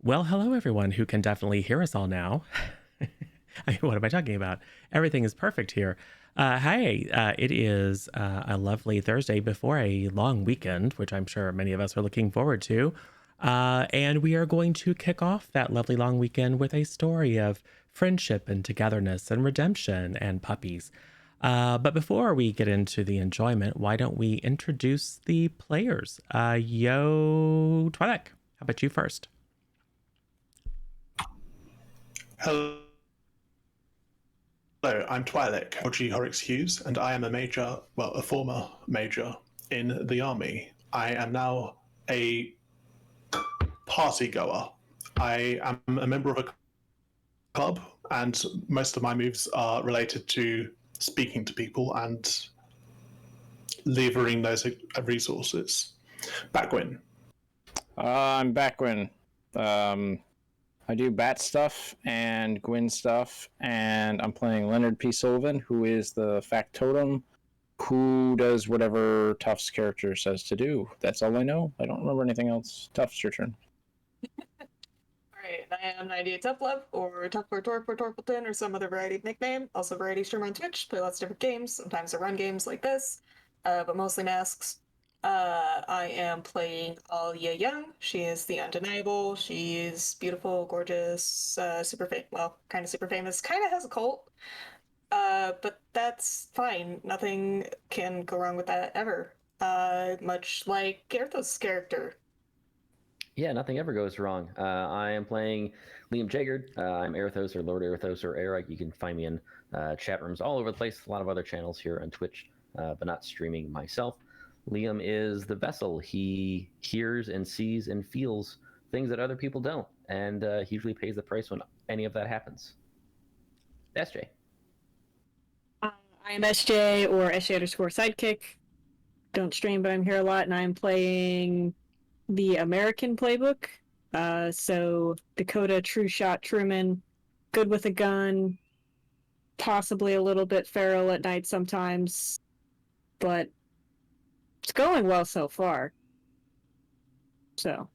Well, hello everyone who can definitely hear us all now. What am I talking about? Everything is perfect here. Hi, it is a lovely Thursday before a long weekend, which I'm sure many of us are looking forward to. And we are going to kick off that lovely long weekend with a story of friendship and togetherness and redemption and puppies. But before we get into the enjoyment, why don't we introduce the players? Yo, Twi'lek, how about you first? Hello, I'm Twi'lek, OG Horrocks Hughes, and I am a former major in the army. I am now a party goer. I am a member of a club, and most of my moves are related to speaking to people and levering those resources. Backwin. I'm Backwin. I do Bat stuff and Gwyn stuff, and I'm playing Leonard P. Sullivan, who is the factotum who does whatever Tuff's character says to do. That's all I know. I don't remember anything else. Tuff's your turn. Alright, I am 98 Tough Love, or Tough or Torp or Torpleton, or some other variety of nickname. Also variety streamer on Twitch, play lots of different games. Sometimes I run games like this, but mostly masks. I am playing Alia Young. She is the undeniable. She is beautiful, gorgeous, super kind of super famous. Kind of has a cult, but that's fine. Nothing can go wrong with that ever. Much like Gertha's character. Yeah, nothing ever goes wrong. I am playing Liam Jagard. I'm Aerithos or Lord Aerithos or Eric. You can find me in chat rooms all over the place. A lot of other channels here on Twitch, but not streaming myself. Liam is the vessel. He hears and sees and feels things that other people don't, and he usually pays the price when any of that happens. SJ. I am SJ or SJ_sidekick. Don't stream, but I'm here a lot, and I'm playing the American playbook. So Dakota, True Shot, Truman, good with a gun, possibly a little bit feral at night sometimes, but it's going well so far. So.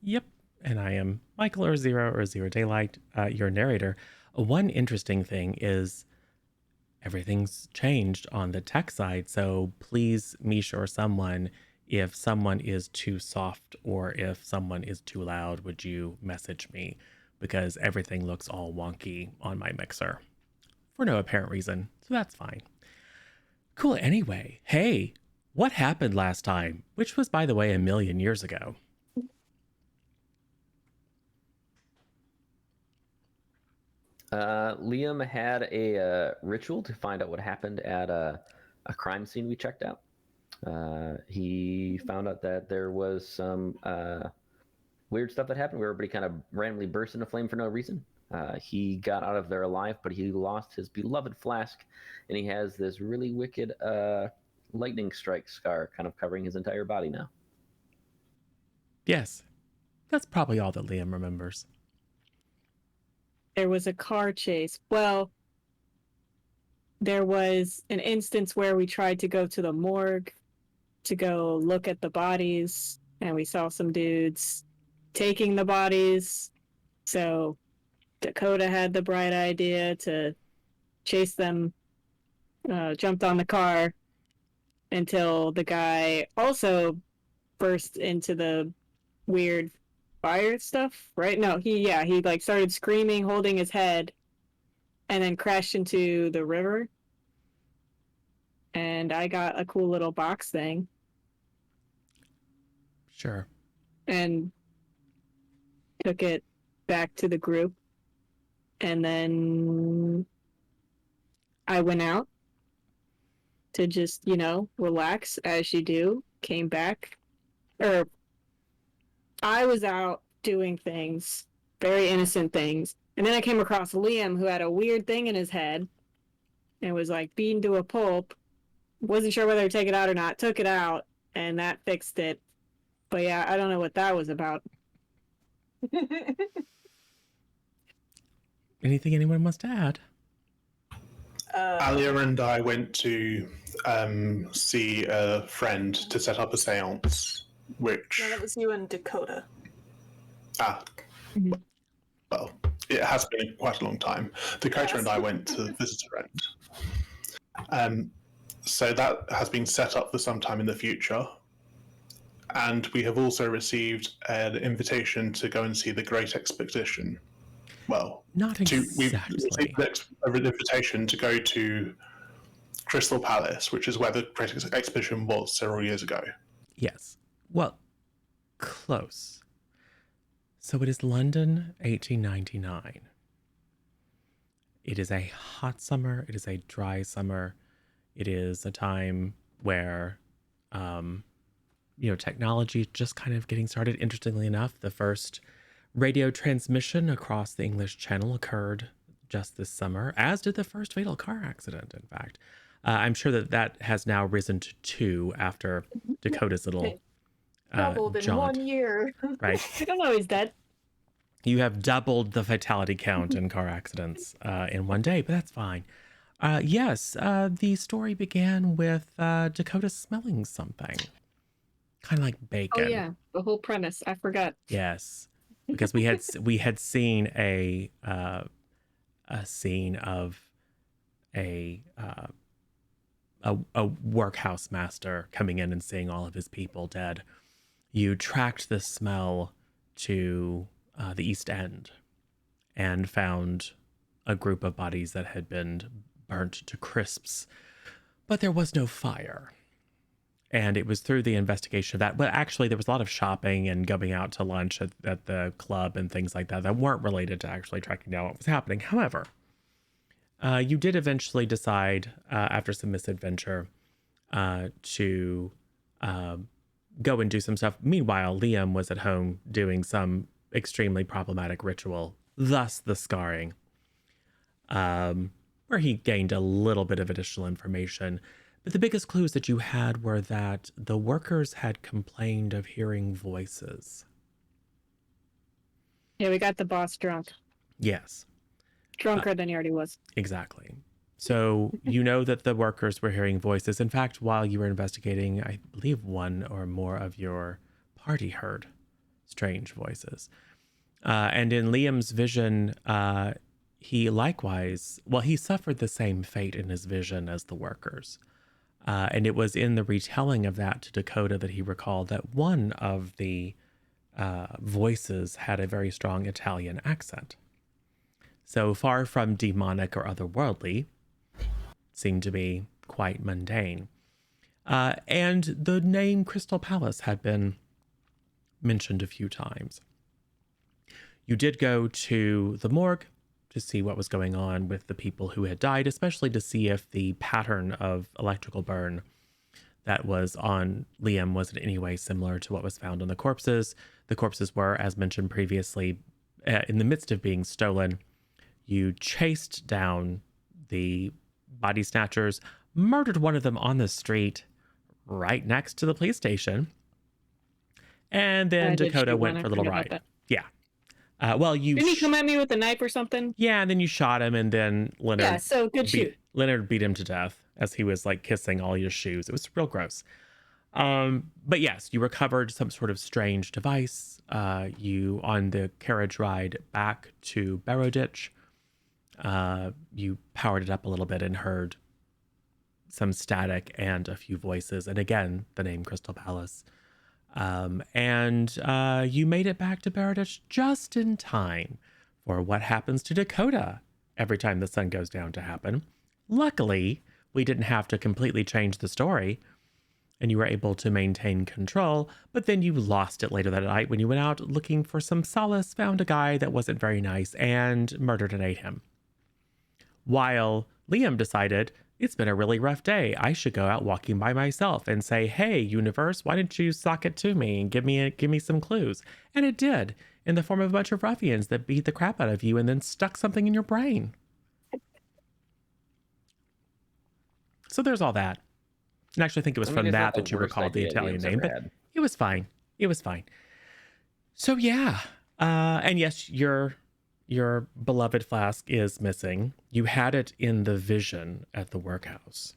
Yep. And I am Michael or Zero Daylight, your narrator. One interesting thing is everything's changed on the tech side. So please, Misha or someone, if someone is too soft or if someone is too loud, would you message me? Because everything looks all wonky on my mixer for no apparent reason. So that's fine. Cool. Anyway, hey, what happened last time? Which was, by the way, a million years ago. Liam had a ritual to find out what happened at a crime scene we checked out. He found out that there was some weird stuff that happened where everybody kind of randomly burst into flame for no reason. He got out of there alive, but he lost his beloved flask, and he has this really wicked lightning strike scar kind of covering his entire body now. Yes, that's probably all that Liam remembers. There was a car chase. Well, there was an instance where we tried to go to the morgue to go look at the bodies, and we saw some dudes taking the bodies. So Dakota had the bright idea to chase them, jumped on the car until the guy also burst into the weird fire stuff, right? No, he like started screaming, holding his head, and then crashed into the river. And I got a cool little box thing. Sure. And took it back to the group. And then I went out to just, relax as you do. Came back. I was out doing things, very innocent things. And then I came across Liam, who had a weird thing in his head and was like beaten to a pulp. Wasn't sure whether to take it out or not. Took it out, and that fixed it. But yeah, I don't know what that was about. Anything anyone wants to add? Alia and I went to see a friend to set up a seance, which... No, that was you and Dakota. Ah, Mhm. well, it has been quite a long time. The creator and I went to visitor end. So that has been set up for some time in the future. And we have also received an invitation to go and see the Great Expedition. Well, Not we've exactly. received an invitation to go to Crystal Palace, which is where the Great Expedition was several years ago. Yes. Well, close. So it is London, 1899. It is a hot summer. It is a dry summer. It is a time where, um, technology is just kind of getting started. Interestingly enough, the first radio transmission across the English Channel occurred just this summer, as did the first fatal car accident, in fact. I'm sure that has now risen to 2 after Dakota's little Doubled in jaunt, 1 year. right? We don't know he's dead. You have doubled the fatality count in car accidents in one day, but that's fine. Yes, the story began with Dakota smelling something, kind of like Oh bacon. yeah, the whole premise. I forgot. Yes, because we had seen a scene of a workhouse master coming in and seeing all of his people dead. You tracked the smell to the East End and found a group of bodies that had been burnt to crisps, but there was no fire. And it was through the investigation of that, but actually there was a lot of shopping and going out to lunch at the club and things like that that weren't related to actually tracking down what was happening. However, you did eventually decide, after some misadventure, to go and do some stuff. Meanwhile, Liam was at home doing some extremely problematic ritual, thus the scarring, where he gained a little bit of additional information. But the biggest clues that you had were that the workers had complained of hearing voices. Yeah, we got the boss drunk. Yes, Drunker than he already was. exactly. So you know that the workers were hearing voices. In fact, while you were investigating, I believe one or more of your party heard strange voices. And in Liam's vision, he likewise, he suffered the same fate in his vision as the workers. And it was in the retelling of that to Dakota that he recalled that one of the voices had a very strong Italian accent. So far from demonic or otherworldly, seemed to be quite mundane. And the name Crystal Palace had been mentioned a few times. You did go to the morgue to see what was going on with the people who had died, especially to see if the pattern of electrical burn that was on Liam was in any way similar to what was found on the corpses. The corpses were, as mentioned previously, in the midst of being stolen. You chased down the body snatchers, murdered one of them on the street right next to the police station, and then Dakota went for a little ride. Yeah. Didn't he come at me with a knife or something? Yeah, and then you shot him, and then Leonard. Yeah, so good shoot. Leonard beat him to death as he was like kissing all your shoes. It was real gross. But yes, you recovered some sort of strange device. You on the carriage ride back to Barrowditch. You powered it up a little bit and heard some static and a few voices, and again the name Crystal Palace. And you made it back to Barrowditch just in time for what happens to Dakota every time the sun goes down to happen. Luckily, we didn't have to completely change the story, and you were able to maintain control, but then you lost it later that night when you went out looking for some solace, found a guy that wasn't very nice, and murdered and ate him. While Liam decided, it's been a really rough day. I should go out walking by myself and say, hey, universe, why don't you sock it to me and give me some clues? And it did, in the form of a bunch of ruffians that beat the crap out of you and then stuck something in your brain. So there's all that. And actually, I think it was from that you recalled the Italian name, but it was fine. It was fine. So yeah. And yes, your beloved flask is missing. You had it in the vision at the workhouse.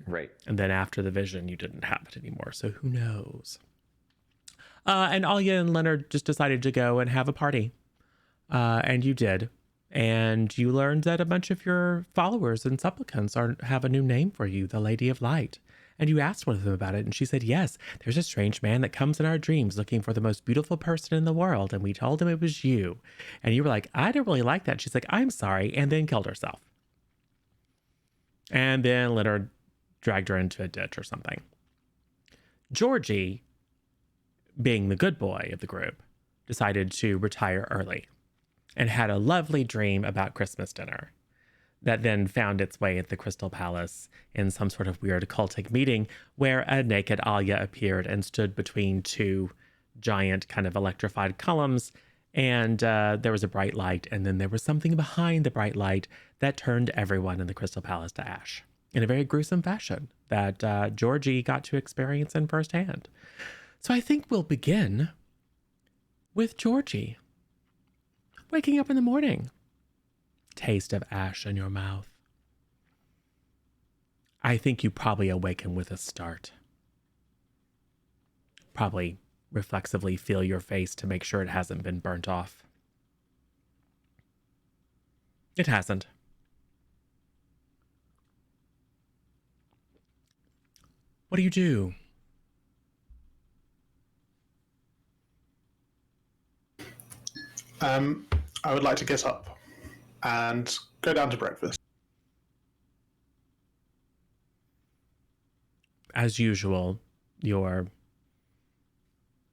Right. And then after the vision, you didn't have it anymore. So who knows? And Alia and Leonard just decided to go and have a party. And you did. And you learned that a bunch of your followers and supplicants have a new name for you, the Lady of Light. And you asked one of them about it, and she said, yes, there's a strange man that comes in our dreams looking for the most beautiful person in the world, and we told him it was you. And you were like, I don't really like that. She's like, I'm sorry, and then killed herself. And then Leonard dragged her into a ditch or something. Georgie, being the good boy of the group, decided to retire early and had a lovely dream about Christmas dinner that then found its way at the Crystal Palace in some sort of weird cultic meeting where a naked Alia appeared and stood between two giant kind of electrified columns. And there was a bright light, and then there was something behind the bright light that turned everyone in the Crystal Palace to ash in a very gruesome fashion that Georgie got to experience in firsthand. So I think we'll begin with Georgie waking up in the morning. Taste of ash in your mouth. I think you probably awaken with a start. Probably reflexively feel your face to make sure it hasn't been burnt off. It hasn't. What do you do? I would like to get up and go down to breakfast. As usual, your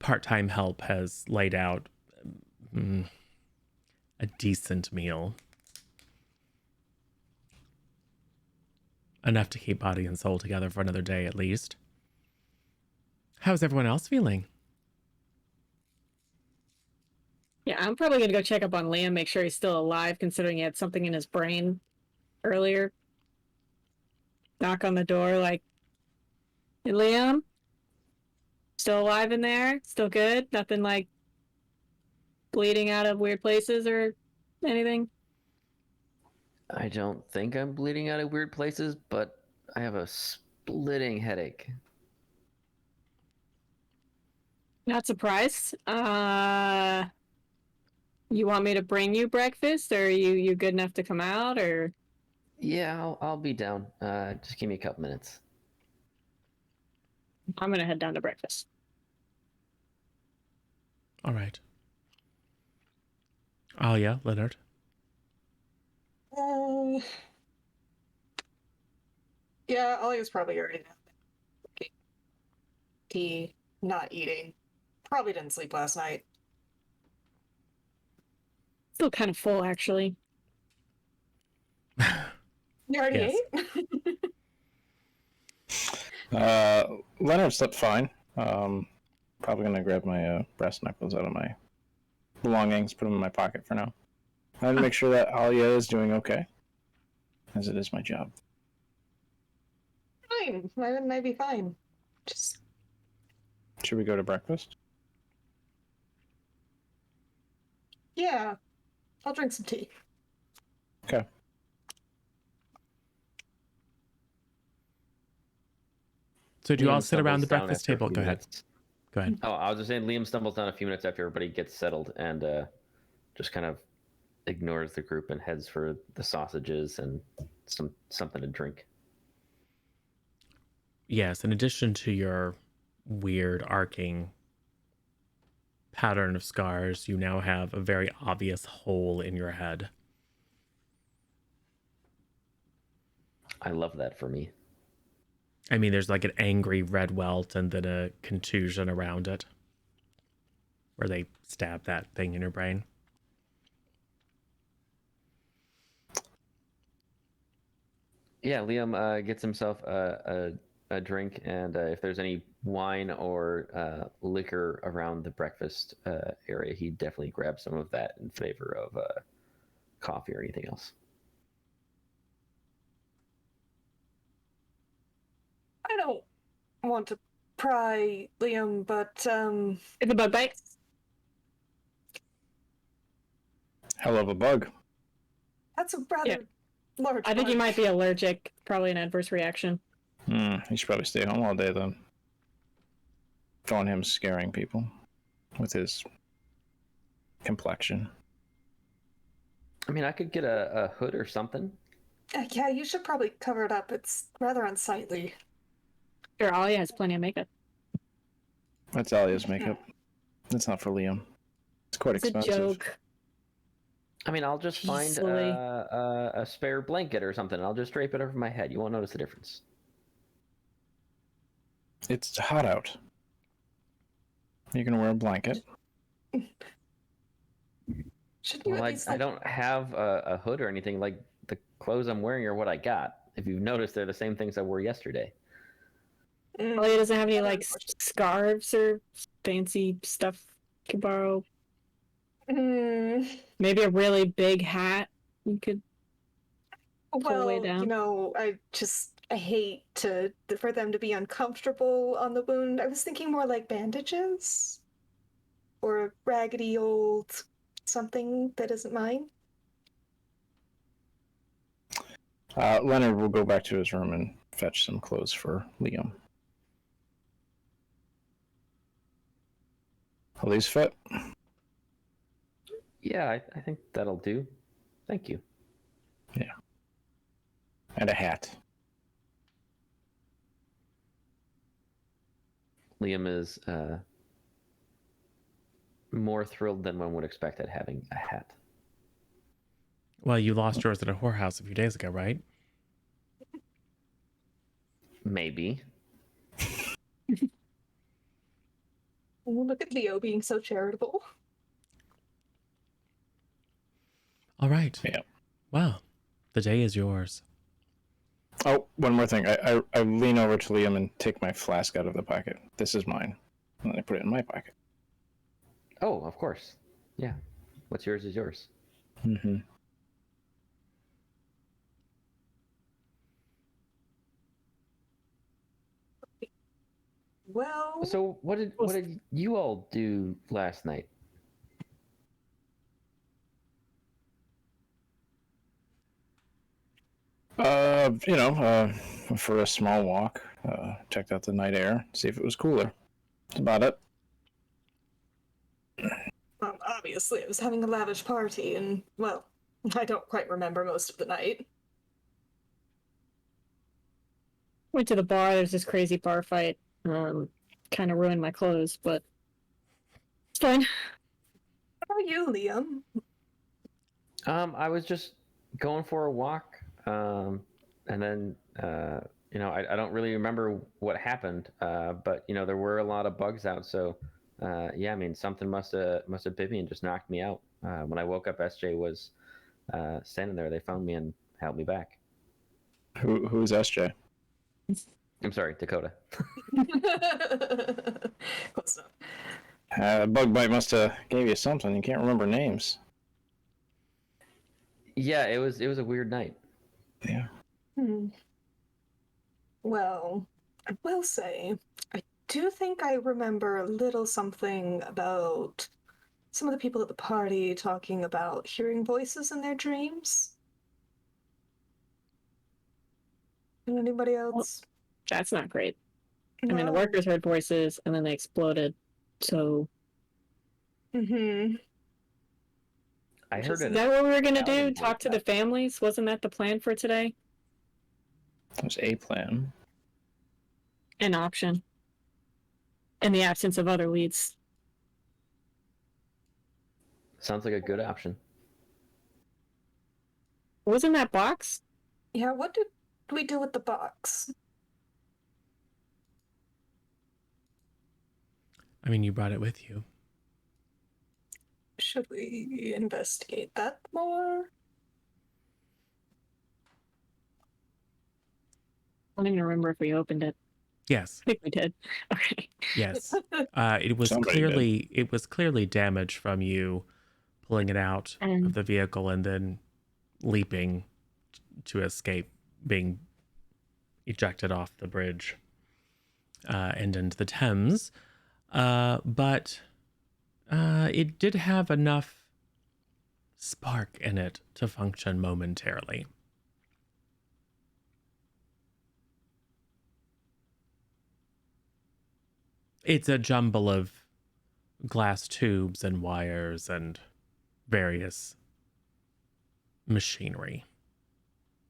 part-time help has laid out a decent meal. Enough to keep body and soul together for another day at least. How's everyone else feeling? Yeah, I'm probably gonna go check up on Liam, make sure he's still alive, considering he had something in his brain earlier. Knock on the door, like, hey, Liam? Still alive in there? Still good? Nothing like bleeding out of weird places or anything? I don't think I'm bleeding out of weird places, but I have a splitting headache. Not surprised. You want me to bring you breakfast, or are you good enough to come out, or? Yeah, I'll be down. Just give me a couple minutes. I'm gonna head down to breakfast. All right. Oh yeah, Leonard. Yeah, Alia's probably already done. Tea, not eating. Probably didn't sleep last night. Still kind of full, actually. You already ate? Leonard slept fine. Probably gonna grab my brass knuckles out of my belongings, put them in my pocket for now. I want to make sure that Alia is doing okay, as it is my job. Fine. Why wouldn't I be fine? Just Should we go to breakfast? yeah. I'll drink some tea. Okay. So do you all Liam sit around the stumbles down breakfast after a table? few Go ahead. minutes. Go ahead. Oh, I was just saying, Liam stumbles down a few minutes after everybody gets settled and just kind of ignores the group and heads for the sausages and something to drink. Yes, in addition to your weird arcing pattern of scars, you now have a very obvious hole in your head. I love that for me. I mean, there's like an angry red welt and then a contusion around it where they stab that thing in your brain. Yeah, Liam gets himself a drink, and if there's any wine or liquor around the breakfast area, he definitely grabs some of that in favor of coffee or anything else. I don't want to pry, Liam, but It's a bug bite. Hell of a bug. that's a rather large I think you bug. might be allergic. Probably an adverse reaction. You should probably stay home all day then. Don't want him scaring people. with his complexion. I mean, I could get a hood or something. Yeah, you should probably cover it up. It's rather unsightly. Sure, Alia has plenty of makeup. That's Alia's makeup. That's not for Liam. It's quite It's a expensive. joke. I mean, I'll just find Silly. a spare blanket or something. I'll just drape it over my head. You won't notice the difference. It's hot out. You're gonna wear a blanket. Shouldn't you Well, at least I don't have a hood or anything. Like, the clothes I'm wearing are what I got. If you've noticed, they're the same things I wore yesterday. Alia doesn't have any Rather like unfortunate. scarves or fancy stuff you could borrow. Mm, Maybe a really big hat you could pull way well, down. I hate for them to be uncomfortable on the wound. I was thinking more like bandages or a raggedy old something that isn't mine. Leonard will go back to his room and fetch some clothes for Liam. Are these fit? Yeah, I think that'll do. Thank you. And a hat. Liam is more thrilled than one would expect at having a hat. Well, you lost yours at a whorehouse a few days ago, right? Maybe. Oh, look at Leo being so charitable. All right. Yeah. Well, the day is yours. Oh, one more thing. I lean over to Liam and take my flask out of the pocket. This is mine. And then I put it in my pocket. Oh, of course. Yeah. What's yours is yours. Mm-hmm. Well, So what did you all do last night? For a small walk, checked out the night air, see if it was cooler. That's about it. obviously, I was having a lavish party, and, well, I don't quite remember most of the night. Went to the bar. There's this crazy bar fight. Kind of ruined my clothes, but it's fine. How about you, Liam? I was just going for a walk, and then I don't really remember what happened, but there were a lot of bugs out, so yeah, I mean, something must have bit me and just knocked me out. When I woke up, SJ was standing there. They found me and helped me back. Who's SJ? I'm sorry, Dakota. Close enough. Bug bite must have gave you something. You can't remember names. Yeah, it was a weird night. Yeah. Well, I will say, I do think I remember a little something about some of the people at the party talking about hearing voices in their dreams. And anybody else? That's not great. I mean, the No. workers heard voices and then they exploded. So Mm-hmm. I heard is it. that what we were gonna do? Paladin Talk to the voice. families? Wasn't that the plan for today? That was a plan. An option. In the absence of other leads. Sounds like a good option. What was in that box? Yeah, what did we do with the box? I mean, you brought it with you. Should we investigate that more? I don't even remember if we opened it. Yes. I think we did. Okay. Yes. It was Somebody clearly damage from you pulling it out of the vehicle and then leaping to escape being ejected off the bridge and into the Thames. But it did have enough spark in it to function momentarily. It's a jumble of glass tubes and wires and various machinery.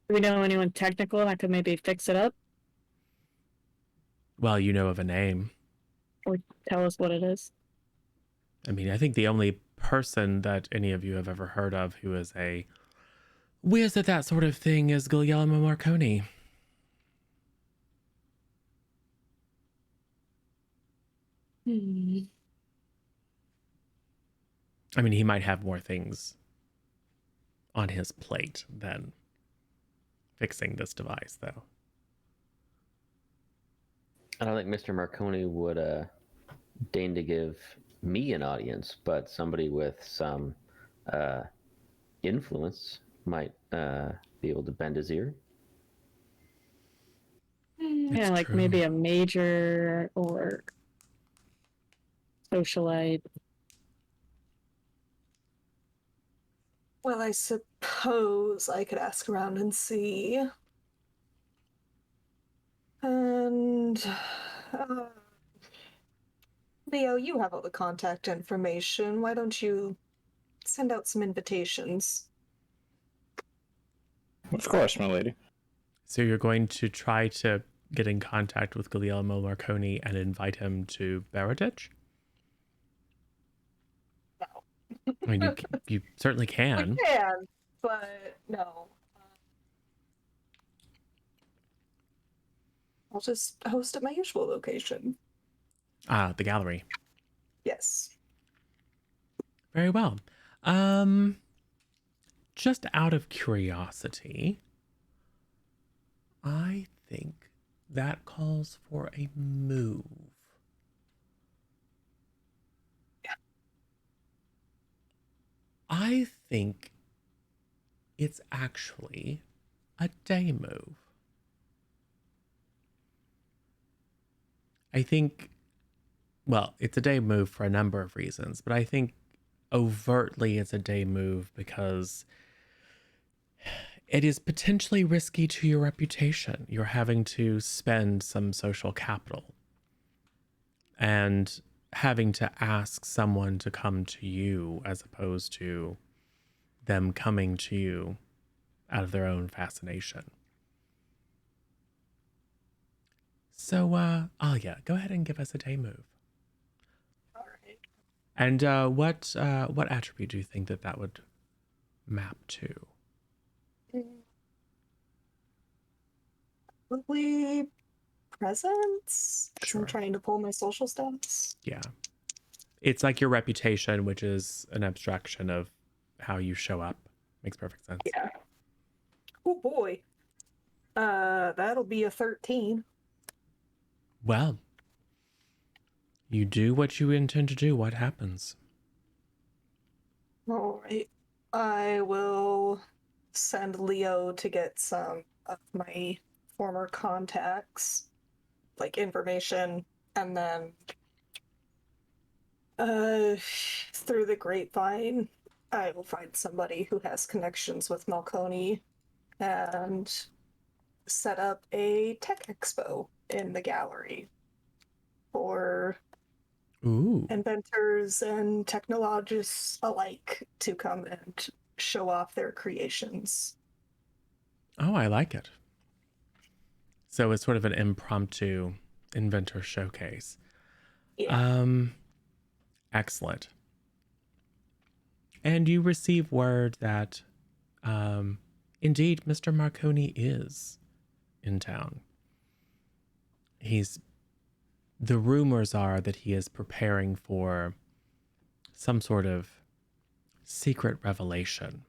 Do we know anyone technical that could maybe fix it up Well, you know of a name. or tell us what it is? I mean, I think the only person that any of you have ever heard of who is a whiz at that sort of thing is Guglielmo Marconi. Hmm. I mean, he might have more things on his plate than fixing this device, though. I don't think Mr. Marconi would deign to give me an audience, but somebody with some influence might be able to bend his ear. Yeah, like true. maybe a major or socialite. Well, I suppose I could ask around and see. And Leo, you have all the contact information. Why don't you send out some invitations? Of course, my lady. So you're going to try to get in contact with Guglielmo Marconi and invite him to Baratic? No. I mean, you certainly can. We can, but no. I'll just host at my usual location. Ah, the gallery. Yes. Very well. Just out of curiosity, I think that calls for a move. Yeah. I think it's actually a day move. I think, well, it's a day move for a number of reasons, but I think overtly it's a day move because it is potentially risky to your reputation. You're having to spend some social capital and having to ask someone to come to you as opposed to them coming to you out of their own fascination. So, yeah, go ahead and give us a day move. All right. And what attribute do you think that would map to? Probably presence? Because Sure. I'm trying to pull my social stats. Yeah. It's like your reputation, which is an abstraction of how you show up. Makes perfect sense. Yeah. Oh boy. That'll be a 13. Well, you do what you intend to do. What happens? All right. I will send Leo to get some of my former contacts, like information, and then through the grapevine, I will find somebody who has connections with Malconi and set up a tech expo in the gallery for Ooh. inventors and technologists alike to come and show off their creations. Oh, I like it. So it's sort of an impromptu inventor showcase. Yeah. Excellent. And you receive word that indeed Mr. Marconi is in town. The rumors are that he is preparing for some sort of secret revelation,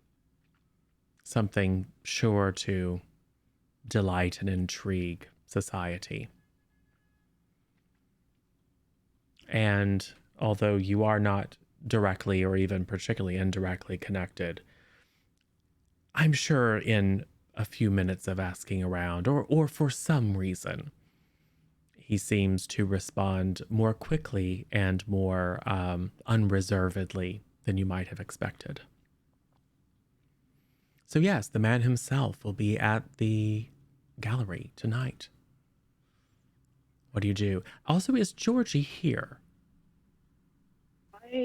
something sure to delight and intrigue society. And although you are not directly or even particularly indirectly connected, I'm sure in a few minutes of asking around, or for some reason, he seems to respond more quickly and more unreservedly than you might have expected. So yes, the man himself will be at the gallery tonight. What do you do? Also, is Georgie here?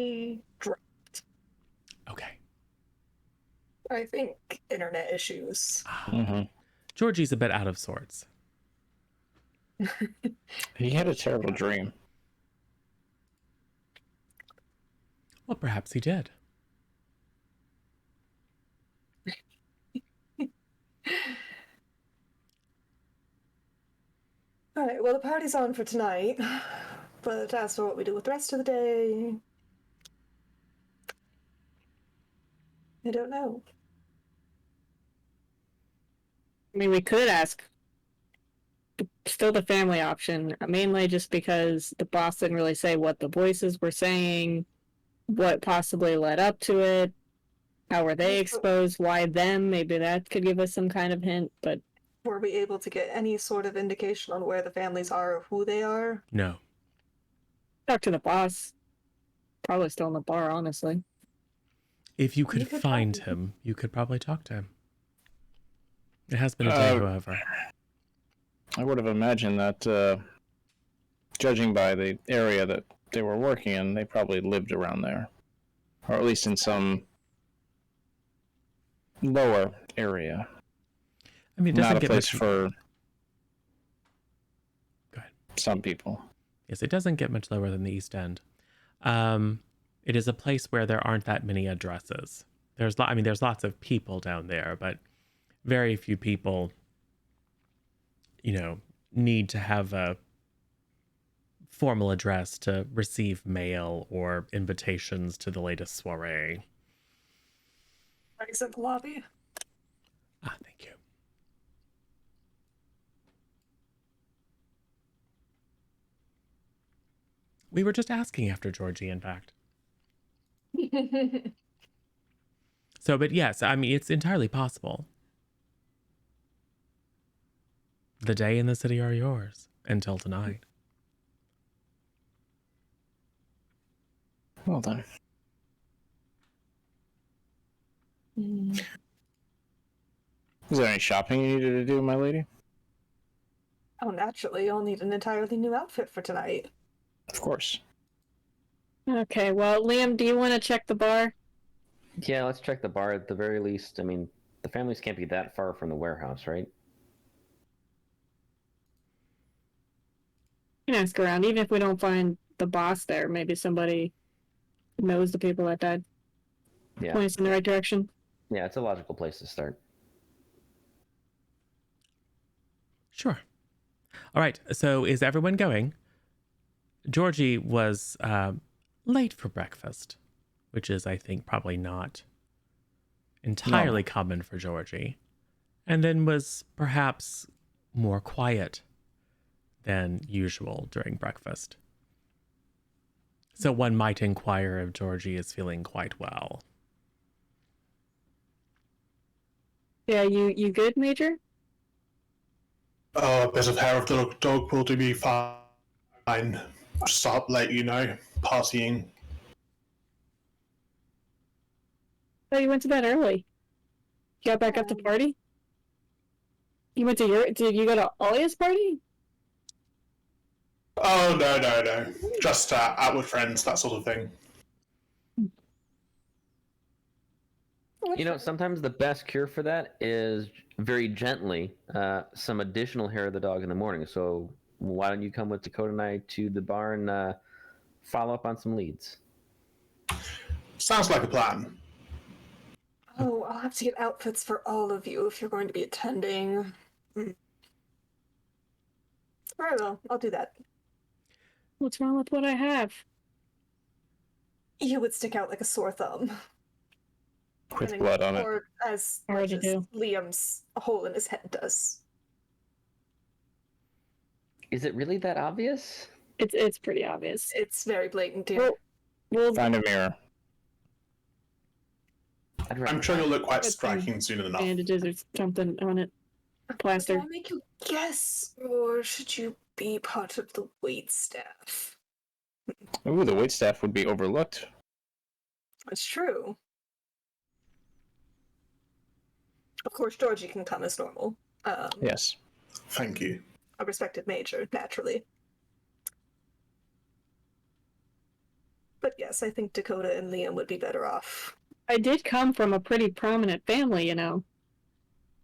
they dropped. Okay. I think internet issues. Mm-hmm. Georgie's a bit out of sorts. He had a terrible dream. Well, perhaps he did. Alright, well, the party's on for tonight. But as for what we do with the rest of the day, I don't know. I mean, we could ask. Still the family option, mainly just because the boss didn't really say what the voices were saying, what possibly led up to it, how were they exposed, why them, maybe that could give us some kind of hint, but Were we able to get any sort of indication on where the families are or who they are? No. talk to the boss. Probably still in the bar, honestly. If you could You could find talk. him, you could probably talk to him. It has been a day, however. I would have imagined that, judging by the area that they were working in, they probably lived around there. Or at least in some lower area. I mean, it doesn't Not a get place much... for Go ahead. some people. Yes, it doesn't get much lower than the East End. It is a place where there aren't that many addresses. There's lots of people down there, but very few people, need to have a formal address to receive mail or invitations to the latest soiree. Exit the lobby. Ah, thank you. We were just asking after Georgie, in fact. So, but yes, I mean, it's entirely possible. The day and the city are yours until tonight. Well then. Is there any shopping you needed to do, my lady? Oh, naturally, you'll need an entirely new outfit for tonight. Of course. Okay, well, Liam, do you want to check the bar? Yeah, let's check the bar at the very least. I mean, the families can't be that far from the warehouse, right? You can ask around, even if we don't find the boss there, maybe somebody knows the people that died. Yeah. Point us in the right direction. Yeah, it's a logical place to start. Sure. All right, so is everyone going? Georgie was late for breakfast, which is, I think, probably not entirely common for Georgie, and then was perhaps more quiet than usual during breakfast. So one might inquire if Georgie is feeling quite well. Yeah, you good, Major? A bit of hair of the dog will do me fine. Start late, partying. Oh, you went to bed early. You got back up to party? You went to did you go to Olia's party? Oh, no. Just out with friends, that sort of thing. Sometimes the best cure for that is very gently some additional hair of the dog in the morning. So why don't you come with Dakota and I to the bar and follow up on some leads? Sounds like a plan. Oh, I'll have to get outfits for all of you if you're going to be attending. Very well, I'll do that. What's wrong with what I have? You would stick out like a sore thumb. With blood on it. Or as Already much as do. Liam's hole in his head does. Is it really that obvious? It's pretty obvious. It's very blatant, dear. We'll Find a mirror. I'm sure you'll look quite Put some striking soon enough. bandages or something on it. Plaster. Can I make you guess, or should you be part of the wait staff? Ooh, the waitstaff would be overlooked. It's true. Of course, Georgie can come as normal. Yes. Thank you. A respected major, naturally. But yes, I think Dakota and Liam would be better off. I did come from a pretty prominent family, you know.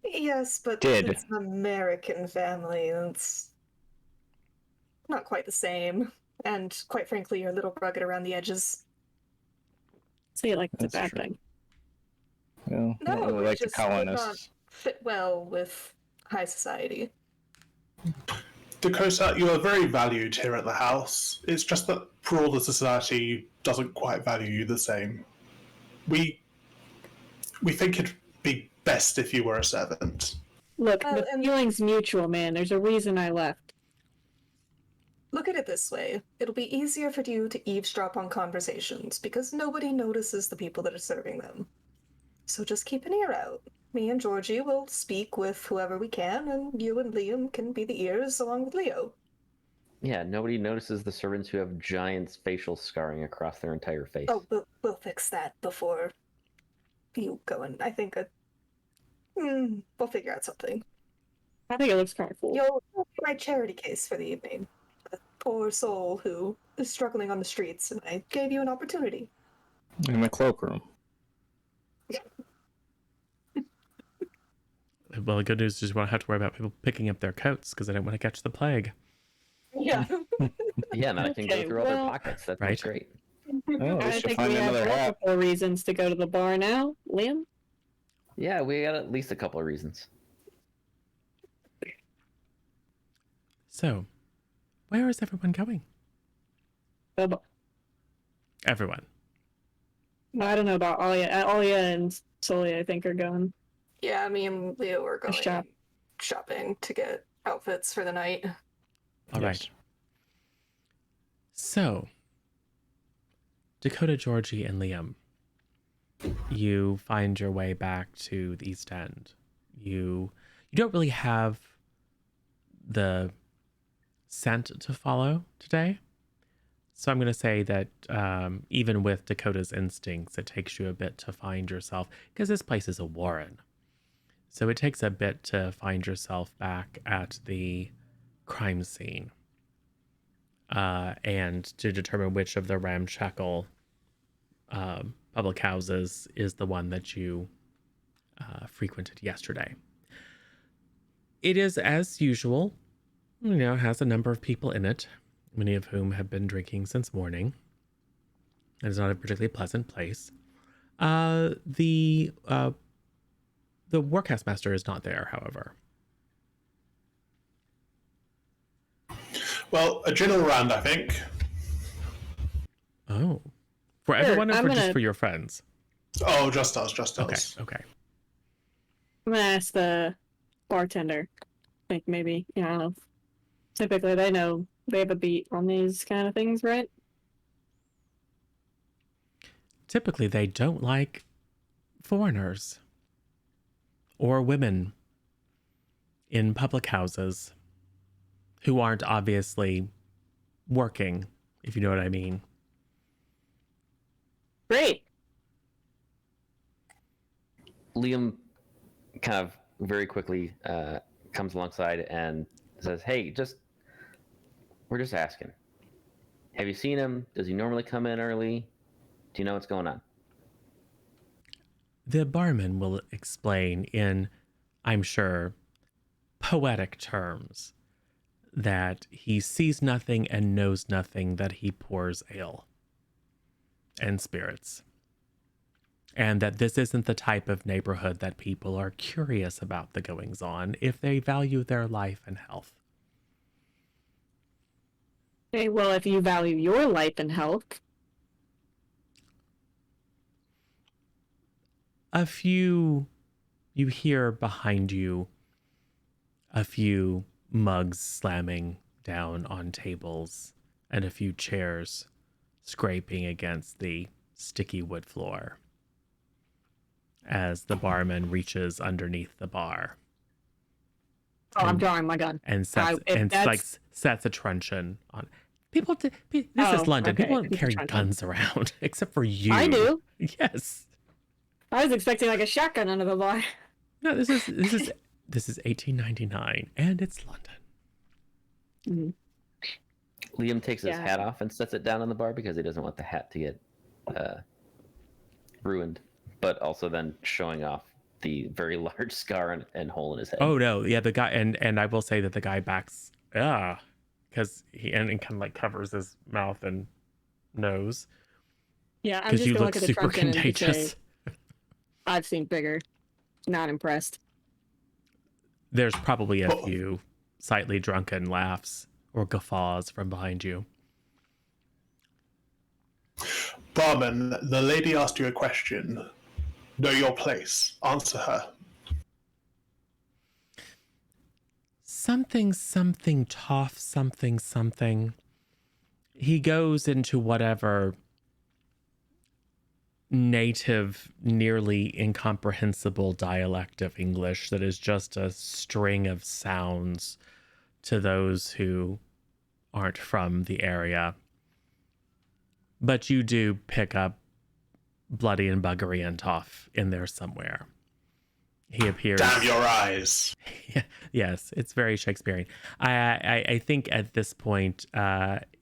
Yes, but Did. it's an American family. It's not quite the same. And quite frankly, you're a little rugged around the edges. Say it like it's a That's bad true. thing. Well, I don't No, really it like the just would not colonists. fit well with high society. Dakota, you are very valued here at the house. It's just that broader society doesn't quite value you the same. We think it'd be best if you were a servant. Look, Well, the and- feeling's mutual, man. There's a reason I left. Look at it this way. It'll be easier for you to eavesdrop on conversations because nobody notices the people that are serving them. So just keep an ear out. Me and Georgie will speak with whoever we can, and you and Liam can be the ears along with Leo. Yeah, nobody notices the servants who have giant facial scarring across their entire face. Oh, we'll fix that before you go in. I think we'll figure out something. I think it looks kind of cool. You'll be my charity case for the evening. A poor soul who is struggling on the streets, and I gave you an opportunity. In the cloakroom. Well, the good news is you won't have to worry about people picking up their coats because I don't want to catch the plague. Yeah. Yeah, and I can Okay, go through all well- their pockets. That's Right. great. Oh, at I least you'll think find we have another hat. multiple reasons to go to the bar now. Liam? Yeah, we got at least a couple of reasons. So, where is everyone going? The bar. Everyone. I don't know about Alia. Alia and Solia, I think, are going. Yeah, me and Leo were going shop. shopping to get outfits for the night. All right. Yes. So, Dakota, Georgie, and Liam, you find your way back to the East End. You don't really have the scent to follow today. So I'm going to say that even with Dakota's instincts, it takes you a bit to find yourself, because this place is a warren. So it takes a bit to find yourself back at the crime scene. And to determine which of the ramshackle public houses is the one that you frequented yesterday. It is, as usual, has a number of people in it, many of whom have been drinking since morning. It is not a particularly pleasant place. The Warcast Master is not there, however. Well, a gin all round, I think. Oh. For Sure, everyone or I'm just gonna- for your friends? Oh, just us, just Okay, us. okay. I'm gonna ask the bartender. I think maybe, I don't know. Typically, they know they have a beat on these kind of things, right? Typically, they don't like foreigners or women in public houses who aren't obviously working, if you know what I mean. Great. Liam kind of very quickly comes alongside and says, "Hey, we're just asking. Have you seen him? Does he normally come in early? Do you know what's going on?" The barman will explain in, I'm sure, poetic terms that he sees nothing and knows nothing, that he pours ale and spirits. And that this isn't the type of neighborhood that people are curious about the goings on if they value their life and health. Okay, well, if you value your life and health, You hear behind you a few mugs slamming down on tables and a few chairs scraping against the sticky wood floor as the barman reaches underneath the bar I'm And- drawing my gun. and sets if and that's- like sets a truncheon on. People, this Oh, is London. okay, People don't it's a carry truncheon. guns around except for you. I do. Yes. I was expecting like a shotgun under the bar. No, this is 1899, and it's London. Mhm. Liam takes his Yeah. hat off and sets it down on the bar because he doesn't want the hat to get ruined, but also then showing off the very large scar and hole in his head. Oh no, yeah, the guy, and I will say that the guy backs, because he and kind of like covers his mouth and nose Yeah, I'm because just you gonna look look at the super truncheon and just contagious. say, I've seen bigger. Not impressed. There's probably a Oh. few slightly drunken laughs or guffaws from behind you. Barman, the lady asked you a question. Know your place. Answer her. Something, something, toff, something, something. He goes into whatever native, nearly incomprehensible dialect of English that is just a string of sounds to those who aren't from the area. But you do pick up bloody and buggery and toff in there somewhere. He appears. Damn your eyes. Yes, it's very Shakespearean. I think at this point,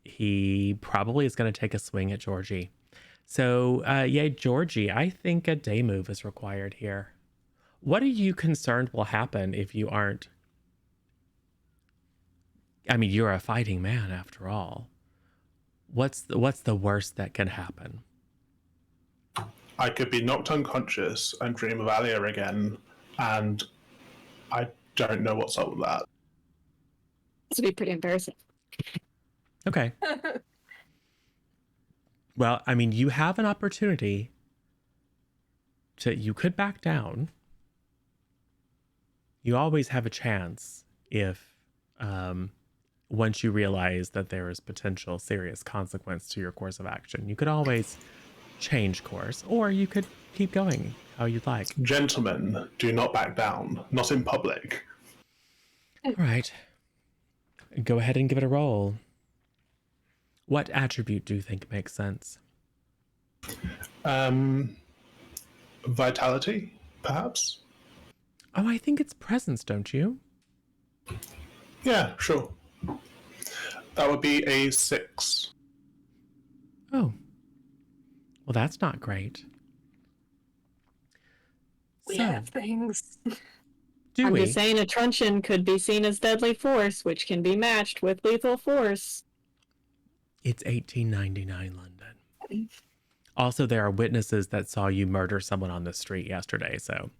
he probably is going to take a swing at Georgie. So, yeah, Georgie, I think a day move is required here. What are you concerned will happen if you aren't? I mean, you're a fighting man after all. What's the worst that can happen? I could be knocked unconscious and dream of Alia again, and I don't know what's up with that. This would be pretty embarrassing. Okay. Well, I mean, you have an opportunity you could back down. You always have a chance if, once you realize that there is potential serious consequence to your course of action, you could always change course, or you could keep going how you'd like. Gentlemen, do not back down. Not in public. All right. Go ahead and give it a roll. What attribute do you think makes sense? Vitality, perhaps? Oh, I think it's presence, don't you? Yeah, sure. That would be a 6. Oh. Well, that's not great. We So, have things. do I'm we? just saying a truncheon could be seen as deadly force, which can be matched with lethal force. It's 1899 London. Also, there are witnesses that saw you murder someone on the street yesterday. So,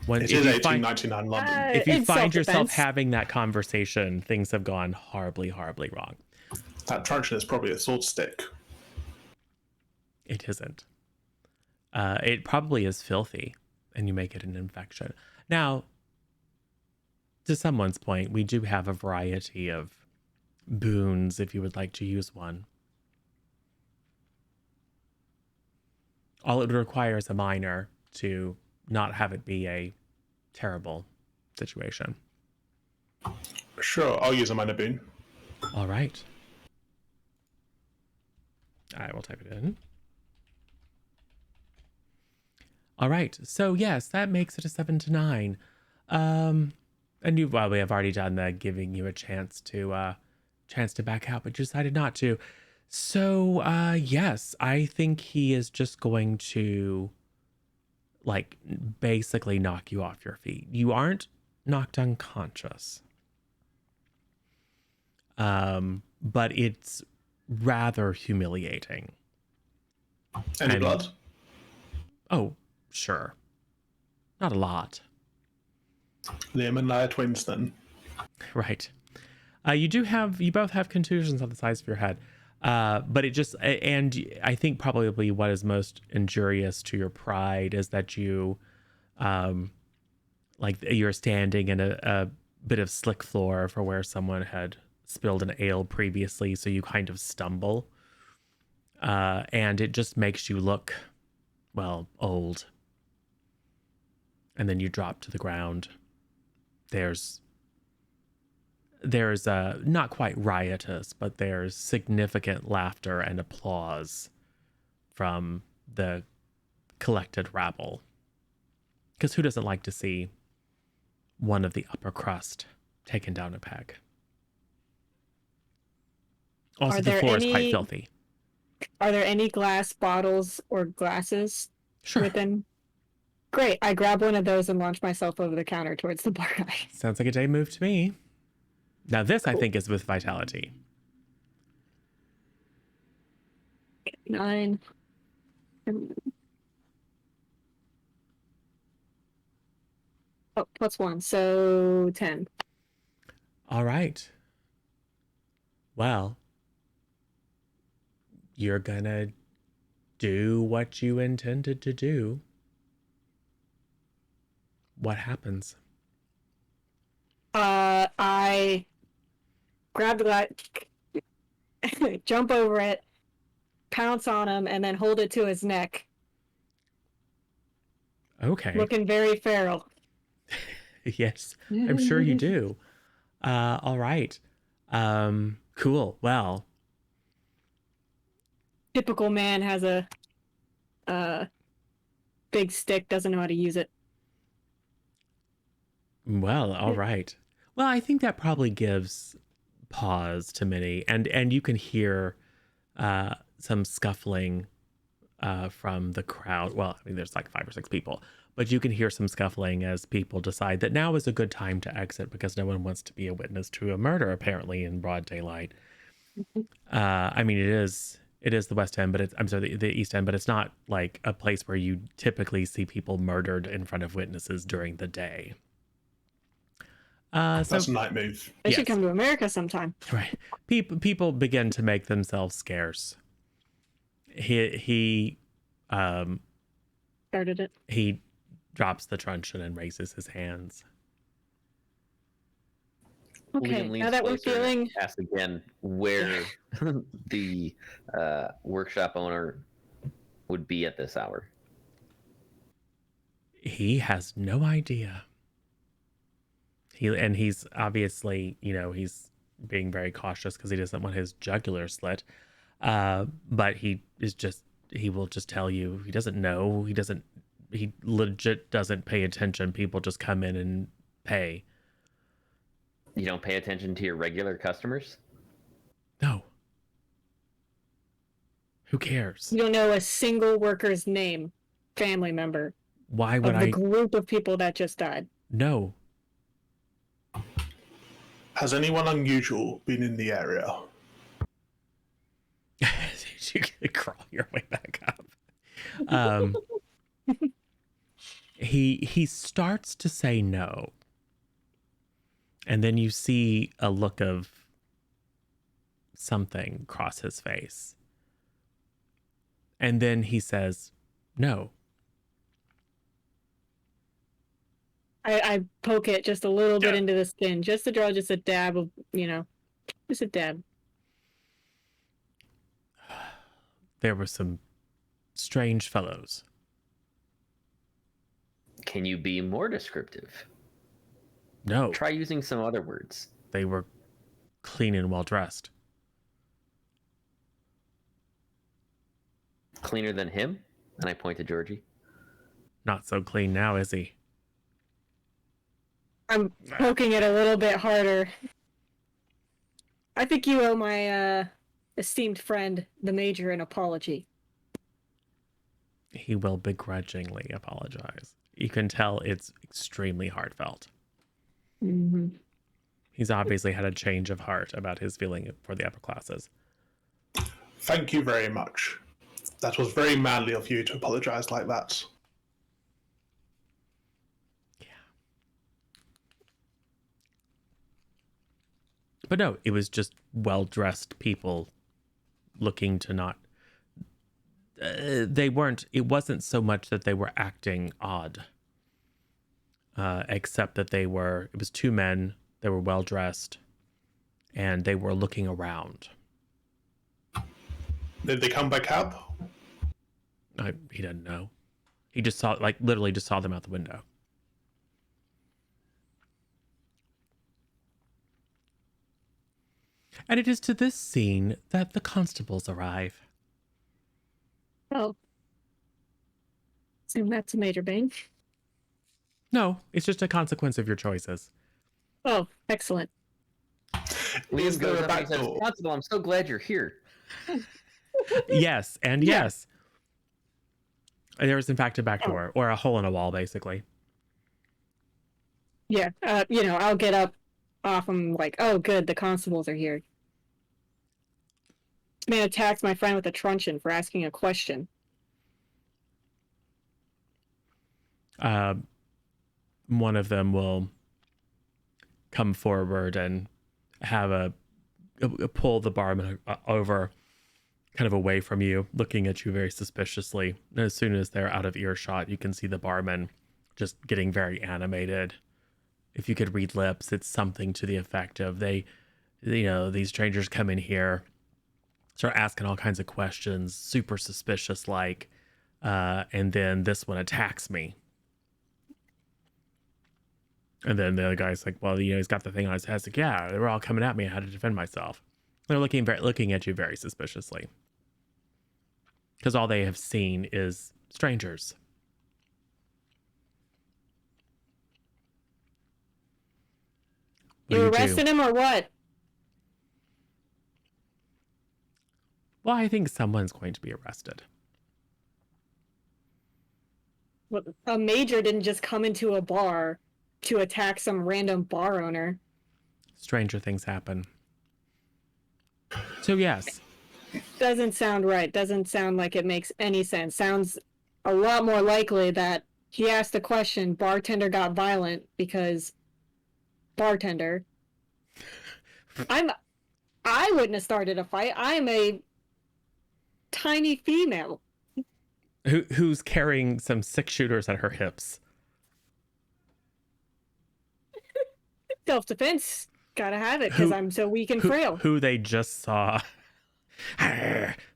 It is 1899 London. if you It's find yourself self-defense. having that conversation, things have gone horribly, horribly wrong. That truncheon is probably a sword stick. It isn't. It probably is filthy, and you make it an infection. Now, to someone's point, we do have a variety of boons if you would like to use one. All it would require is a minor to not have it be a terrible situation. Sure, I'll use a minor boon. All right. I will type it in. All right. So yes, that makes it a 7 to 9. And we have already done the giving you a chance to back out, but you decided not to. So yes, I think he is just going to like basically knock you off your feet. You aren't knocked unconscious. But it's rather humiliating. Any And- blood? Oh, sure. Not a lot. Liam and I are twins then. Right. You both have contusions on the sides of your head. But it just, and I think probably what is most injurious to your pride is that you, like you're standing in a bit of slick floor for where someone had spilled an ale previously. So you kind of stumble. And it just makes you look, well, old. And then you drop to the ground. There's not quite riotous, but there's significant laughter and applause from the collected rabble. Because who doesn't like to see one of the upper crust taken down a peg? Also, Are the there floor is quite any- filthy. Are there any glass bottles or glasses Sure. within? Great. I grab one of those and launch myself over the counter towards the bar guy. Sounds like a day move to me. Now, this I Cool. think is with vitality. 9. Oh, +1, so 10. All right. Well, you're gonna do what you intended to do. What happens? I grab the glass, jump over it, pounce on him, and then hold it to his neck, Okay. looking very feral. Yes, I'm sure you do. All right. Cool. Well, Typical man has a big stick, doesn't know how to use it. all right. Well, I think that probably gives pause to many, and you can hear some scuffling from the crowd. Well, I mean, there's like 5 or 6 people, but you can hear some scuffling as people decide that now is a good time to exit because no one wants to be a witness to a murder, apparently, in broad daylight. I mean, it is the West End, but I'm sorry, the East End, but it's not like a place where you typically see people murdered in front of witnesses during the day. So That's a night move. They Yes. should come to America sometime. right, people begin to make themselves scarce. He Started it. he drops the truncheon and raises his hands. Okay, Liam leans now that we're closer and feeling asks again where the workshop owner would be at this hour. He has no idea. He's obviously, he's being very cautious because he doesn't want his jugular slit. But he will just tell you he doesn't know. He legit doesn't pay attention. People just come in and pay. You don't pay attention to your regular customers? No. Who cares? you don't know a single worker's name, family member Why of would the I? group of people that just died. No. Has anyone unusual been in the area? You can crawl your way back up. He starts to say no. And then you see a look of something cross his face. And then he says, no. I poke it just a little bit Yeah. into the skin, just to draw just a dab of, just a dab. There were some strange fellows. Can you be more descriptive? No, Try using some other words. they were clean and well dressed. Cleaner than him? And I point to Georgie. Not so clean now, is he? I'm poking it a little bit harder. I think you owe my esteemed friend, the Major, an apology. He will begrudgingly apologize. You can tell it's extremely heartfelt. Mm-hmm. He's obviously had a change of heart about his feeling for the upper classes. Thank you very much. That was very manly of you to apologize like that. But no, it was just well-dressed people looking to not... it wasn't so much that they were acting odd. Except that it was 2 men, they were well-dressed, and they were looking around. Did they come by cab? He doesn't know. He just saw, literally just saw them out the window. And it is to this scene that the constables arrive. Oh. Assume that's a Major Bane. No, it's just a consequence of your choices. Oh, excellent. Liam there goes a up and back he says, door? Constable, I'm so glad you're here. Yes, and Yeah. yes. There is, in fact, a back Oh. door, or a hole in a wall, basically. Yeah, I'll get up off him like, oh, good, the constables are here. This man attacked my friend with a truncheon for asking a question. One of them will come forward and have a pull the barman over, kind of away from you, looking at you very suspiciously. And as soon as they're out of earshot, you can see the barman just getting very animated. If you could read lips, it's something to the effect of these strangers come in here, start asking all kinds of questions, super suspicious like, and then this one attacks me. And then the other guy's like, well, he's got the thing on his head. It's like, yeah, they were all coming at me. I had to defend myself. They're looking at you very suspiciously. Because all they have seen is strangers. What You do do? arrested him or what? Well, I think someone's going to be arrested. Well, a major didn't just come into a bar to attack some random bar owner. Stranger things happen. So yes. Doesn't sound right. Doesn't sound like it makes any sense. Sounds a lot more likely that he asked a question, bartender got violent because bartender. I wouldn't have started a fight. I am a tiny female. Who's carrying some 6-shooters at her hips. Self-defense. Gotta have it because I'm so weak and frail. Who they just saw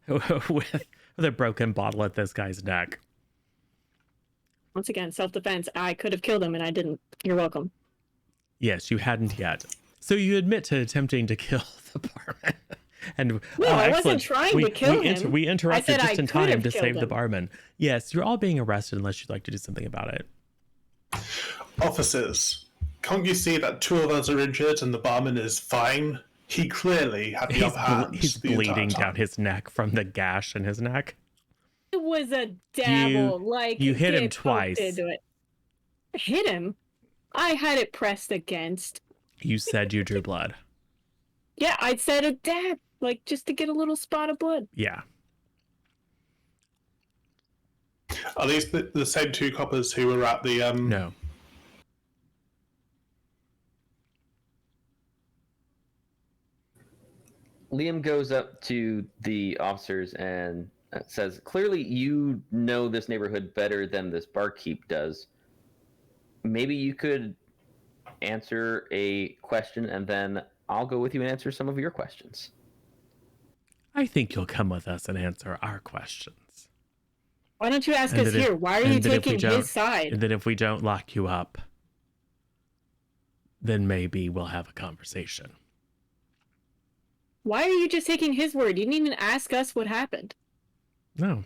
with a broken bottle at this guy's neck. Once again, self-defense. I could have killed him and I didn't. You're welcome. Yes, you hadn't yet. So you admit to attempting to kill the barman. And no, I wasn't excellent. trying to kill him. We interrupted just in time to save him. the barman. Yes, you're all being arrested unless you'd like to do something about it. Officers, can't you see that 2 of us are injured and the barman is fine? He clearly had the upper hand. He's bleeding down his neck from the gash in his neck. It was a dabble. You hit him twice. Into it. Hit him? I had it pressed against. You said you drew blood. Yeah, I said a dab, just to get a little spot of blood. Yeah. Are these the same 2 coppers who were at the No. Liam goes up to the officers and says, clearly you know this neighborhood better than this barkeep does. Maybe you could answer a question and then I'll go with you and answer some of your questions. I think you'll come with us and answer our questions. Why don't you ask us here? Why are you taking his side? And then if we don't lock you up, then maybe we'll have a conversation. Why are you just taking his word? You didn't even ask us what happened. No.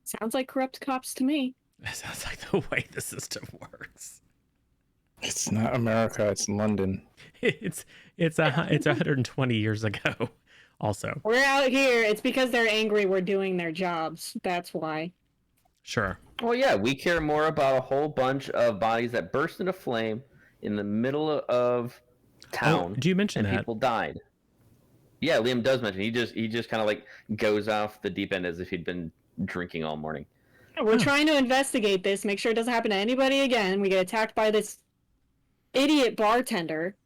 Sounds like corrupt cops to me. That sounds like the way the system works. It's not America, it's London. It's 120 years ago. Also, we're out here. It's because they're angry we're doing their jobs. That's why. Sure. Well, yeah, we care more about a whole bunch of bodies that burst into flame in the middle of town. Oh, do you mention that? People died. Yeah, Liam does mention. He just kind of goes off the deep end as if he'd been drinking all morning. We're trying to investigate this, make sure it doesn't happen to anybody again. We get attacked by this idiot bartender,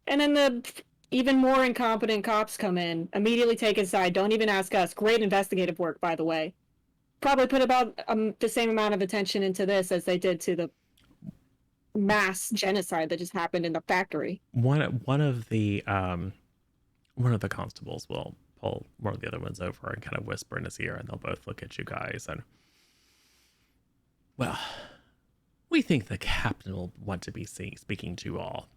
and then the even more incompetent cops come in, immediately take his side, don't even ask us. Great investigative work, by the way. Probably put about the same amount of attention into this as they did to the mass genocide that just happened in the factory. One of the constables will pull one of the other ones over and kind of whisper in his ear, and they'll both look at you guys and, well, we think the captain will want to be speaking to you all.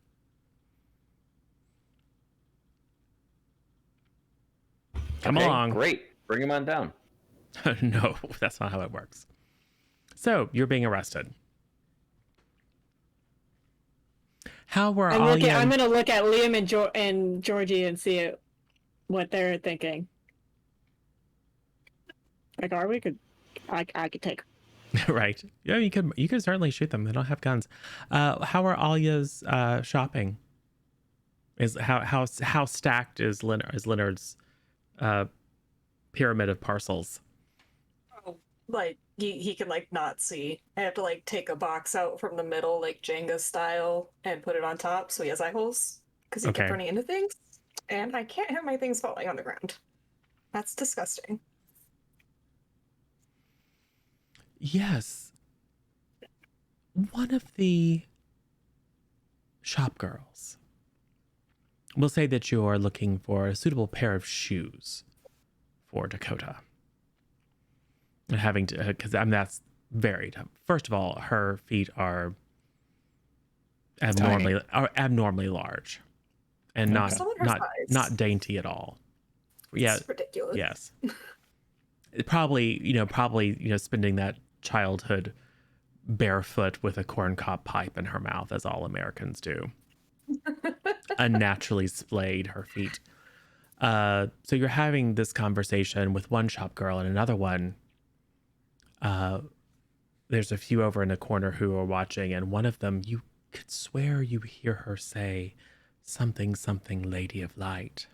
Come along. Great. Bring him on down. No, that's not how it works. So, you're being arrested. How were Alia? I'm gonna look at Liam and Georgie and see what they're thinking. Like, are we could, I could take. Right. Yeah, you could certainly shoot them. They don't have guns. How are Alia's shopping? Is how stacked is Leonard's pyramid of parcels? Oh, like he can like not see. I have to like take a box out from the middle, like Jenga style, and put it on top so he has eye holes because he Okay. kept running into things, and I can't have my things falling on the ground. That's disgusting. Yes. One of the shop girls will say that you are looking for a suitable pair of shoes for Dakota. And having to, because that's very tough. First of all, her feet are abnormally large, and Okay. Someone her size. not dainty at all. Yeah. It's ridiculous. Yes. Probably spending that childhood barefoot with a corncob pipe in her mouth, as all Americans do. Unnaturally splayed her feet. So you're having this conversation with one shop girl and another one. There's a few over in the corner who are watching, and one of them, you could swear you hear her say something Lady of Light.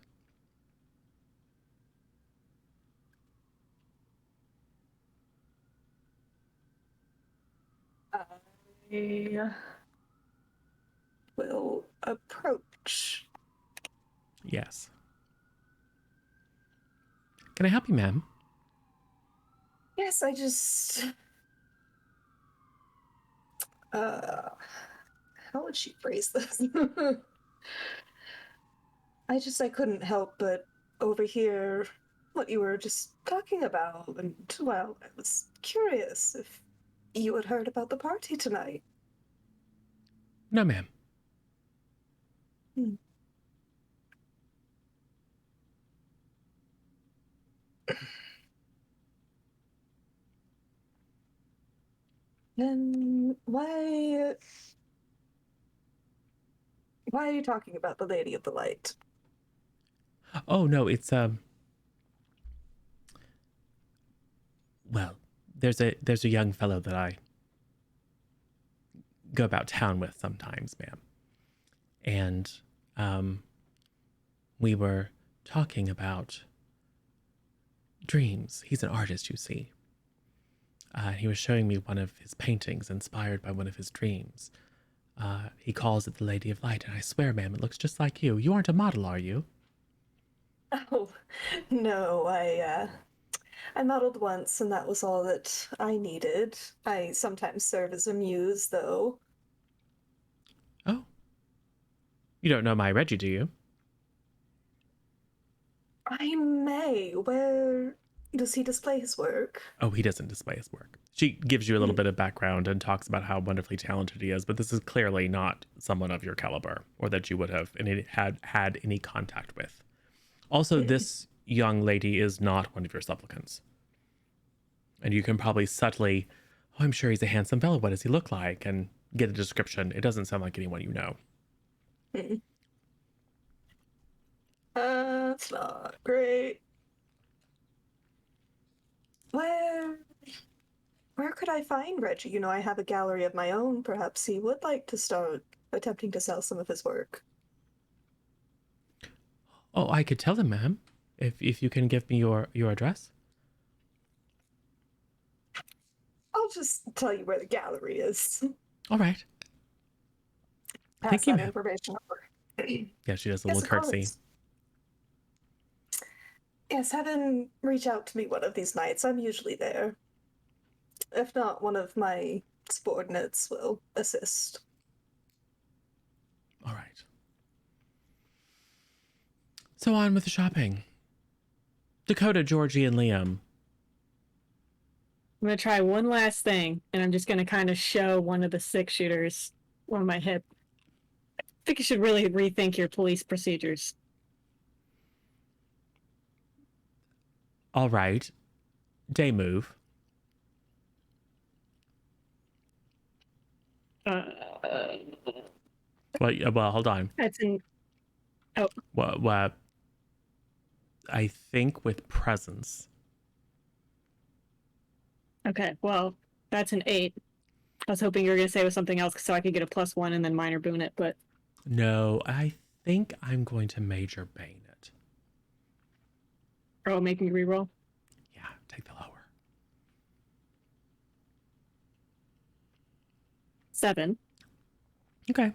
I will approach. Yes. Can I help you, ma'am? Yes, I just. How would she phrase this? I couldn't help but overhear what you were just talking about, and well, I was curious if you had heard about the party tonight. No, ma'am. Then why are you talking about the Lady of the Light? Oh no, it's well, there's a young fellow that I go about town with sometimes, ma'am. And we were talking about dreams. He's an artist, you see. He was showing me one of his paintings inspired by one of his dreams. He calls it the Lady of Light, and I swear, ma'am, it looks just like you. You aren't a model, are you? Oh, no, I modeled once, and that was all that I needed. I sometimes serve as a muse, though. Oh. You don't know my Reggie, do you? I may. Where does he display his work? Oh, he doesn't display his work. She gives you a little bit of background and talks about how wonderfully talented he is, but this is clearly not someone of your caliber or that you would have had any contact with. Also, this young lady is not one of your supplicants. And you can probably subtly, oh, I'm sure he's a handsome fellow. What does he look like? And get a description. It doesn't sound like anyone you know. That's not great. Where could I find Reggie? You know, I have a gallery of my own. Perhaps he would like to start attempting to sell some of his work. Oh, I could tell him, ma'am, if you can give me your address. I'll just tell you where the gallery is. All right. Pass Thank you, that ma'am. information over. Yeah, she does a Yes, little of curtsy. course. Yes, have him reach out to me one of these nights. I'm usually there. If not, one of my subordinates will assist. All right. So on with the shopping. Dakota, Georgie, and Liam. I'm gonna try one last thing, and I'm just gonna kind of show one of the 6-shooters on my hip. I think you should really rethink your police procedures. All right. Day move. Well, hold on. That's an oh. What? I think with presence. Okay, well, that's an 8. I was hoping you were going to say it was something else so I could get a +1 and then minor boon it, but No, I think I'm going to major bane it. oh, make me reroll. Yeah, take the lower. 7. Okay.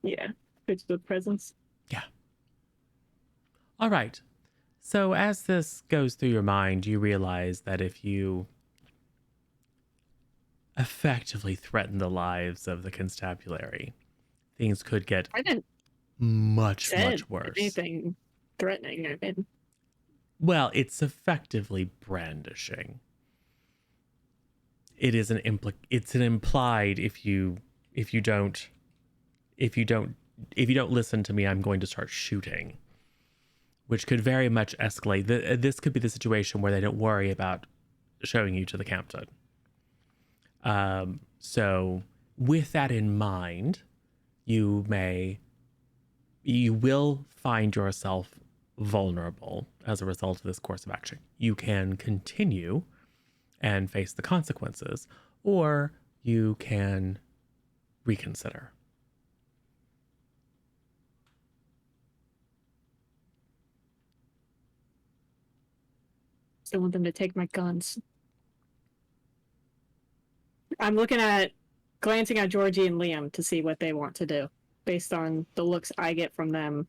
Yeah, it's the presence. Yeah. All right. So as this goes through your mind, you realize that if you effectively threaten the lives of the constabulary, things could get I didn't much say worse. anything threatening. I mean, Well, it's effectively brandishing. It is it's an implied if you don't listen to me, I'm going to start shooting, which could very much escalate. This could be the situation where they don't worry about showing you to the captain. So with that in mind, you will find yourself vulnerable as a result of this course of action. You can continue and face the consequences, or you can reconsider. I want them to take my guns. I'm glancing at Georgie and Liam to see what they want to do based on the looks I get from them.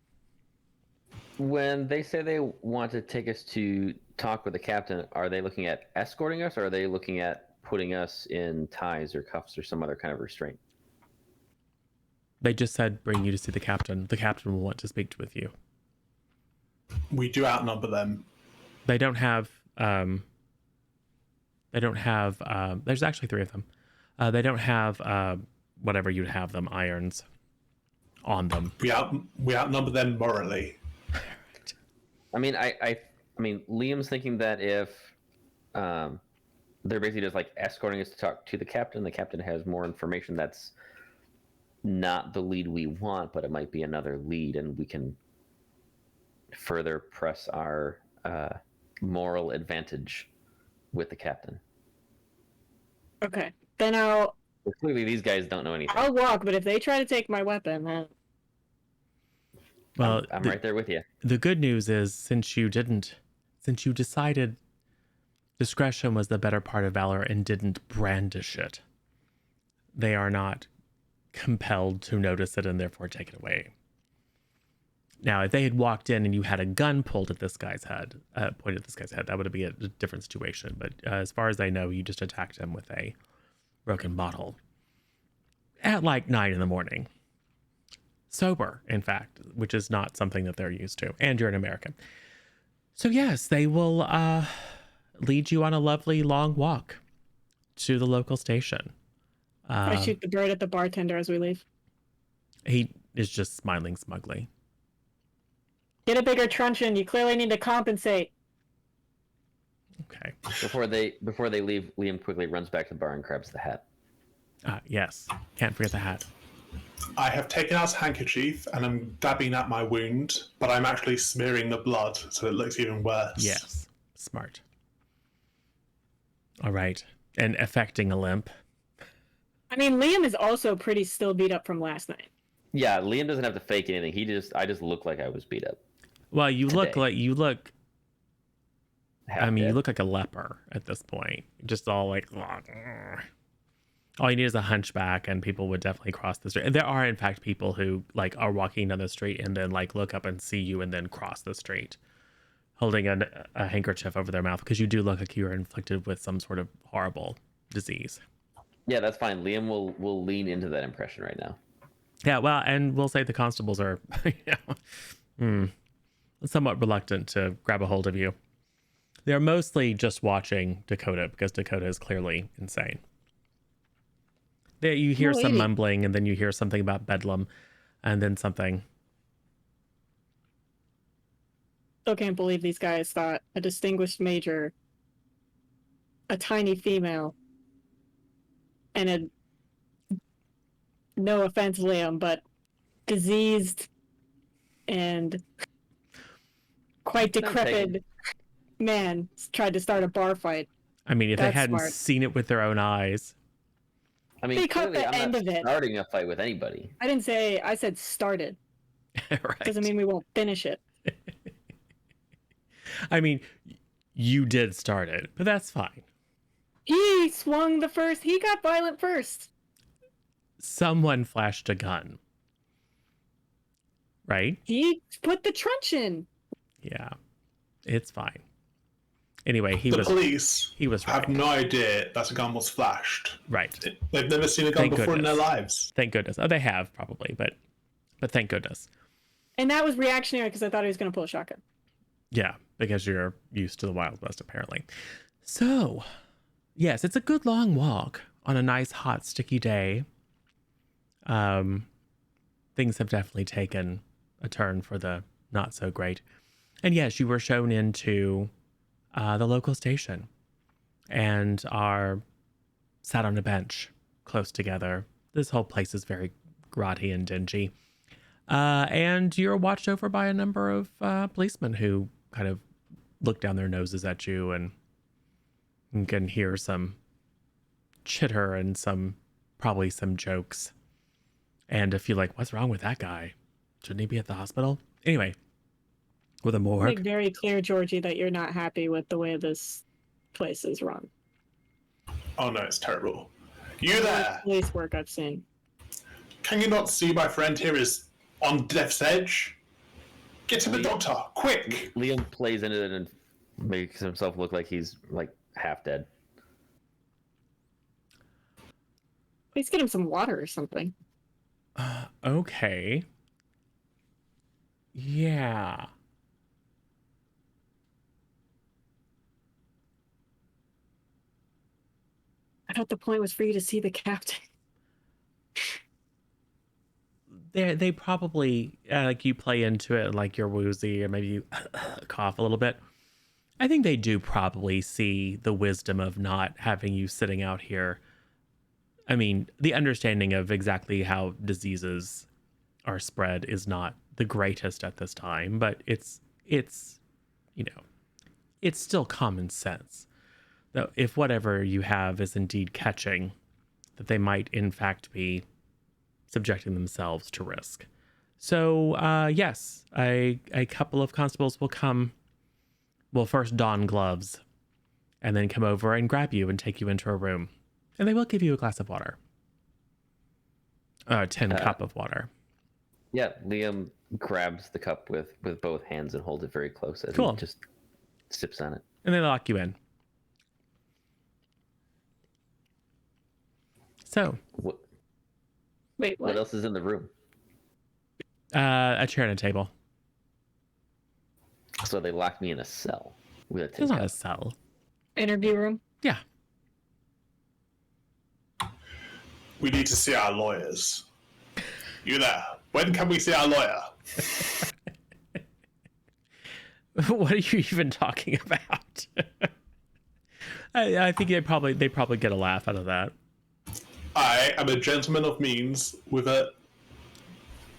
When they say they want to take us to talk with the captain, are they looking at escorting us, or are they looking at putting us in ties or cuffs or some other kind of restraint? They just said bring you to see the captain. The captain will want to speak with you. We do outnumber them. They don't have there's actually 3 of them. They don't have whatever you'd have them, irons on them. We outnumber them morally. I mean, I mean, Liam's thinking that if they're basically just like escorting us to talk to the captain has more information that's not the lead we want, but it might be another lead, and we can further press our moral advantage with the captain. Okay, then I'll. Well, clearly, these guys don't know anything. I'll walk, but if they try to take my weapon, then. Well, I'm right there with you. The good news is, since you decided discretion was the better part of valor and didn't brandish it, they are not compelled to notice it and therefore take it away. Now, if they had walked in and you had a gun pointed at this guy's head, that would be a different situation. But as far as I know, you just attacked him with a broken bottle at like 9 a.m. Sober, in fact, which is not something that they're used to. And you're an American. So yes, they will lead you on a lovely long walk to the local station. I shoot the bird at the bartender as we leave. He is just smiling smugly. Get a bigger truncheon. You clearly need to compensate. Okay. Before they leave, Liam quickly runs back to the bar and grabs the hat. Yes. Can't forget the hat. I have taken out a handkerchief and I'm dabbing at my wound, but I'm actually smearing the blood so it looks even worse. Yes. Smart. All right. And affecting a limp. I mean, Liam is also pretty still beat up from last night. Yeah, Liam doesn't have to fake anything. I just look like I was beat up. Well, you look Half I mean, dead. you look like a leper at this point. Just all like, all you need is a hunchback, and people would definitely cross the street. And there are, in fact, people who like are walking down the street and then like look up and see you and then cross the street, holding a handkerchief over their mouth because you do look like you are inflicted with some sort of horrible disease. Yeah, that's fine. Liam will lean into that impression right now. Yeah, well, and we'll say the constables are somewhat reluctant to grab a hold of you. They're mostly just watching Dakota because Dakota is clearly insane. You hear some mumbling, and then you hear something about Bedlam, and then something. Still can't believe these guys thought a distinguished major, a tiny female, and a no offense, Liam, but diseased and quite None taken. decrepit man tried to start a bar fight. I mean, if they That's hadn't smart. seen it with their own eyes. I mean, They caught clearly, the I'm end not of it. starting a fight with anybody. I didn't say, I said started. Right. Doesn't mean we won't finish it. I mean, you did start it, but that's fine. He swung the first, he got violent first. Someone flashed a gun. Right? He put the truncheon. Yeah. It's fine. Anyway, he The was police right. have no idea that a gun was flashed. Right. They've never seen a gun Thank before in their goodness. lives. Thank goodness. Oh, they have probably, but thank goodness. And that was reactionary because I thought he was going to pull a shotgun. Yeah, because you're used to the Wild West, apparently. So, yes, it's a good long walk on a nice, hot, sticky day. Things have definitely taken a turn for the not so great. And yes, you were shown into the local station and are sat on a bench close together. This whole place is very grotty and dingy. And you're watched over by a number of policemen who kind of look down their noses at you and can hear some chitter and probably some jokes. And if you're like, what's wrong with that guy? Shouldn't he be at the hospital? Anyway, with a Make morgue. very clear, Georgie, that you're not happy with the way this place is run. Oh no, it's terrible. You there? Police work I've seen. Can you not see my friend here is on death's edge? Get him a doctor, quick! Liam plays into it and makes himself look like he's like half dead. Please get him some water or something. Okay. Yeah. I thought the point was for you to see the captain. They probably, like you play into it like you're woozy or maybe you cough a little bit. I think they do probably see the wisdom of not having you sitting out here. I mean, the understanding of exactly how diseases are spread is not the greatest at this time, but it's you know, it's still common sense. Though if whatever you have is indeed catching, that they might in fact be subjecting themselves to risk. So yes, a couple of constables will first don gloves and then come over and grab you and take you into a room. And they will give you a glass of water. A tin cup of water. Yeah, Liam grabs the cup with both hands and holds it very close as Cool. he just sips on it. And they lock you in. So, What Wait, what? else is in the room? a chair and a table. So they locked me in a cell with a tin It's not cup. a cell. Interview room? Yeah. We need to see our lawyers. You there? When can we see our lawyer? What are you even talking about? I think they probably get a laugh out of that. I am a gentleman of means with a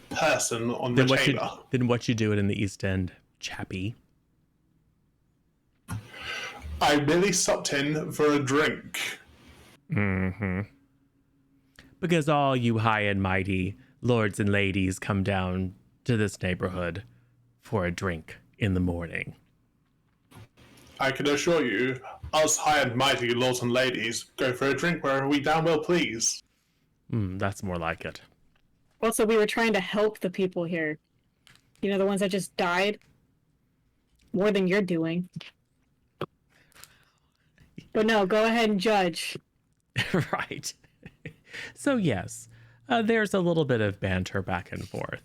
person on Then retainer. what you do it in the East End, chappie? I merely stopped in for a drink. Mm-hmm. Because all you high and mighty lords and ladies come down to this neighborhood for a drink in the morning. I can assure you, us high and mighty lords and ladies go for a drink wherever we damn well please. That's more like it. Also, we were trying to help the people here. You know, the ones that just died. More than you're doing. But no, go ahead and judge. Right. So yes, there's a little bit of banter back and forth.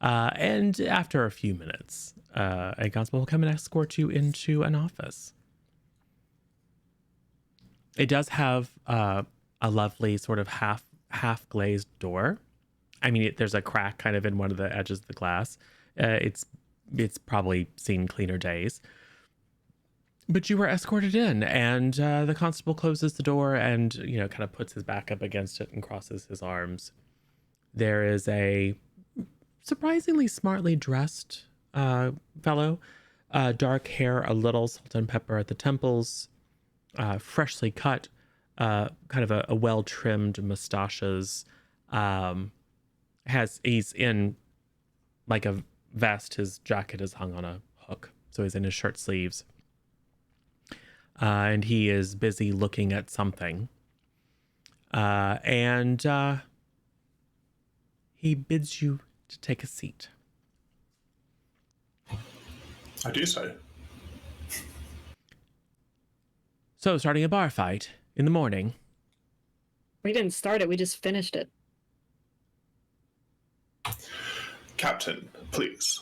And after a few minutes, a constable will come and escort you into an office. It does have a lovely sort of half glazed door. I mean, there's a crack kind of in one of the edges of the glass. It's probably seen cleaner days. But you were escorted in, and the constable closes the door and, kind of puts his back up against it and crosses his arms there is a surprisingly smartly dressed fellow, dark hair, a little salt and pepper at the temples, freshly cut, kind of a well-trimmed mustaches. He's in like a vest. His jacket is hung on a hook, so he's in his shirt sleeves. And he is busy looking at something. And he bids you to take a seat. I do so. So, starting a bar fight in the morning. We didn't start it, we just finished it. Captain, please.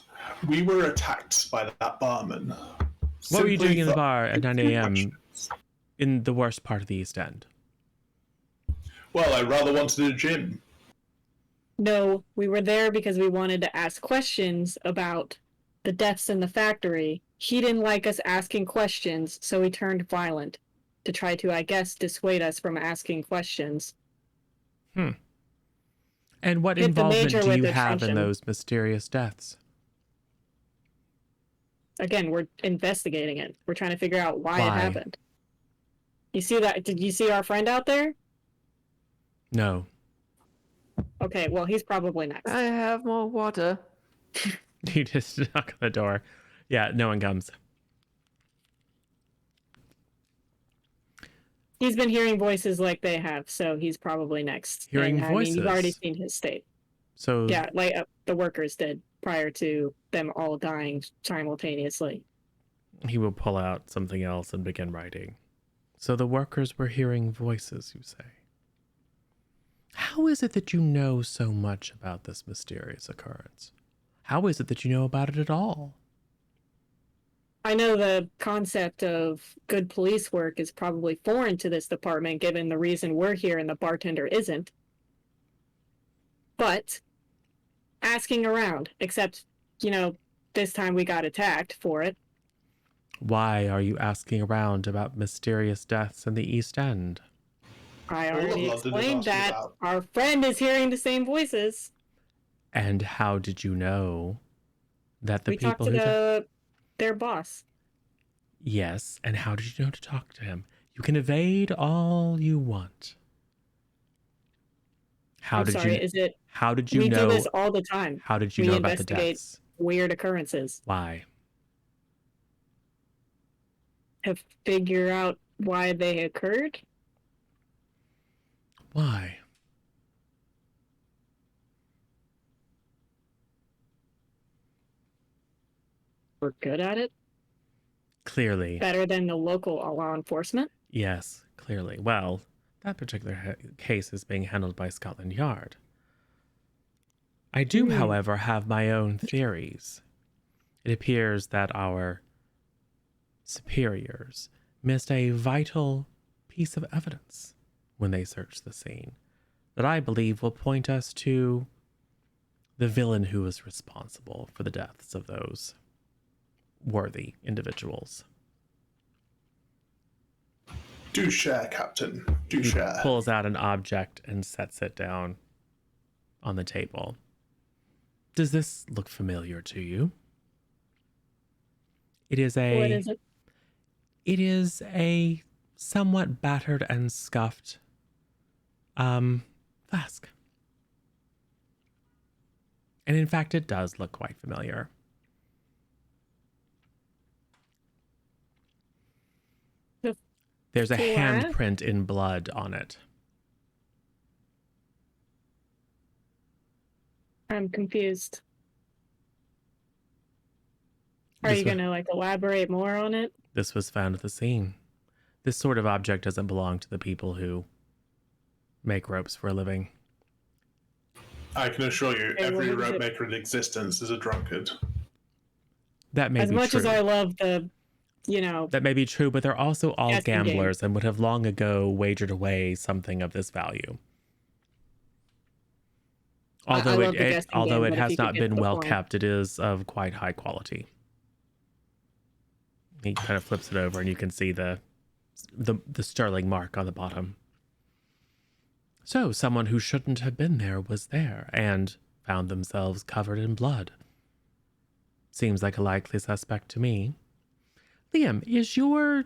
We were attacked by that barman. What were you doing in the for bar at 9 a.m. questions. in the worst part of the East End? Well, I rather wanted a gym. No, we were there because we wanted to ask questions about the deaths in the factory. He didn't like us asking questions, so he turned violent to try to, I guess, dissuade us from asking questions. And what Hit the involvement major do you with have in attention. those mysterious deaths? Again, we're investigating it. We're trying to figure out why it Why? happened. You see that? Did you see our friend out there? No. Okay, well, he's probably next. I have more water. You just knock on the door. Yeah, no one comes. He's been hearing voices like they have, so he's probably next. Hearing and, I mean, you've already voices? seen his state. So Yeah, like the workers did prior to them all dying simultaneously. he will pull out something else and begin writing. So the workers were hearing voices, you say? How is it that you know so much about this mysterious occurrence? How is it that you know about it at all? I know the concept of good police work is probably foreign to this department, given the reason we're here and the bartender isn't. But asking around, except, this time we got attacked for it. Why are you asking around about mysterious deaths in the East End? I All of already London is explained asking that about. our friend is hearing the same voices. And how did you know that the We talked people to who... their boss. Yes, and how did you know to talk to him? You can evade all you want. How I'm did sorry, you... How did you we know... do this all the time. How did you We know about the investigate deaths? weird occurrences Why? to figure out why they occurred. Why? We're good at it. Clearly. Better than the local law enforcement. Yes, clearly. Well, that particular case is being handled by Scotland Yard. I do, however, have my own theories. It appears that our superiors missed a vital piece of evidence when they searched the scene that I believe will point us to the villain who was responsible for the deaths of those worthy individuals. Do share, Captain. Do share. Pulls out an object and sets it down on the table. Does this look familiar to you? It is a... What is it? It is a somewhat battered and scuffed flask. And in fact, it does look quite familiar. There's a handprint in blood on it. I'm confused. Are you going to elaborate more on it? This was found at the scene. This sort of object doesn't belong to the people who make ropes for a living. I can assure you, Hey, every what is rope it? maker in existence is a drunkard. That may As be much true. as I love the, That may be true, but they're also all guessing game. gamblers and would have long ago wagered away something of this value. I Although love the guessing although game, it but if has you could not get to been the well point. kept, it is of quite high quality. He kind of flips it over, and you can see the sterling mark on the bottom. So, someone who shouldn't have been there was there and found themselves covered in blood. Seems like a likely suspect to me. Liam, is your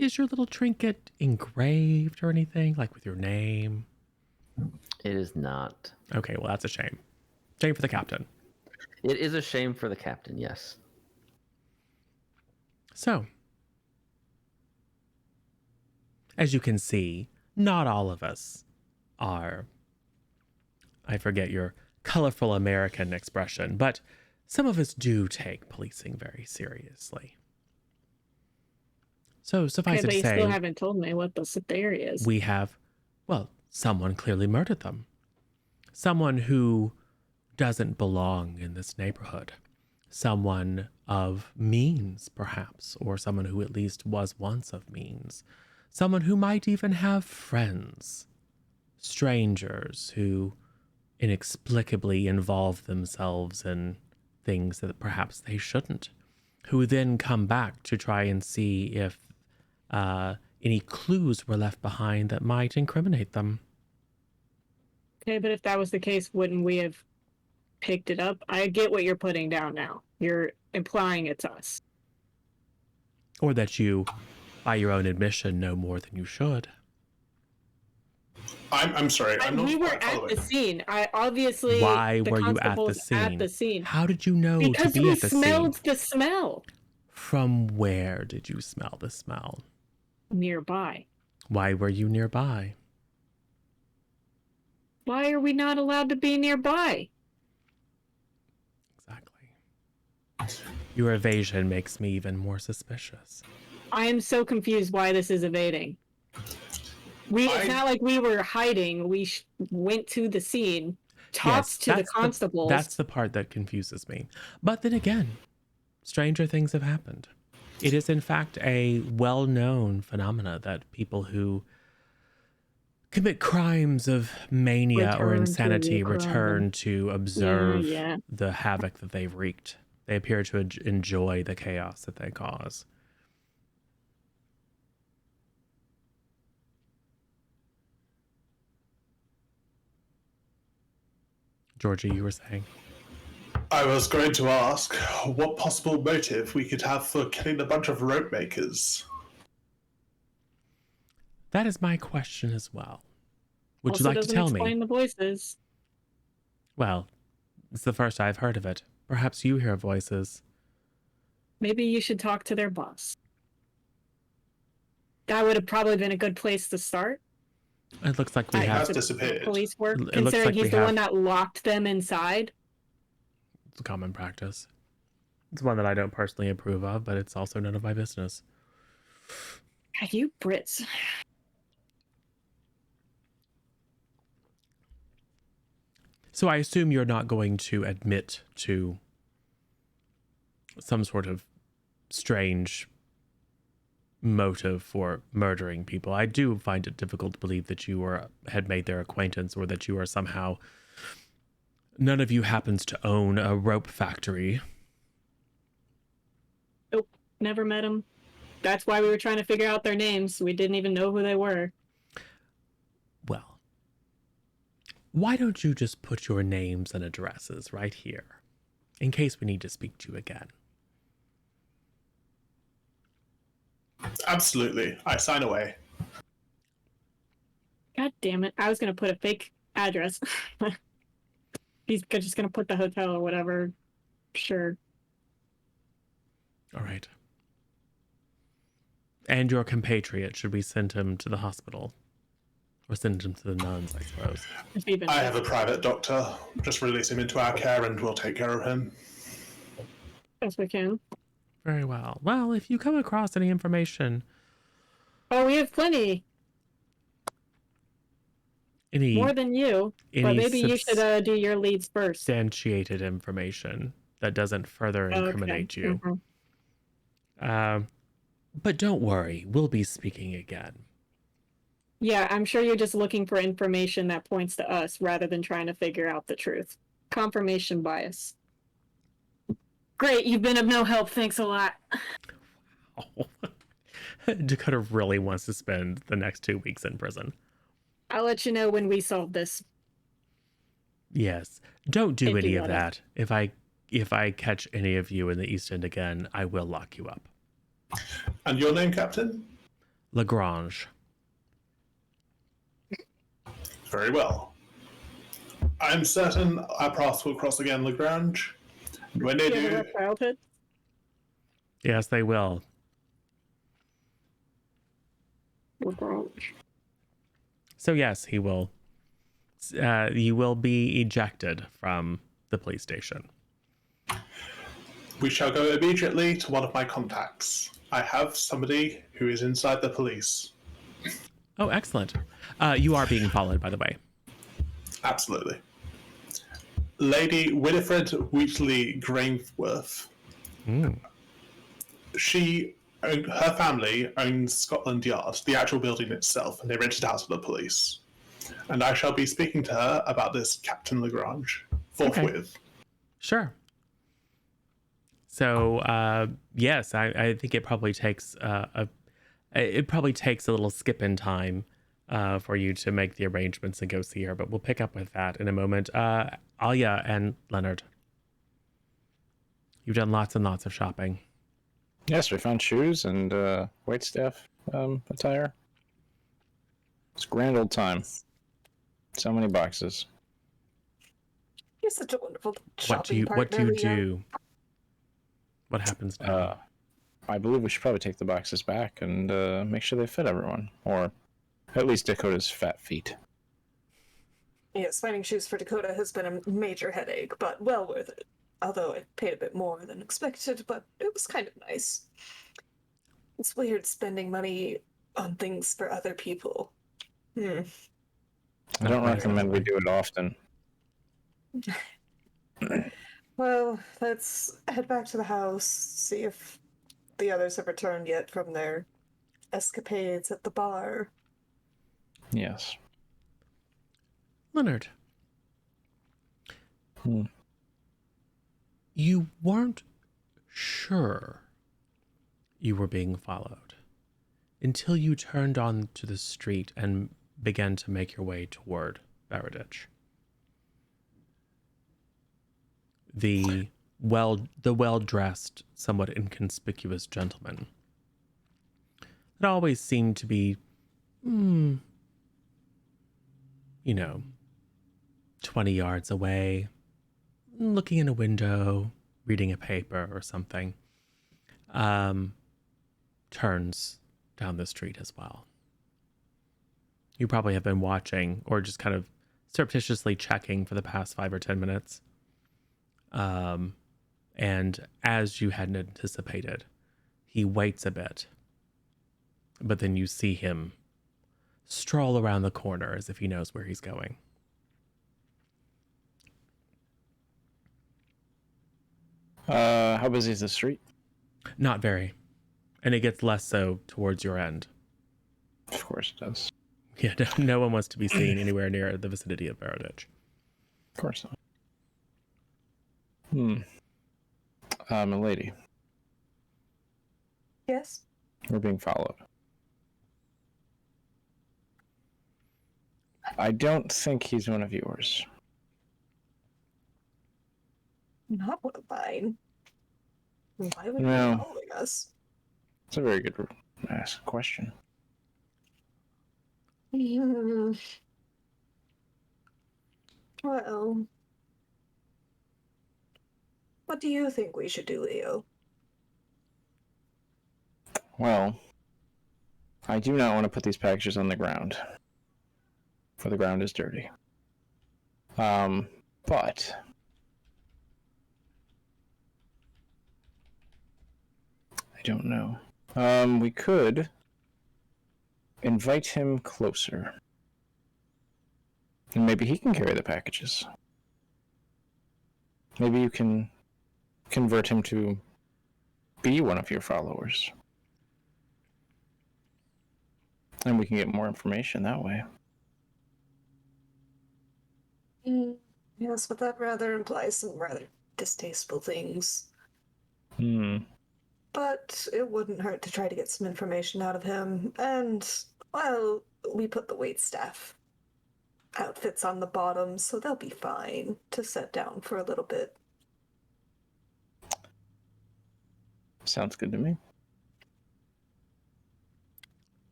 little trinket engraved or anything, like with your name? It is not. Okay, well, that's a shame. Shame for the captain. It is a shame for the captain, yes. So, as you can see, not all of us are, I forget your colorful American expression, but some of us do take policing very seriously. So, suffice Okay, it but to you say, still haven't told me what the theory is. we have, well, someone clearly murdered them. Someone who doesn't belong in this neighborhood. Someone of means, perhaps, or someone who at least was once of means. Someone who might even have friends. Strangers who inexplicably involve themselves in things that perhaps they shouldn't. Who then come back to try and see if any clues were left behind that might incriminate them. Okay, but if that was the case, wouldn't we have picked it up? I get what you're putting down now. You're implying it's us. Or that you, by your own admission, know more than you should. I'm sorry. I'm not We were quite at following. the scene. I obviously. Why the were you at constable the was scene? At the scene. How did you know Because to be we at the smelled scene? the smell From where did you smell the smell? nearby. Why were you nearby? Why are we not allowed to be nearby? Exactly. Your evasion makes me even more suspicious. I am so confused why this is evading. It's not like we were hiding. We went to the scene, talked to the constables. That's the part that confuses me. But then again, stranger things have happened. It is in fact a well-known phenomena that people who commit crimes of mania or insanity return to observe the havoc that they've wreaked. They appear to enjoy the chaos that they cause. Georgie, you were saying? I was going to ask what possible motive we could have for killing a bunch of rope makers. That is my question as well. Would Also you like to doesn't tell explain me? the voices. Well, it's the first I've heard of it. Perhaps you hear voices. Maybe you should talk to their boss. That would have probably been a good place to start. It looks like we He have has disappeared. Police work, It looks considering like he's we the have- one that locked them inside. It's a common practice. It's one that I don't personally approve of, but it's also none of my business. God, you Brits. So I assume you're not going to admit to some sort of strange motive for murdering people. I do find it difficult to believe that you had made their acquaintance, or that you are somehow... None of you happens to own a rope factory. Nope, never met them. That's why we were trying to figure out their names. We didn't even know who they were. Well, why don't you just put your names and addresses right here, in case we need to speak to you again? Absolutely. I sign away. God damn it. I was going to put a fake address. He's just going to put the hotel or whatever. Sure. All right. And your compatriot, should we send him to the hospital? Or send him to the nuns, I suppose. I have a private doctor. Just release him into our care and we'll take care of him. Yes, we can. Very well. Well, if you come across any information... Oh, we have plenty. More than you. But maybe you should do your leads first. Substantiated information that doesn't further incriminate you. Mm-hmm. But don't worry, we'll be speaking again. Yeah, I'm sure you're just looking for information that points to us rather than trying to figure out the truth. Confirmation bias. Great, you've been of no help. Thanks a lot. Oh. Dakota really wants to spend the next 2 weeks in prison. I'll let you know when we solve this. Yes. Don't do If any you of wanna. that. If I catch any of you in the East End again, I will lock you up. And your name, Captain? Lagrange. Very well. I'm certain our paths will cross again, Lagrange. And when they Do you have a do, rough childhood? Yes, they will. So yes, he will. You will be ejected from the police station. we shall go immediately to one of my contacts. I have somebody who is inside the police. Oh, excellent. You are being followed, by the way. Absolutely. Lady Winifred Wheatley Grainworth. Mm. Her family owns Scotland Yard, the actual building itself, and they rent it out to the police. And I shall be speaking to her about this Captain Lagrange forthwith. Okay. Sure. So yes, I think it probably takes a little skip in time for you to make the arrangements and go see her, but we'll pick up with that in a moment. Alia and Leonard, you've done lots and lots of shopping. Yes, we found shoes and waitstaff attire. It's a grand old time. So many boxes. You're such a wonderful What do shopping you partner. Leo. do? What happens now? I believe we should probably take the boxes back and make sure they fit everyone, or at least Dakota's fat feet. Yes, finding shoes for Dakota has been a major headache, but well worth it. Although I paid a bit more than expected, but it was kind of nice. It's weird spending money on things for other people. I don't recommend we do it often. Well, let's head back to the house, see if the others have returned yet from their escapades at the bar. Yes. Leonard. Hmm. You weren't sure you were being followed until you turned onto the street and began to make your way toward Baradich. The well-dressed, somewhat inconspicuous gentleman that always seemed to be, 20 yards away, looking in a window, reading a paper or something, turns down the street as well. You probably have been watching or just kind of surreptitiously checking for the past 5 or 10 minutes. And as you hadn't anticipated, he waits a bit, but then you see him stroll around the corner as if he knows where he's going. How busy is the street? Not very. And it gets less so towards your end. Of course it does. Yeah, no one wants to be seen anywhere near the vicinity of Baradich. Of course not. Milady, Yes? we're being followed. I don't think he's one of yours. Not one of mine. Why would No. he be following us? It's a very good question. Well, what do you think we should do, Leo? Well, I do not want to put these packages on the ground, for the ground is dirty. But I don't know. We could invite him closer, and maybe he can carry the packages. Maybe you can convert him to be one of your followers. And we can get more information that way. Yes, but that rather implies some rather distasteful things. but it wouldn't hurt to try to get some information out of him. And, well, we put the waitstaff outfits on the bottom, so they'll be fine to set down for a little bit. Sounds good to me.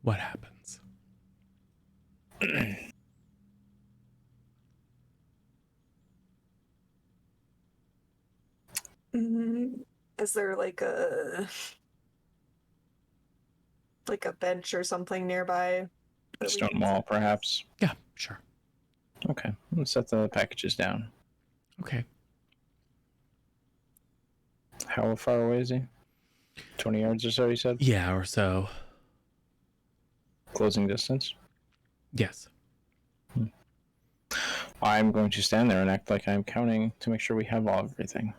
What happens? Is there like a bench or something nearby? Stone wall, perhaps. Yeah, sure. Okay, let's set the packages down. Okay. How far away is he? 20 yards or so, you said? Yeah, or so. Closing distance? Yes. I'm going to stand there and act like I'm counting to make sure we have everything.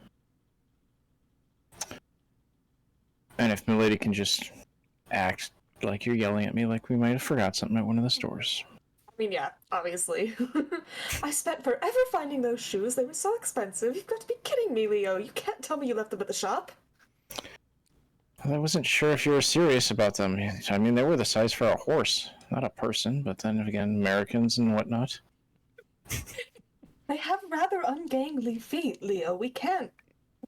And if Milady can just act like you're yelling at me like we might have forgot something at one of the stores. I mean, yeah, obviously. I spent forever finding those shoes. They were so expensive. You've got to be kidding me, Leo. You can't tell me you left them at the shop. Well, I wasn't sure if you were serious about them. I mean, they were the size for a horse, not a person, but then again, Americans and whatnot. They have rather ungainly feet, Leo. We can't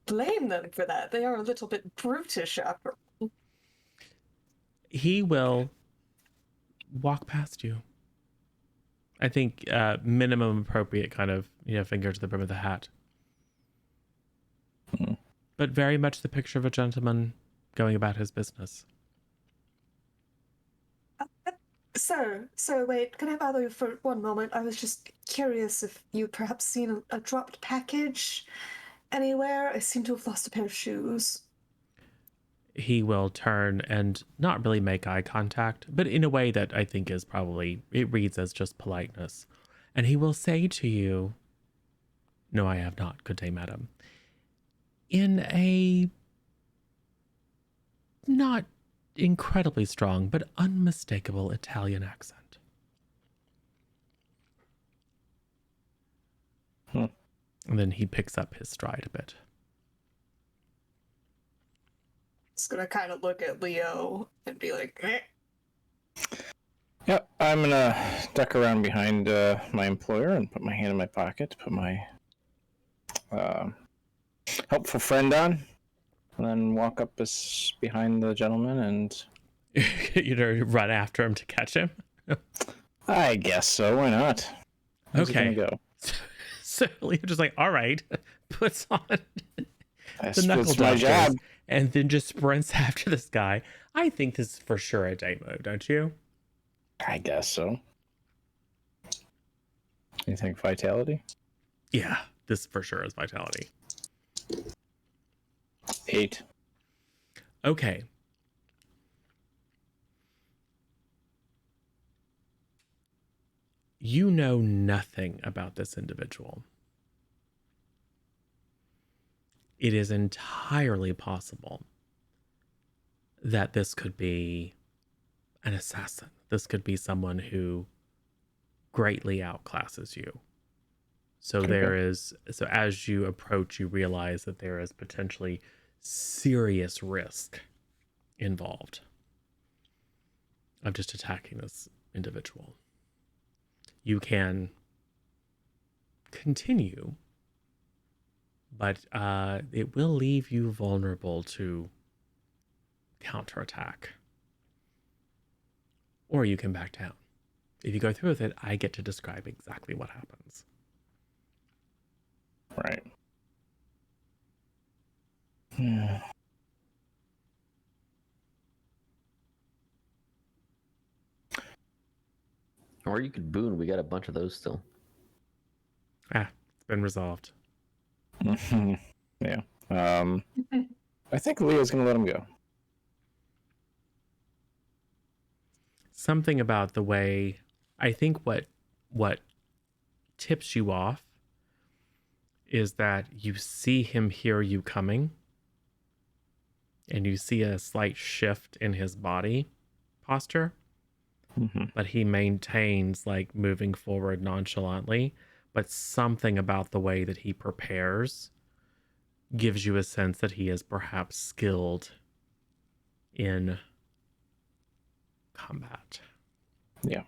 blame them for that. They are a little bit brutish after all. He will walk past you. I think minimum appropriate kind of, finger to the brim of the hat. But very much the picture of a gentleman going about his business. Sir, wait, can I bother you for one moment? I was just curious if you'd perhaps seen a dropped package anywhere. I seem to have lost a pair of shoes. He will turn and not really make eye contact, but in a way that I think is probably, it reads as just politeness. And he will say to you, "No, I have not, good day, madam," in a not incredibly strong, but unmistakable Italian accent. And then he picks up his stride a bit. Just gonna kind of look at Leo and be like, eh. Yep, I'm gonna duck around behind my employer and put my hand in my pocket, put my helpful friend on, and then walk up behind the gentleman and... You're going to run after him to catch him? I guess so, why not? How's Okay. it gonna go? So Leo's just like, all right, puts on That's the knuckle my job. duckers, and then just sprints after this guy. I think this is for sure a day mode, don't you? I guess so. You think vitality? Yeah, this for sure is vitality. 8. Okay. You know nothing about this individual. It is entirely possible that this could be an assassin. This could be someone who greatly outclasses you. So so as you approach, you realize that there is potentially serious risk involved of just attacking this individual. You can continue, but it will leave you vulnerable to counterattack. Or you can back down. If you go through with it, I get to describe exactly what happens. Right. Or you could boon. We got a bunch of those still. It's been resolved. Yeah. I think Leo's gonna let him go. Something about the way, I think what tips you off is that you see him hear you coming, and you see a slight shift in his body posture, but he maintains like moving forward nonchalantly. But something about the way that he prepares gives you a sense that he is perhaps skilled in combat. Yeah.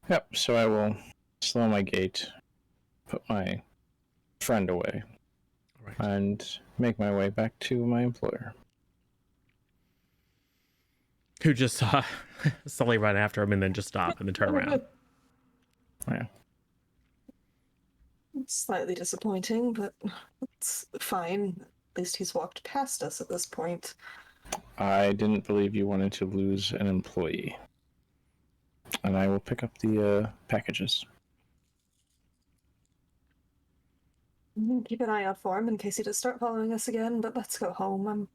Yep, so I will slow my gait, put my friend away, All right. and make my way back to my employer. Who just saw Sully run after him and then just stop and then turn around. Yeah. Slightly disappointing, but it's fine. At least he's walked past us at this point. I didn't believe you wanted to lose an employee. And I will pick up the packages. Keep an eye out for him in case he does start following us again, but let's go home. I'm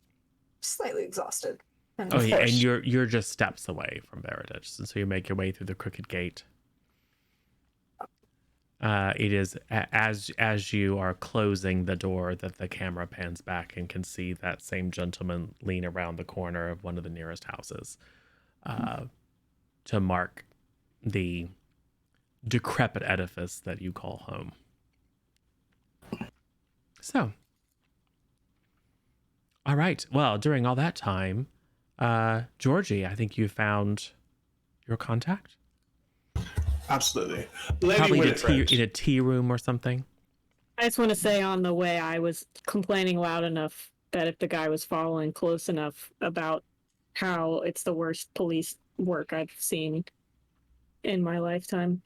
slightly exhausted. And Oh, yeah, and course. you're just steps away from Veritage, and so you make your way through the crooked gate. It is as you are closing the door that the camera pans back and can see that same gentleman lean around the corner of one of the nearest houses to mark the decrepit edifice that you call home. So, all right. Well, during all that time, Georgie, I think you found your contact. Absolutely. Lady Probably Winifred. in a tea room or something. I just want to say on the way, I was complaining loud enough that if the guy was following close enough about how it's the worst police work I've seen in my lifetime.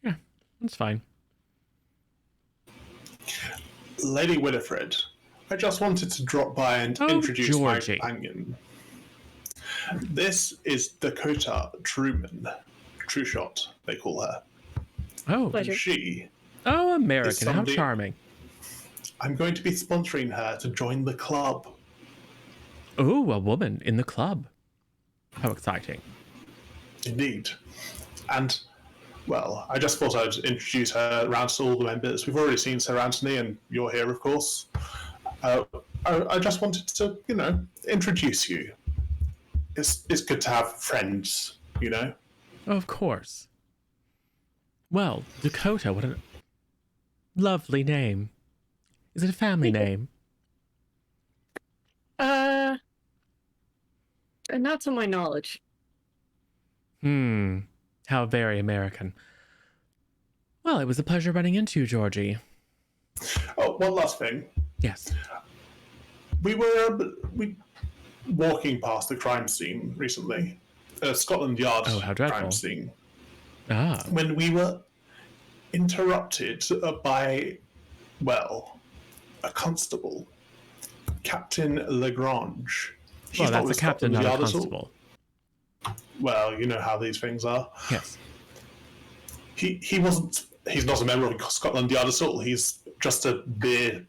Yeah, that's fine. Lady Winifred, I just wanted to drop by and introduce Georgie. my companion. This is Dakota Truman. True Shot, they call her. Oh, Pleasure. She, American. How somebody- charming. I'm going to be sponsoring her to join the club. Oh, a woman in the club. How exciting. Indeed. And, well, I just thought I'd introduce her around to all the members. We've already seen Sir Anthony, and you're here, of course. I just wanted to, introduce you. It's good to have friends, Of course. Well, Dakota, what a lovely name. Is it a family name? Not to my knowledge. How very American. Well, it was a pleasure running into you, Georgie. Oh, one last thing. Yes. We were walking past the crime scene recently, Scotland Yard Oh, how dreadful. crime scene, Ah, when we were interrupted by, a constable, Captain Lagrange. He's well, not that's a with captain, Scotland not a Yard at all. constable. Well, you know how these things are. Yes. He wasn't. He's not a member of Scotland Yard at all. He's just a mere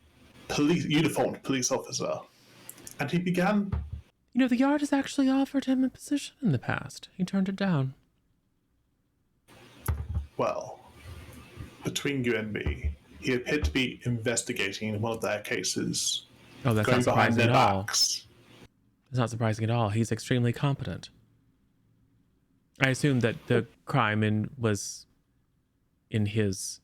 uniformed police officer, and he began. The Yard has actually offered him a position in the past. He turned it down. Well, between you and me, he appeared to be investigating one of their cases, Oh, that's going not behind surprising their at all. backs. It's not surprising at all. He's extremely competent. I assume that the crime was in his.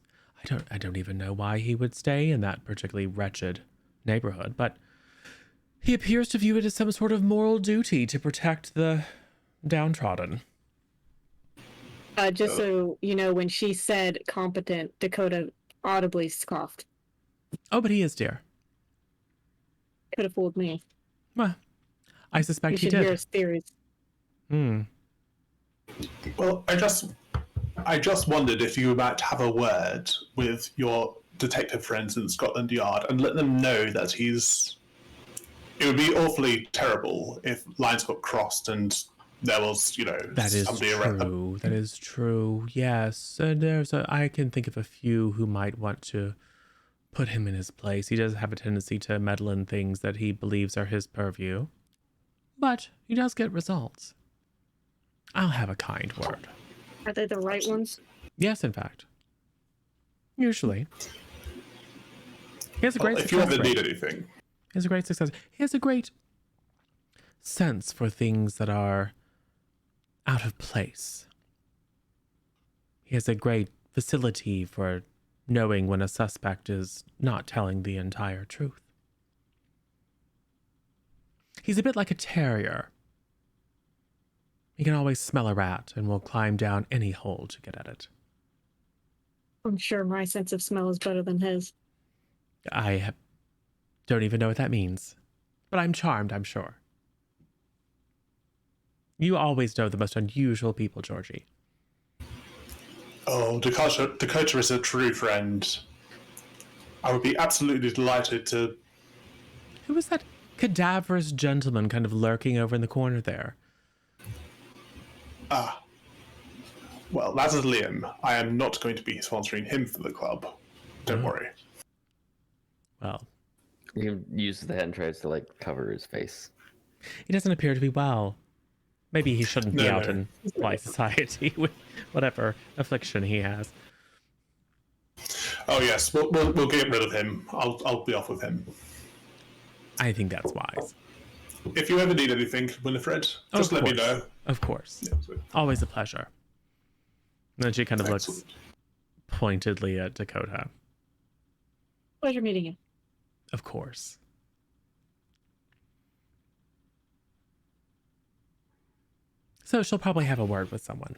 I don't even know why he would stay in that particularly wretched neighborhood, but he appears to view it as some sort of moral duty to protect the downtrodden. Just so you know, when she said competent, Dakota audibly scoffed. Oh, but he is, dear. Could have fooled me. Well, I You suspect he should hear did. his theories. Well, I just wondered if you might have a word with your detective friends in Scotland Yard and let them know that he's. It would be awfully terrible if lines got crossed and there was, That is somebody true. That is true. Yes, and I can think of a few who might want to put him in his place. He does have a tendency to meddle in things that he believes are his purview, but he does get results. I'll have a kind word. Are they the right ones? Yes, in fact. Usually. He has a great if you success ever rate. need anything. He has a great success. He has a great sense for things that are out of place. He has a great facility for knowing when a suspect is not telling the entire truth. He's a bit like a terrier. He can always smell a rat and will climb down any hole to get at it. I'm sure my sense of smell is better than his. Don't even know what that means. But I'm charmed, I'm sure. You always know the most unusual people, Georgie. Oh, Dakota is a true friend. I would be absolutely delighted to... Who was that cadaverous gentleman kind of lurking over in the corner there? Ah. Well, that is Liam. I am not going to be sponsoring him for the club. Don't worry. Well, You can use the hand trades to like cover his face. he doesn't appear to be well. Maybe he shouldn't be No, out no. in polite society with whatever affliction he has. Oh yes, we'll get rid of him. I'll be off with him. I think that's wise. If you ever need anything, Winifred, just let me know. Of course. Yeah, so- Always a pleasure. And then she kind of looks Excellent. pointedly at Dakota. Pleasure meeting you. Of course. So she'll probably have a word with someone.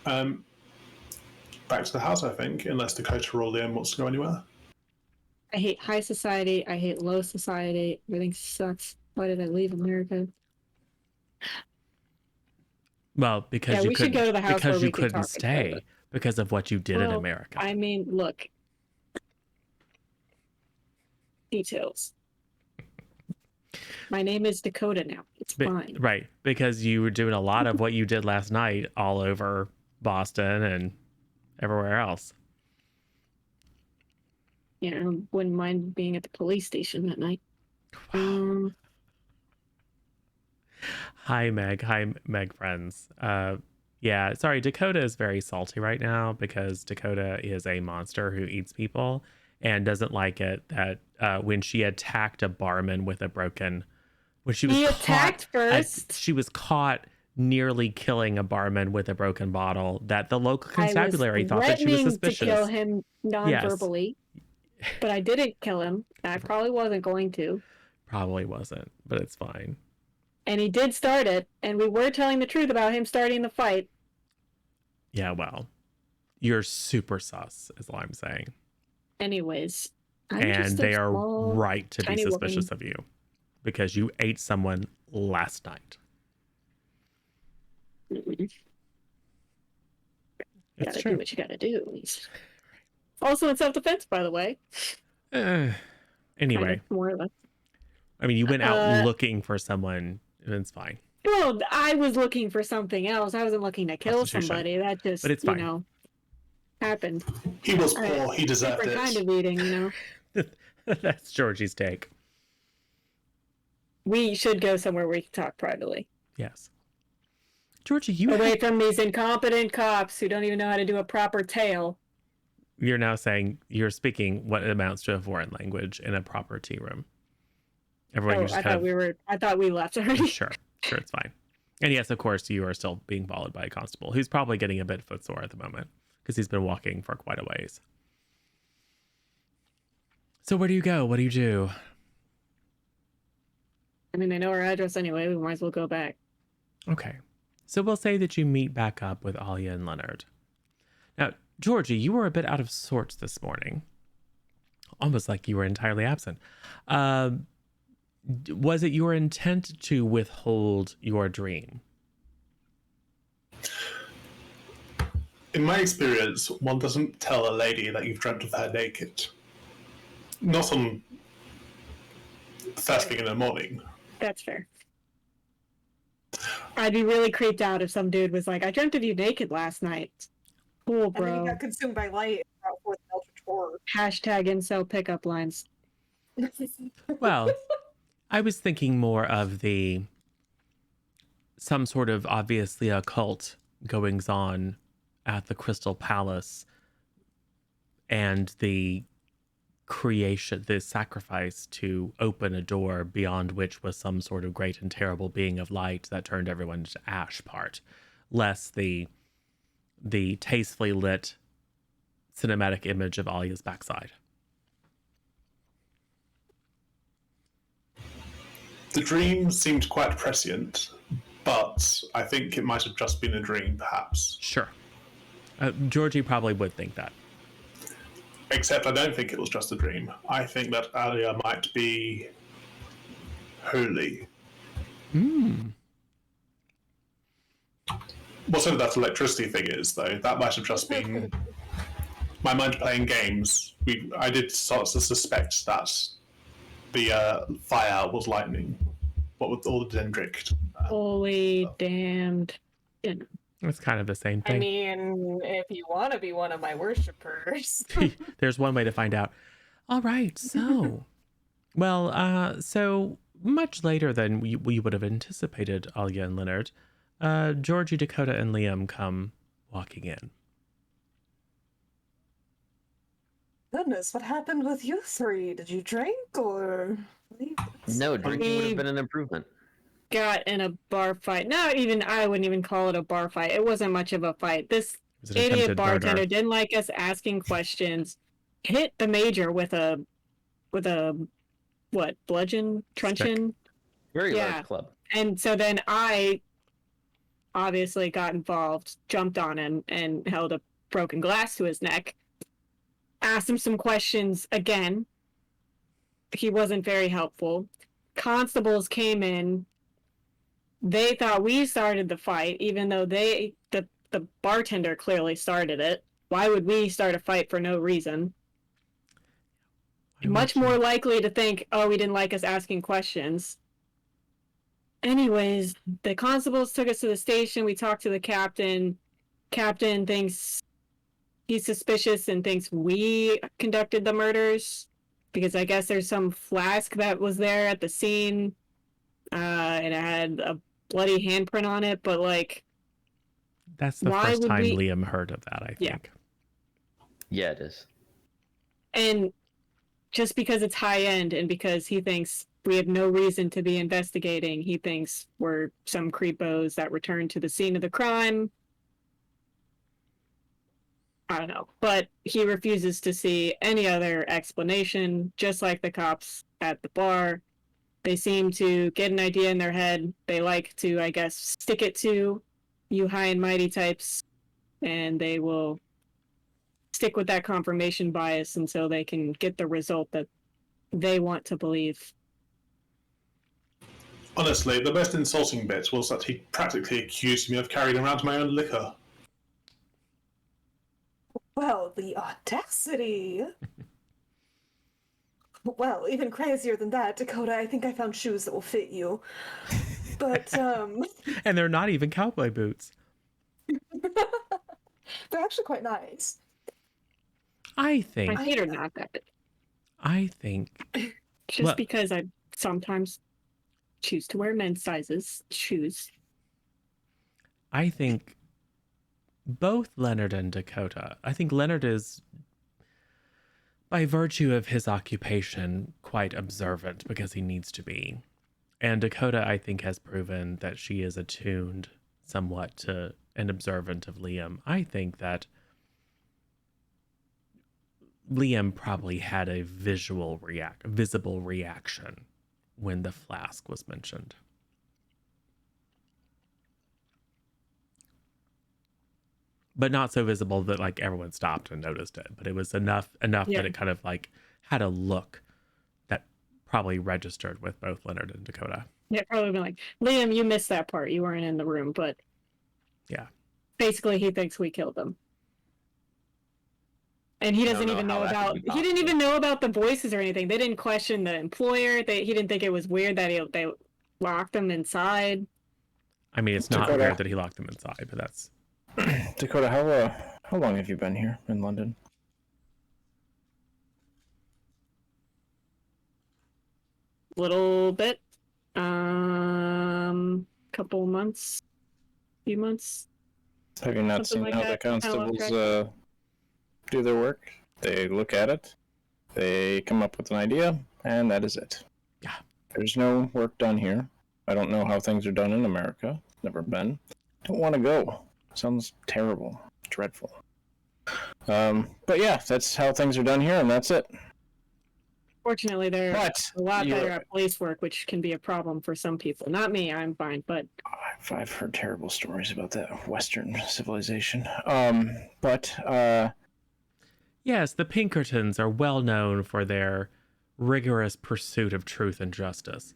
Back to the house, I think, unless Dakota or Liam wants to go anywhere. I hate high society. I hate low society. Everything sucks. Why did I leave America? Well, because Yeah, you we should couldn't, go to the house because where you we can couldn't talk stay together. because of what you did in Well, America. I mean, look. Details. My name is Dakota now. It's fine. Right, because you were doing a lot of what you did last night all over Boston and everywhere else. You know, wouldn't mind being at the police station that night. Hi, Meg. Hi, Meg friends. Yeah, sorry, Dakota is very salty right now because Dakota is a monster who eats people and doesn't like it that when she attacked a barman with a broken... When she was He caught attacked first. she was caught nearly killing a barman with a broken bottle, that the local constabulary thought that she was suspicious. To kill him non-verbally, but I didn't kill him. I probably wasn't going to. Probably wasn't, but it's fine. And he did start it, and we were telling the truth about him starting the fight. Yeah, well, you're super sus, is all I'm saying. Anyways, And they are small, right to be tiny suspicious woman. of you because you ate someone last night. Mm-mm. It's Gotta true. do what you gotta do. Also in self-defense, by the way. Anyway, Kind of, more or less. I mean, you went out looking for someone, and it's fine. Well, I was looking for something else. I wasn't looking to kill Prostitution. somebody. That just, But it's fine. happened. He was poor. He deserved Different it. kind of eating, That's Georgie's take. We should go somewhere where we can talk privately. Yes. Georgie, you Away from these incompetent cops who don't even know how to do a proper tale. you're now saying you're speaking what amounts to a foreign language in a proper tea room. Everyone just I thought we left already. Sure, it's fine. And yes, of course, you are still being followed by a constable who's probably getting a bit footsore at the moment because he's been walking for quite a ways. So where do you go? What do you do? I mean, they know our address anyway. We might as well go back. Okay. So we'll say that you meet back up with Alia and Leonard. Now, Georgie, you were a bit out of sorts this morning. Almost like you were entirely absent. Was it your intent to withhold your dream? In my experience, one doesn't tell a lady that you've dreamt of her naked. Not on the first thing in the morning. That's fair. I'd be really creeped out if some dude was like, I dreamt of you naked last night. Cool, And then bro. you got consumed by light with Eldritch Horror. Hashtag incel pickup lines. Well, I was thinking more of some sort of obviously occult goings on at the Crystal Palace and the creation, the sacrifice to open a door beyond which was some sort of great and terrible being of light that turned everyone to ash part, less the tastefully lit cinematic image of Alia's backside. The dream seemed quite prescient, but I think it might have just been a dream, perhaps. Sure. Georgie probably would think that. Except I don't think it was just a dream. I think that Alia might be holy. Whatever that electricity thing is, though, that might have just been my mind playing games. I did start to suspect that the fire was lightning. What with all the dendric. Holy damned. It's kind of the same thing. I mean, if you want to be one of my worshippers. There's one way to find out. All right, so. Well, so much later than we would have anticipated, Alia and Leonard, Georgie, Dakota, and Liam come walking in. Goodness, what happened with you three? Did you drink or? No, drinking would have been an improvement. Got in a bar fight. I wouldn't even call it a bar fight. It wasn't much of a fight. This idiot bartender didn't like us asking questions. Hit the major with a what, bludgeon, truncheon? Very large club. And so then I obviously got involved, jumped on him, and held a broken glass to his neck. Asked him some questions again. He wasn't very helpful. Constables came in. They thought we started the fight, even though the bartender clearly started it. Why would we start a fight for no reason? Much more likely to think, oh, we didn't like us asking questions. Anyways, the constables took us to the station. We talked to the captain. Captain thinks he's suspicious and thinks we conducted the murders because I guess there's some flask that was there at the scene. And it had a bloody handprint on it, but like... That's the first time Liam heard of that, I think. Yeah, it is. And just because it's high end and because he thinks we have no reason to be investigating, he thinks we're some creepos that returned to the scene of the crime. I don't know. But he refuses to see any other explanation, just like the cops at the bar. They seem to get an idea in their head. They like to, I guess, stick it to you high and mighty types, and they will stick with that confirmation bias until they can get the result that they want to believe. Honestly, the most insulting bit was that he practically accused me of carrying around my own liquor. Well, the audacity! Well, even crazier than that, Dakota, I think I found shoes that will fit you. But, And they're not even cowboy boots. They're actually quite nice. I think... My feet are not that big. I think... Just because I sometimes choose to wear men's sizes shoes. I think both Leonard and Dakota, I think Leonard is, by virtue of his occupation, quite observant because he needs to be. And Dakota, I think, has proven that she is attuned somewhat to and observant of Liam. I think that Liam probably had a visible reaction when the flask was mentioned. But not so visible that like everyone stopped and noticed it. But it was enough that it kind of like had a look that probably registered with both Leonard and Dakota. Yeah, probably been like, Liam, you missed that part. You weren't in the room, but yeah. Basically, he thinks we killed them. And he doesn't even know about. He didn't even know about the voices or anything. They didn't question the employer. He didn't think it was weird that they locked them inside. I mean, it's not weird that he locked them inside, but that's. Dakota, how long have you been here in London? Little bit. Couple months. Few months. Have you not seen how the constables do their work? They look at it, they come up with an idea, and that is it. Yeah. There's no work done here. I don't know how things are done in America. Never been. Don't want to go. Sounds terrible. Dreadful. But yeah, that's how things are done here, and that's it. Fortunately, they're But a lot you're- better at police work, which can be a problem for some people. Not me, I'm fine, but I've heard terrible stories about that Western civilization. Yes, the Pinkertons are well known for their rigorous pursuit of truth and justice.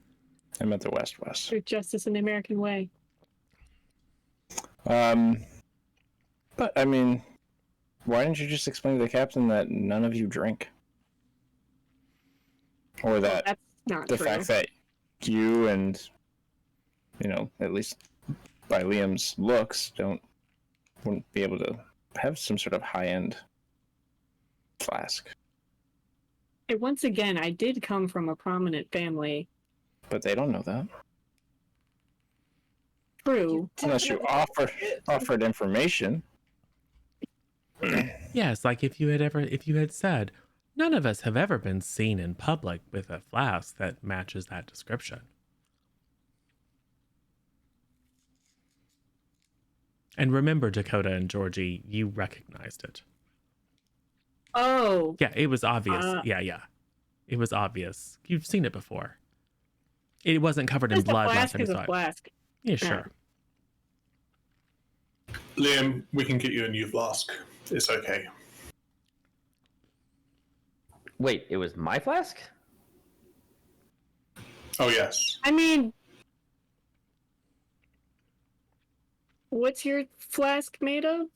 I meant the West. there's justice in the American way. But I mean, why didn't you just explain to the captain that none of you drink? Or that That's not the true. fact that you and, at least by Liam's looks, wouldn't be able to have some sort of high-end flask. And once again, I did come from a prominent family. But they don't know that. True. Unless you offered information. Yes, like if you had said, none of us have ever been seen in public with a flask that matches that description. And remember, Dakota and Georgie, you recognized it. Oh. Yeah, it was obvious. Yeah. It was obvious. You've seen it before. It wasn't covered in Just a blood last flask time you is saw a it. flask. Yeah, sure. Liam, we can get you a new flask. It's okay. Wait, it was my flask? Oh, yes. I mean, what's your flask made of?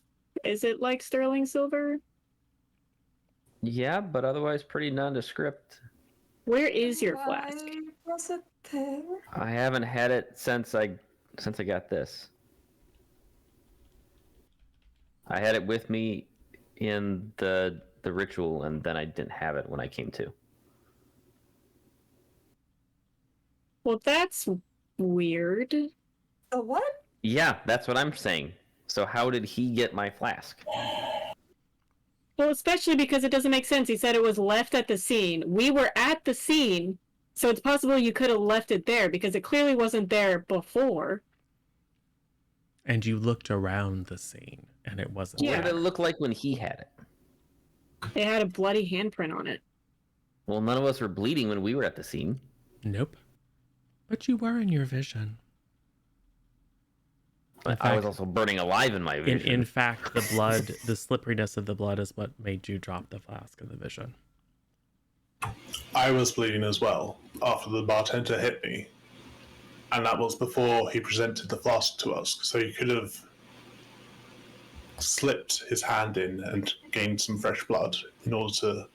Is it like sterling silver? Yeah, but otherwise pretty nondescript. Where is your flask? Why was it there? I haven't had it since I got this. I had it with me in the ritual, and then I didn't have it when I came to. Well, that's weird. The what? Yeah, that's what I'm saying. So how did he get my flask? Well, especially because it doesn't make sense. He said it was left at the scene. We were at the scene, so it's possible you could have left it there because it clearly wasn't there before. And you looked around the scene, and it wasn't Yeah. What did it there. look like when he had it? It had a bloody handprint on it. Well, none of us were bleeding when we were at the scene. Nope. But you were in your vision. But In I was fact- also burning alive in my vision. In fact, the blood, the slipperiness of the blood is what made you drop the flask in the vision. I was bleeding as well after the bartender hit me. And that was before he presented the flask to us. So he could have slipped his hand in and gained some fresh blood in order to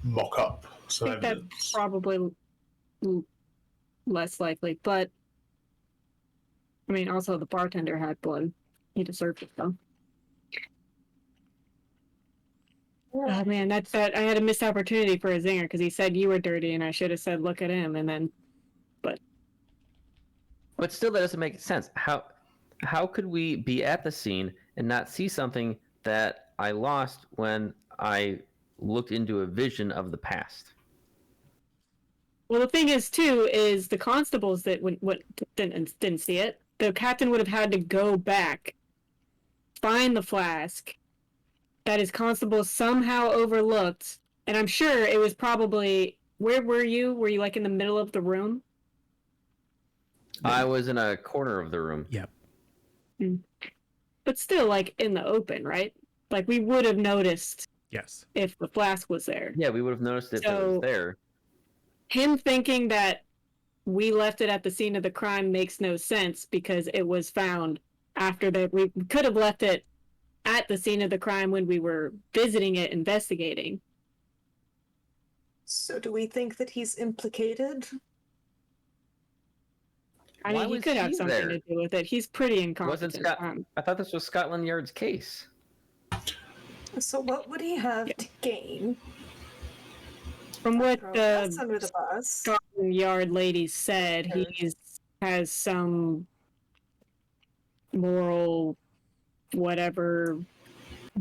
mock up I some think that's evidence. probably less likely, but I mean, also the bartender had blood. He deserved it though. Oh man, that's that. I had a missed opportunity for a zinger because he said you were dirty, and I should have said, "Look at him," and then. But still, that doesn't make sense. How could we be at the scene and not see something that I lost when I looked into a vision of the past? Well, the thing is, too, is the constables that didn't see it. The captain would have had to go back, find the flask that his constable somehow overlooked, and I'm sure it was probably. Where were you? Were you like in the middle of the room? I was in a corner of the room. Yep. But still, like in the open, right? Like we would have noticed Yes. if the flask was there. Yeah, we would have noticed if it So- was there. Him thinking that we left it at the scene of the crime makes no sense because it was found after that. We could have left it at the scene of the crime when we were visiting it, investigating. So do we think that he's implicated? I Why mean, he was could have he something there? to do with it. He's pretty incompetent. Scott- I thought this was Scotland Yard's case. So what would he have Yeah. to gain? From what Throw the us under the bus. Scotland Yard lady said, Sure. he has some moral whatever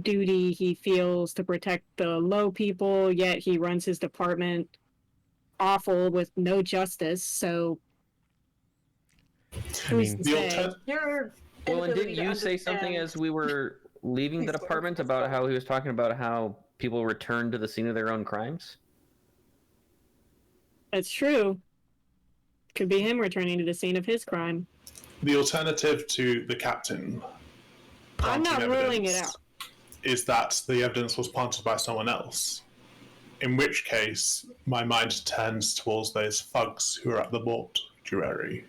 duty he feels to protect the low people, yet he runs his department awful with no justice. So I who's mean, to The say? alter- Your Well, and inability didn't to you say something understand- as we were leaving the Please, department Lord. about how he was talking about how people return to the scene of their own crimes? That's true. Could be him returning to the scene of his crime. The alternative to the captain I'm planting not ruling it evidence out. is that the evidence was planted by someone else. In which case, my mind turns towards those thugs who are at the mortuary.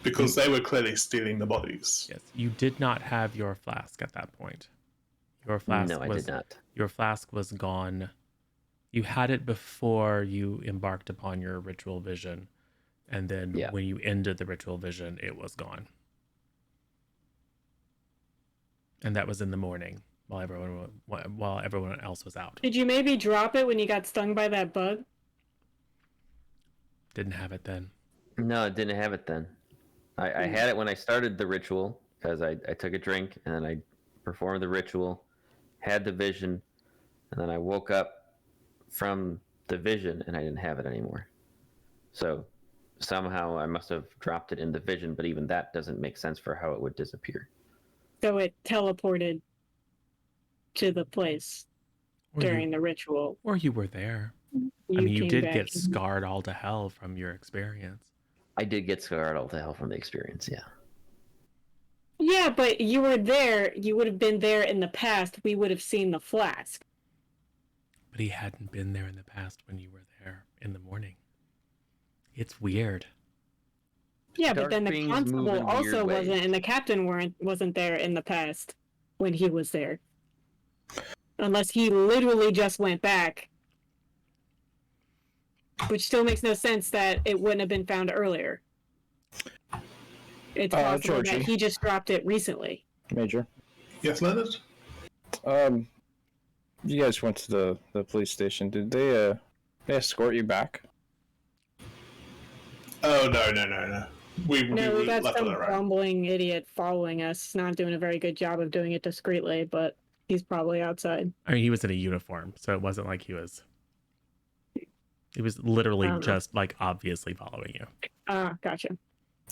Because they were clearly stealing the bodies. Yes, you did not have your flask at that point. Your flask No, I was did not. your flask was gone. You had it before you embarked upon your ritual vision, and then Yeah. when you ended the ritual vision, it was gone. And that was in the morning while everyone else was out. Did you maybe drop it when you got stung by that bug? Didn't have it then. No, I didn't have it then. I had it when I started the ritual because I took a drink and then I performed the ritual, had the vision, and then I woke up from the vision and I didn't have it anymore. So somehow I must have dropped it in the vision, but even that doesn't make sense for how it would disappear. So it teleported to the place during the ritual. Or you were there. You did get scarred all to hell from your experience. I did get scarred all to hell from the experience, yeah. Yeah, but you were there. You would have been there in the past. We would have seen the flask. But he hadn't been there in the past when you were there in the morning. It's weird. Yeah, Dark but then the things move constable in also weird ways. wasn't, and the captain wasn't there in the past when he was there. Unless he literally just went back. Which still makes no sense that it wouldn't have been found earlier. It's possible Georgie. that he just dropped it recently. Major. Yes, Leonard? You guys went to the police station. Did they escort you back? Oh, no. We We got left some it around. bumbling idiot following us. He's not doing a very good job of doing it discreetly, but he's probably outside. I mean, he was in a uniform, so it wasn't like he was literally just like obviously following you. Gotcha.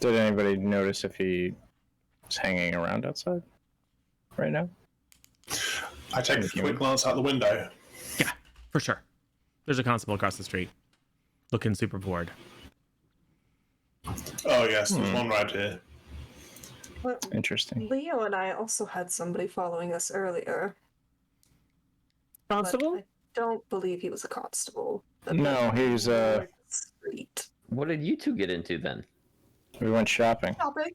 Did anybody notice if he was hanging around outside right now? I take a quick glance out the window. Yeah, for sure. There's a constable across the street looking super bored. Oh, yes, there's one right here. Well, Interesting. Leo and I also had somebody following us earlier. but Constable? I don't believe he was a constable. No, he was Street. What did you two get into then? we went shopping. Shopping.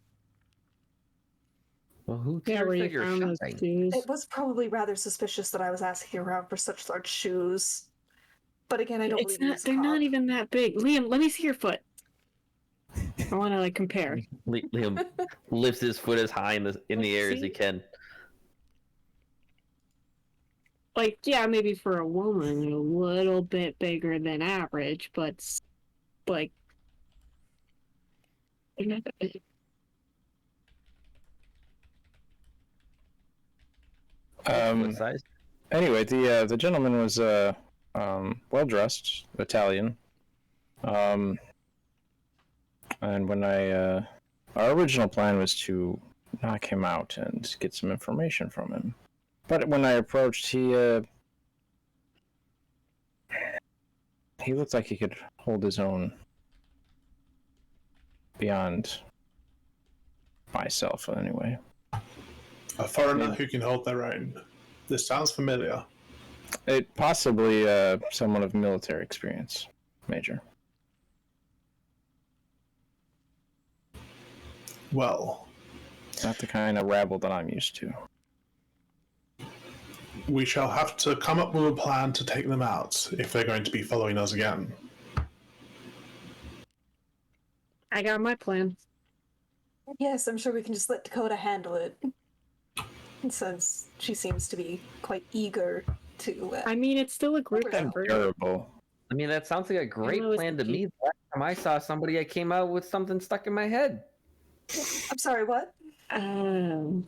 Well, who Yeah, cares where that you you're found those shopping? shoes. It was probably rather suspicious that I was asking around for such large shoes. But again, I don't It's believe he not. was a They're not cop. even that big. Liam, let me see your foot. I want to compare. Liam lifts his foot as high in the air as he See? can. Yeah, maybe for a woman, a little bit bigger than average, but like, they're not that big. What size? Anyway, the gentleman was well dressed, Italian. And when our original plan was to knock him out and get some information from him, but when I approached, he looked like he could hold his own beyond myself, anyway. A foreigner who can hold their own. This sounds familiar. It possibly someone of military experience, Major. Well, Not the kind of rabble that I'm used to. we shall have to come up with a plan to take them out if they're going to be following us again. I got my plan. Yes, I'm sure we can just let Dakota handle it. Since she seems to be quite eager to. I mean, it's still a group effort. Terrible. I mean, that sounds like a great know it's plan to the me. The last time I saw somebody, I came out with something stuck in my head. I'm sorry, what? Um,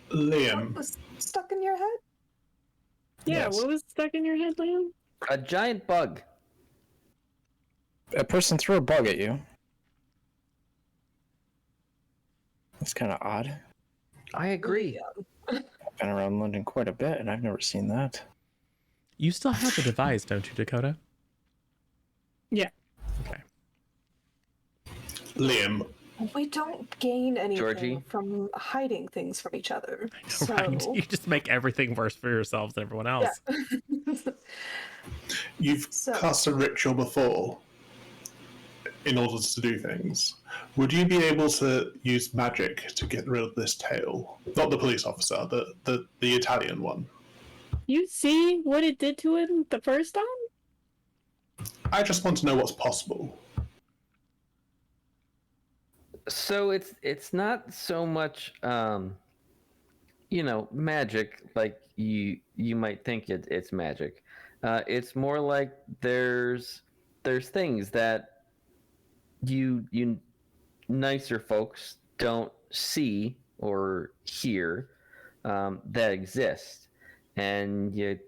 Liam, What was stuck in your head? yeah, Yes. what was stuck in your head, Liam? A giant bug. A person threw a bug at you. That's kind of odd. I agree. Yeah. I've been around London quite a bit, and I've never seen that. You still have the device, don't you, Dakota? Yeah. Okay. Liam, We don't gain anything Georgie? from hiding things from each other. So Right. You just make everything worse for yourselves and everyone else. yeah. you've So- cast a ritual before in order to do things. Would you be able to use magic to get rid of this tail? Not the police officer, the Italian one. You see what it did to him the first time? I just want to know what's possible. So it's not so much magic like you might think it's magic. It's more like there's things that you nicer folks don't see or hear that exist, and you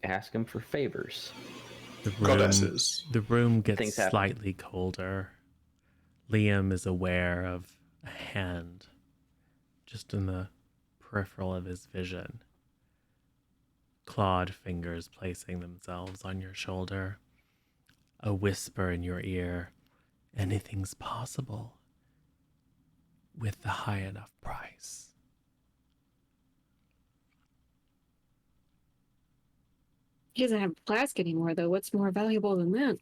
ask them for favors. Goddesses. The room gets Things happen. slightly colder. Liam is aware of a hand just in the peripheral of his vision. Clawed fingers placing themselves on your shoulder. A whisper in your ear. Anything's possible with the high enough price. He doesn't have a flask anymore, though. What's more valuable than that?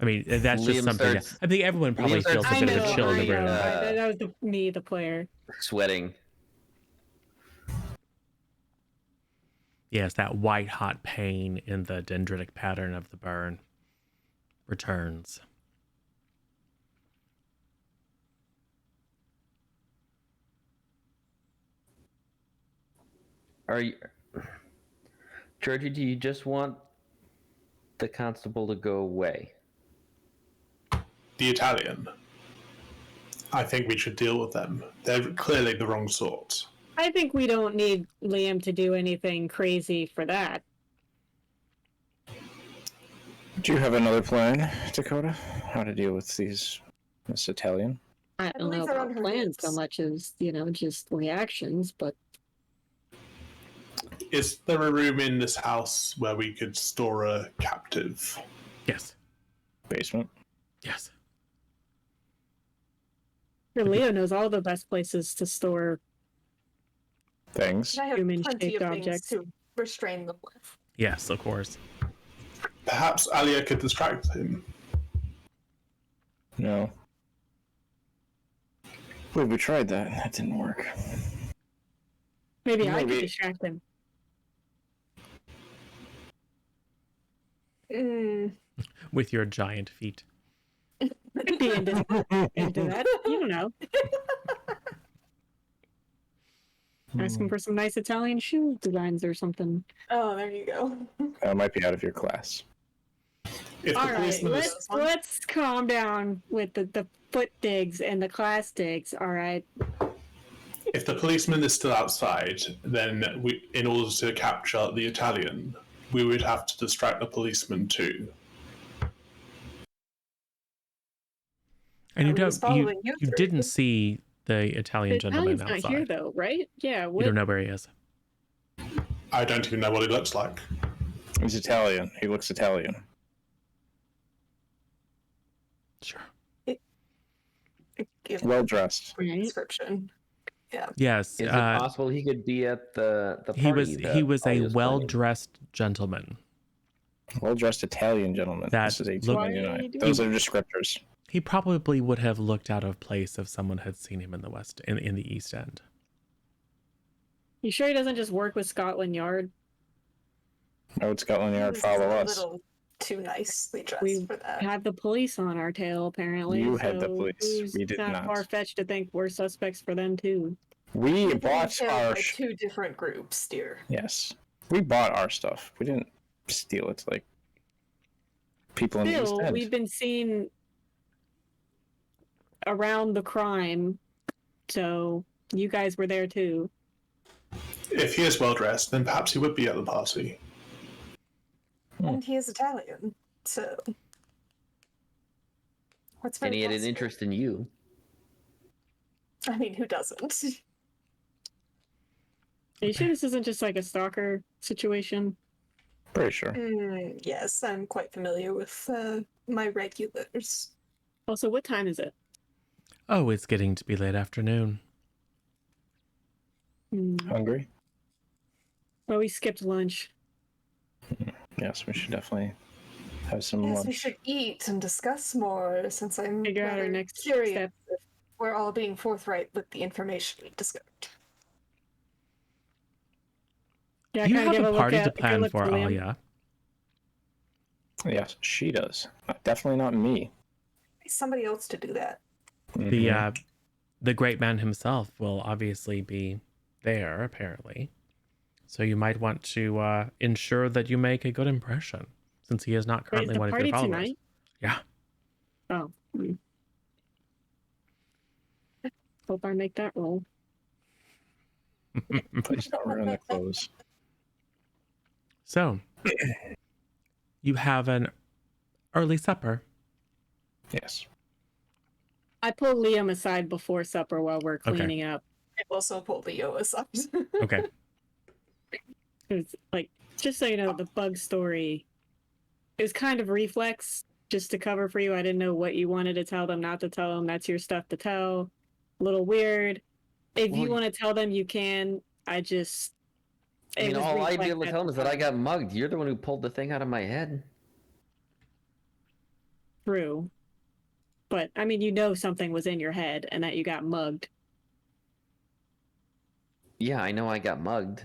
I mean, that's just Liam something that starts- I think everyone probably Liam feels starts a bit of a I chill in the know, room. That was me, the player. Sweating. Yes, that white hot pain in the dendritic pattern of the burn returns. Are you, Georgie? Do you just want the constable to go away? The Italian. I think we should deal with them. They're clearly the wrong sort. I think we don't need Liam to do anything crazy for that. Do you have another plan, Dakota? How to deal with this Italian? I don't know believe they're on about her plans so hips. much as, just reactions, but Is there a room in this house where we could store a captive? Yes. Basement. Yes. Leo knows all the best places to store. Things. I have plenty Human-shaped of things objects. to restrain them with. Yes, of course. Perhaps Alia could distract him. No. Wait, we tried that. That didn't work. Maybe I Maybe. could distract him. With your giant feet. Could be into that. You don't know. Ask him for some nice Italian shoe designs or something. Oh, there you go. That might be out of your class. If the All right, policeman is, let's calm down with the foot digs and the class digs. All right. if the policeman is still outside, then we, in order to capture the Italian, we would have to distract the policeman too. And you He was don't you, following you you through. didn't see the The Italian gentleman Italian's not outside. here though, right? Yeah. You What? don't know where he is. I don't even know what he looks like. He's Italian. He looks Italian. Sure. Give Well dressed. a Right. description. Yes. Is it possible he could be at the party? he was that he was a Alia planning? well-dressed gentleman. Well dressed Italian gentleman. That This is looked- 1899. Those are descriptors. He probably would have looked out of place if someone had seen him in the in the East End. You sure he doesn't just work with Scotland Yard? I would Scotland Yard He was follow a us. little too nicely dressed We for that. Had the police on our tail, apparently. You had the so police. who's We did not. far-fetched to think we're suspects for them too. We You're being bought tailed our. by two different groups, dear. Yes. We bought our stuff. We didn't steal it like people in the East Still, End. we've been seen around the crime, so you guys were there too. If he is well dressed, then perhaps he would be at the party. And he is Italian, so. What's And very he had an possible? interest in you. I mean, who doesn't? Are you sure this isn't just like a stalker situation? Pretty sure. Yes, I'm quite familiar with my regulars. Also, what time is it? Oh, it's getting to be late afternoon. Hungry? Well, we skipped lunch. Yes, we should definitely have some Yes, we lunch. should eat and discuss more, since I'm Figure out our rather next curious step. if we're all being forthright with the information we discovered. Yeah, You kind of have give a a look party to at plan look for, to Liam. Alia. Yes, she does. Definitely not me. Somebody else to do that. The great man himself will obviously be there, apparently. So you might want to ensure that you make a good impression, since he is not Wait, is currently the one of your party followers. tonight? Yeah. Oh. Hope I make that roll. Please don't ruin the clothes. So, you have an early supper. Yes. I pull Liam aside before supper while we're cleaning up. I also pulled Leo aside. Okay. Because, like, just so you know, the bug story is kind of reflex, just to cover for you. I didn't know what you wanted to tell them, not to tell them. That's your stuff to tell. A little weird. If you want to tell them, you can. I mean, was all I'd be reflex able to at tell him the is that I time. got mugged. You're the one who pulled the thing out of my head. True. But, I mean, you know something was in your head and that you got mugged. Yeah, I know I got mugged.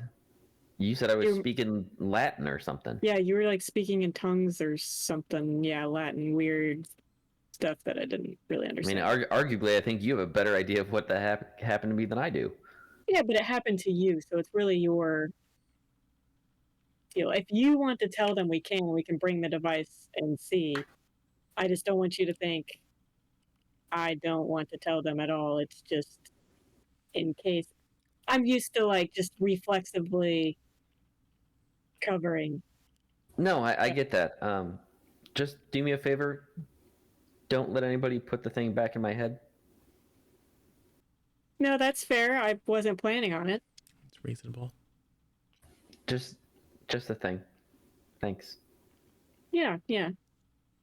You said I was You're- speaking Latin or something. Yeah, you were, like, speaking in tongues or something. Yeah, Latin, weird stuff that I didn't really I understand. mean, arguably, I think you have a better idea of what that happened to me than I do. Yeah, but it happened to you, so it's really your deal. If you want to tell them, we can bring the device and see. I just don't want you to think I don't want to tell them at all. It's just in case. I'm used to, like, just reflexively covering. No, I get that. Just do me a favor. Don't let anybody put the thing back in my head. No, that's fair. I wasn't planning on it. It's reasonable. Just a thing. Thanks. Yeah.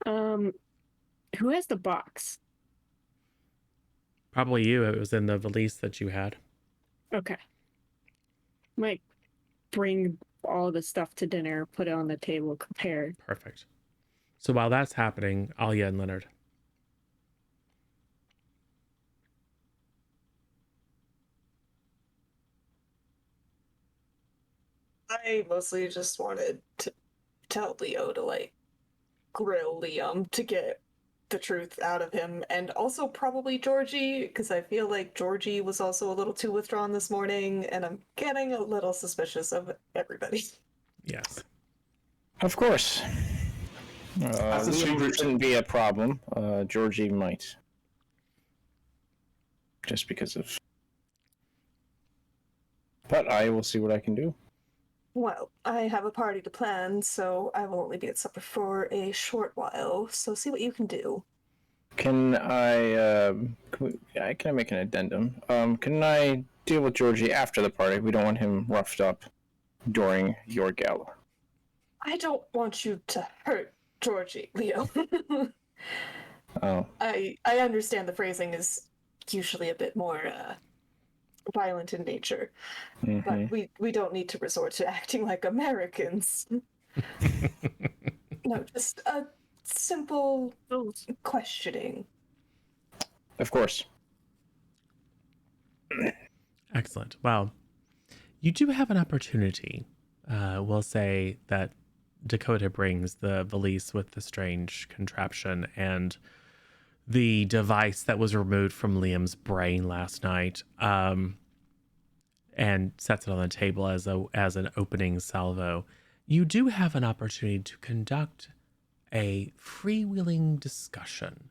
Who has the box? Probably you. It was in the valise that you had. Okay. Might bring all the stuff to dinner, put it on the table, compare. Perfect. So while that's happening, Alia and Leonard. I mostly just wanted to tell Leo to, like, grill Liam to get the truth out of him, and also probably Georgie, because I feel like Georgie was also a little too withdrawn this morning, and I'm getting a little suspicious of everybody. Yes. Of course. As the two Liam groups- shouldn't be a problem. Georgie might. Just because of... But I will see what I can do. Well, I have a party to plan, so I will only be at supper for a short while, so see what you can do. Can I make an addendum? Can I deal with Georgie after the party? We don't want him roughed up during your gala. I don't want you to hurt Georgie, Leo. Oh. I understand the phrasing is usually a bit more violent in nature, but we don't need to resort to acting like Americans. No, just a simple questioning. Of course. Excellent. Well, you do have an opportunity. We'll say that Dakota brings the valise with the strange contraption and the device that was removed from Liam's brain last night, and sets it on the table as an opening salvo. You do have an opportunity to conduct a freewheeling discussion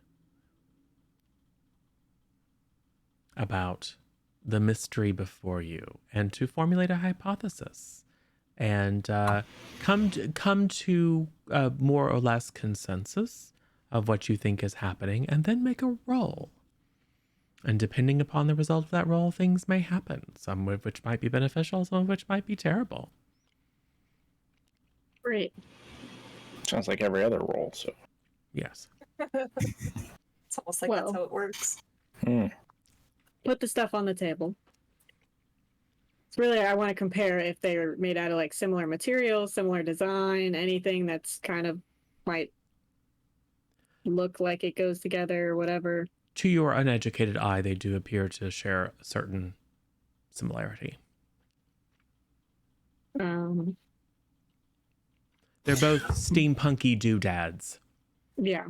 about the mystery before you and to formulate a hypothesis and come to more or less consensus of what you think is happening and then make a roll. And depending upon the result of that roll, things may happen. Some of which might be beneficial, some of which might be terrible. Great. Sounds like every other roll. So. Yes. It's almost like that's how it works. Put the stuff on the table. It's really, I want to compare if they're made out of like similar materials, similar design, anything that's kind of might look like it goes together or whatever. To your uneducated eye, they do appear to share a certain similarity. They're both steampunky doodads. Yeah.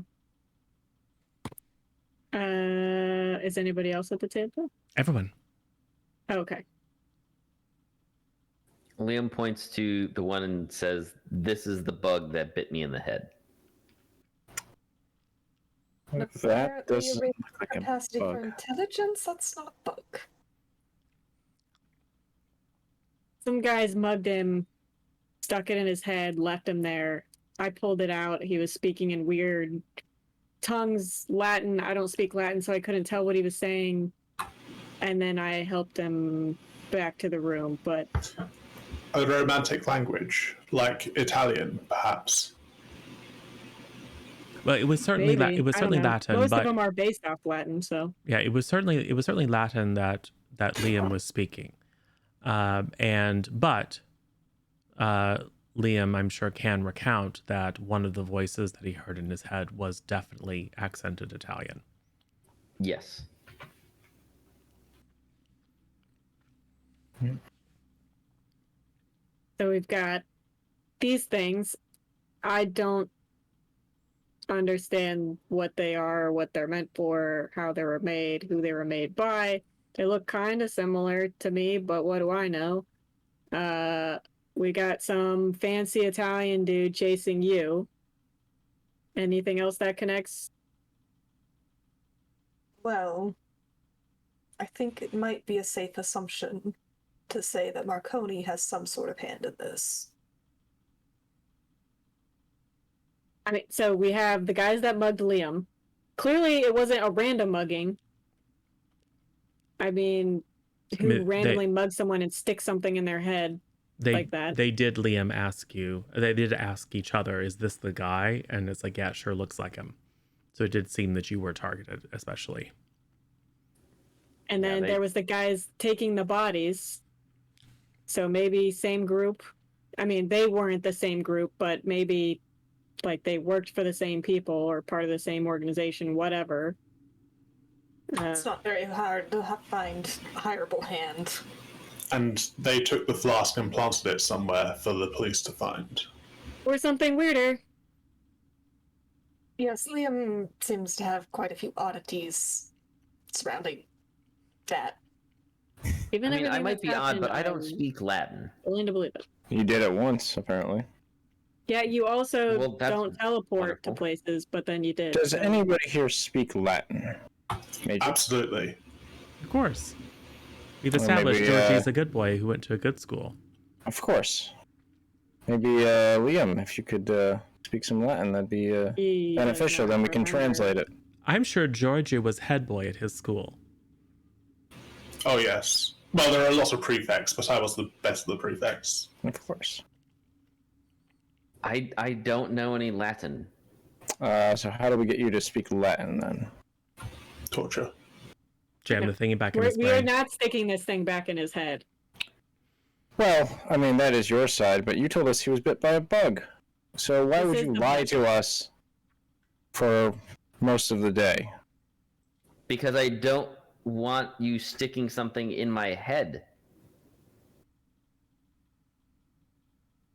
Is anybody else at the table? Everyone. Oh, okay. Liam points to the one and says, "This is the bug that bit me in the head." That Apparently, doesn't you raise look like a capacity for bug. intelligence. That's not a bug. Some guys mugged him, stuck it in his head, left him there. I pulled it out. He was speaking in weird tongues, Latin. I don't speak Latin, so I couldn't tell what he was saying. And then I helped him back to the room, but A romantic language, like Italian, perhaps. Well, it was certainly maybe. it was I don't certainly know. Latin, Most but of them are based off Latin, so yeah, it was certainly Latin that Liam was speaking, but Liam, I'm sure, can recount that one of the voices that he heard in his head was definitely accented Italian. Yes. So we've got these things. I don't understand what they are, what they're meant for, how they were made, who they were made by. They look kind of similar to me, but what do I know? We got some fancy Italian dude chasing you. Anything else that connects? Well, I think it might be a safe assumption to say that Marconi has some sort of hand in this. I mean, so we have the guys that mugged Liam. Clearly, it wasn't a random mugging. I mean, who randomly mugs someone and sticks something in their head like that? They did, Liam, ask you. They did ask each other, "Is this the guy?" And it's like, yeah, it sure looks like him. So it did seem that you were targeted, especially. And then there was the guys taking the bodies. So maybe same group. I mean, they weren't the same group, but maybe like they worked for the same people or part of the same organization, whatever. It's not very hard to find a hireable hand. And they took the flask and planted it somewhere for the police to find. Or something weirder. Yes, Liam seems to have quite a few oddities surrounding that. Even I might be odd, but I don't speak Latin. Willing to believe it. You did it once, apparently. Yeah, you also that's don't teleport wonderful. to places, but then you did. Does anybody here speak Latin? Major? Absolutely. Of course. We've Well, established maybe, Georgie's a good boy who went to a good school. Of course. Maybe Liam, if you could speak some Latin, that'd be beneficial. Then we can translate it. I'm sure Georgie was head boy at his school. Oh, yes. Well, there are a lot of prefects, but I was the best of the prefects. Of course. I don't know any Latin. So how do we get you to speak Latin then? Torture. Jam the thingy back in his We are brain. not sticking this thing back in his head. Well, I mean, that is your side, but you told us he was bit by a bug. So why This would is you the lie bug. to us for most of the day? Because I don't want you sticking something in my head.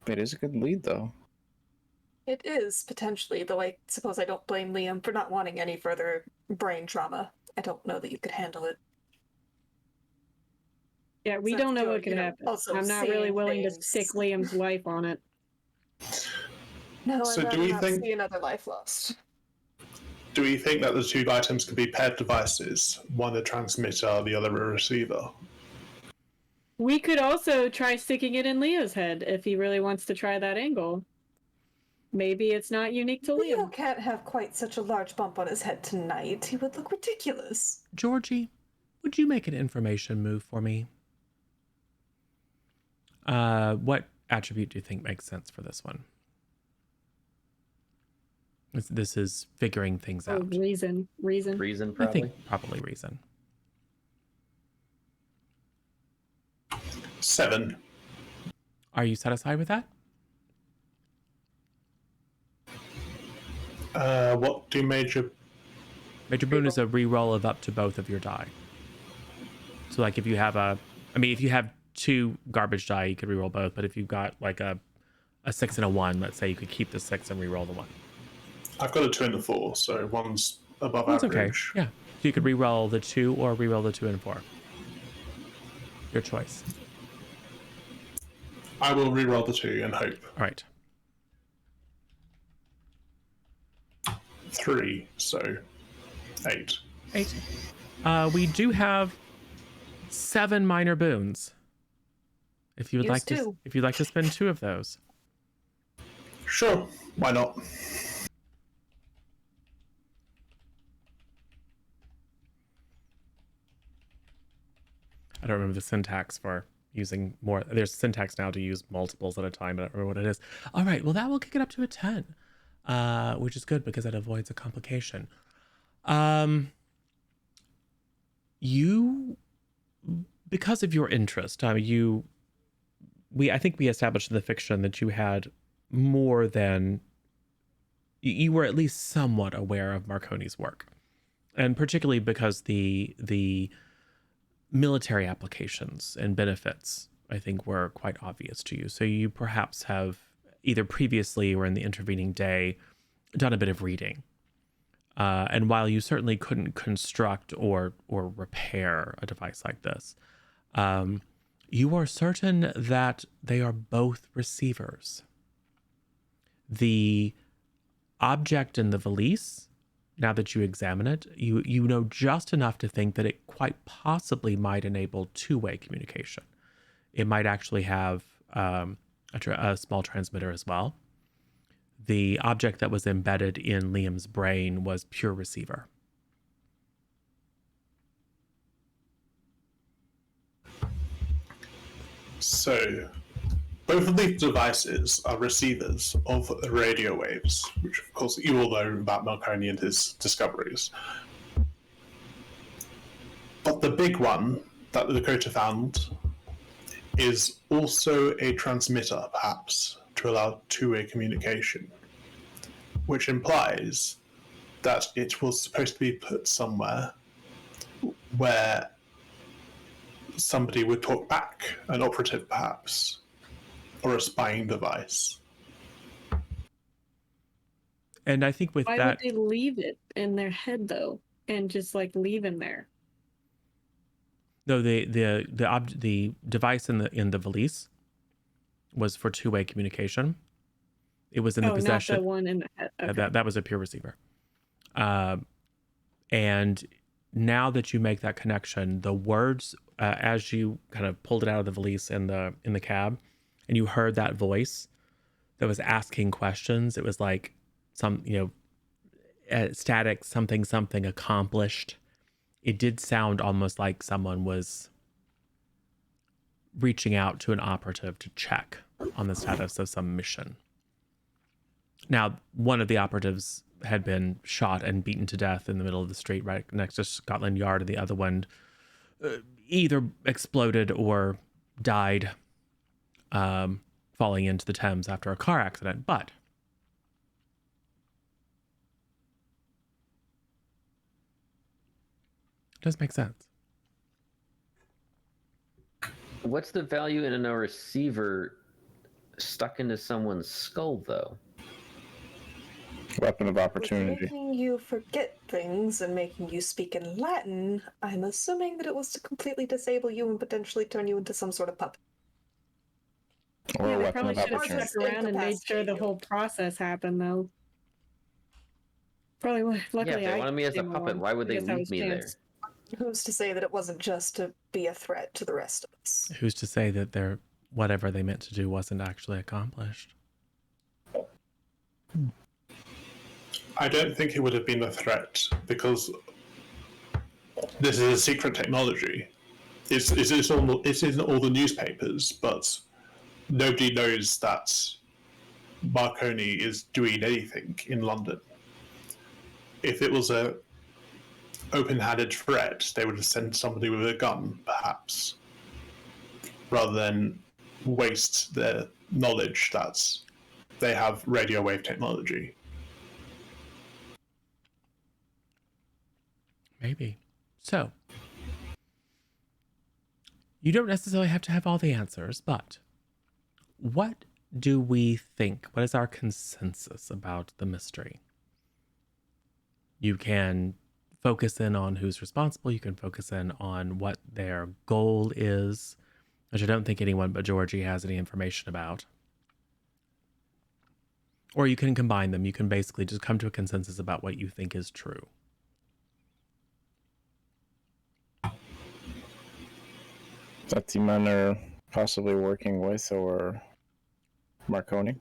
It is a good lead, though. It is, potentially, though I suppose I don't blame Liam for not wanting any further brain trauma. I don't know that you could handle it. Yeah, we So don't know George, what could happen. also I'm not really seeing willing to things. stick Liam's life on it. No, So I'd do rather we not think- see another life lost. Do we think that the two items could be paired devices? One a transmitter, the other a receiver? We could also try sticking it in Leo's head if he really wants to try that angle. Maybe it's not unique to Leo Liam. can't have quite such a large bump on his head tonight. He would look ridiculous. Georgie, would you make an information move for me? What attribute do you think makes sense for this one? This is figuring things Oh, out. reason. Reason, I probably. think probably reason. 7. Are you satisfied with that? What do Major... Major boon is a reroll of up to both of your die. So like if you have if you have 2 garbage die, you could reroll both. But if you've got like a 6 and a 1, let's say you could keep the 6 and reroll the 1. I've got a 2 and a 4, so one's above That's okay. average. Yeah. So you could reroll the 2 or reroll the 2 and 4. Your choice. I will reroll the 2 and hope. All right. 3, so 8. 8. We do have 7 minor boons. If you would Use like to, 2. if you'd like to spend 2 of those. Sure, why not? I don't remember the syntax for using more. There's syntax now to use multiples at a time. I don't remember what it is. All right. Well, that will kick it up to a 10, which is good because it avoids a complication. You, because of your interest, I think we established in the fiction that you had more than, you were at least somewhat aware of Marconi's work, and particularly because the military applications and benefits, I think, were quite obvious to you. So you perhaps have either previously or in the intervening day done a bit of reading. And while you certainly couldn't construct or repair a device like this, you are certain that they are both receivers. The object in the valise, now that you examine it, you know just enough to think that it quite possibly might enable two-way communication. It might actually have a small transmitter as well. The object that was embedded in Liam's brain was pure receiver. So, both of these devices are receivers of radio waves, which of course you all know about Marconi and his discoveries. But the big one that the Dakota found is also a transmitter, perhaps, to allow two-way communication, which implies that it was supposed to be put somewhere where somebody would talk back, an operative perhaps, or a spying device. And I think with Why that, would they leave it in their head though, and just like leave him there? no, the device in the valise was for two-way communication. It was in the possession. Not the one in the head. Okay. That was a pure receiver. And now that you make that connection, the words as you kind of pulled it out of the valise in the cab, and you heard that voice that was asking questions, it was like some static something accomplished. It did sound almost like someone was reaching out to an operative to check on the status of some mission. Now, one of the operatives had been shot and beaten to death in the middle of the street right next to Scotland Yard, and the other one either exploded or died falling into the Thames after a car accident. But it does make sense. What's the value in a receiver stuck into someone's skull, though? Weapon of With opportunity. making you forget things and making you speak in Latin, I'm assuming that it was to completely disable you and potentially turn you into some sort of puppet. Or Yeah, a they weapon probably of should have opportunity. stuck around and made sure the whole process happened, though. Probably, luckily, Yeah, if they wanted me as a came puppet, along. why would I they guess that leave was me there? chance. Who's to say that it wasn't just to be a threat to the rest of us? Who's to say that their whatever they meant to do wasn't actually accomplished? I don't think it would have been a threat because this is a secret technology. It's in all the newspapers, but nobody knows that Marconi is doing anything in London. If it was a open-handed threat, they would have sent somebody with a gun, perhaps, rather than waste their knowledge that they have radio wave technology. Maybe. So, you don't necessarily have to have all the answers, but what do we think? What is our consensus about the mystery? You can focus in on who's responsible. You can focus in on what their goal is, which I don't think anyone but Georgie has any information about. Or you can combine them. You can basically just come to a consensus about what you think is true. That the men are possibly working with or Marconi.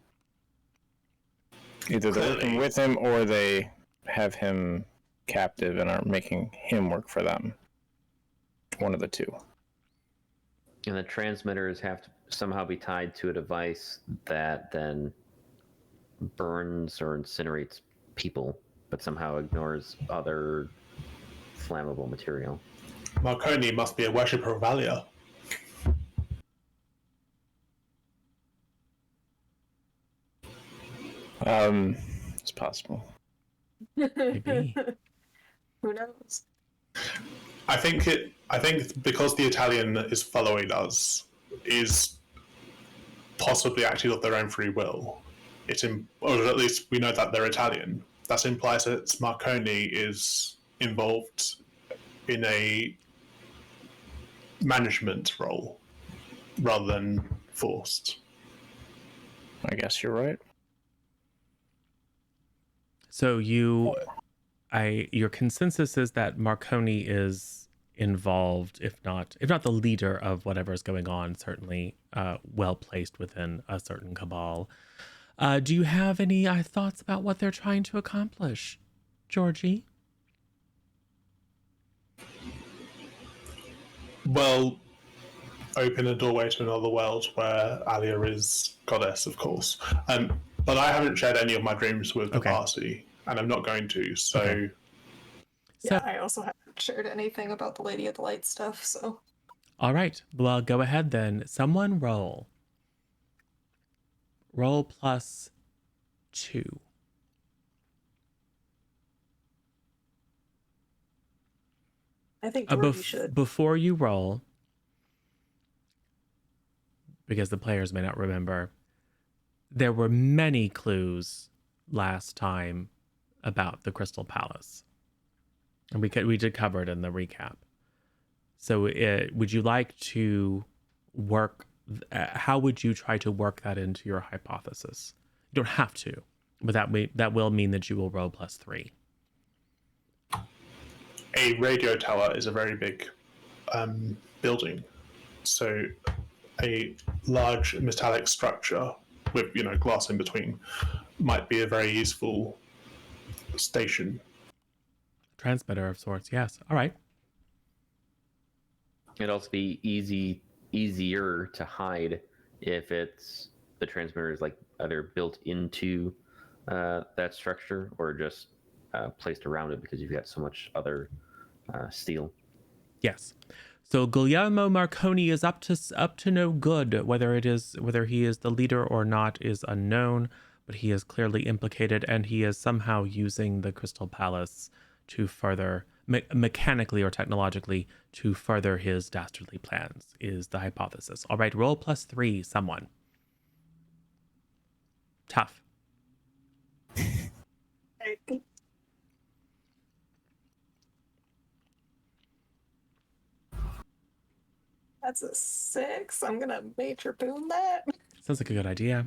Either they're working with him or they have him captive and are making him work for them. One of the two. And the transmitters have to somehow be tied to a device that then burns or incinerates people, but somehow ignores other flammable material. Marconi must be a worshipper of Valia. It's possible. Maybe. Who knows? I think because the Italian is following us is possibly acting of their own free will. Or at least we know that they're Italian. That implies that Marconi is involved in a management role rather than forced. I guess you're right. So your consensus is that Marconi is involved, if not the leader of whatever is going on, certainly well placed within a certain cabal. Do you have any thoughts about what they're trying to accomplish, Georgie? Well, open a doorway to another world where Alia is goddess, of course. But I haven't shared any of my dreams with the party, and I'm not going to, so... Okay. Yeah, I also haven't shared anything about the Lady of the Light stuff, so... All right. Well, go ahead then. Someone roll. Roll +2. I think Georgie should. Before you roll, because the players may not remember, there were many clues last time about the Crystal Palace, and we did cover it in the recap. So, would you like to work? How would you try to work that into your hypothesis? You don't have to, but that will mean that you will roll +3. A radio tower is a very big building, so a large metallic structure with glass in between might be a very useful station. Transmitter of sorts, yes. All right. It'd also be easier to hide if the transmitter is like either built into that structure or just placed around it because you've got so much other steel. Yes. So Guglielmo Marconi is up to no good. Whether he is the leader or not is unknown, but he is clearly implicated, and he is somehow using the Crystal Palace to further mechanically or technologically to further his dastardly plans, is the hypothesis. All right, roll +3, someone. Tough. That's a 6. I'm gonna major boon that. Sounds like a good idea.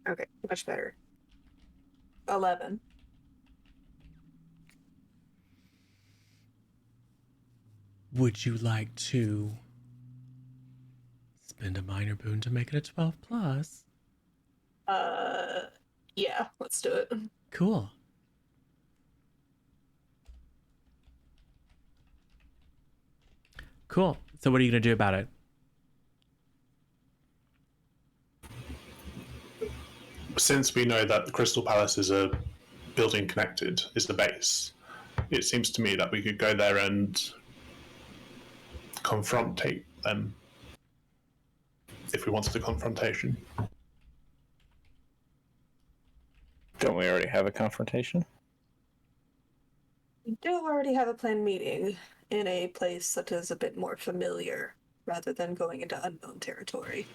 Okay, much better. 11. Would you like to spend a minor boon to make it a 12+? Yeah, let's do it. Cool. Cool. So what are you going to do about it? Since we know that the Crystal Palace is a building connected, is the base, it seems to me that we could go there and confrontate them if we wanted a confrontation. Don't we already have a confrontation? We do already have a planned meeting in a place that is a bit more familiar, rather than going into unknown territory.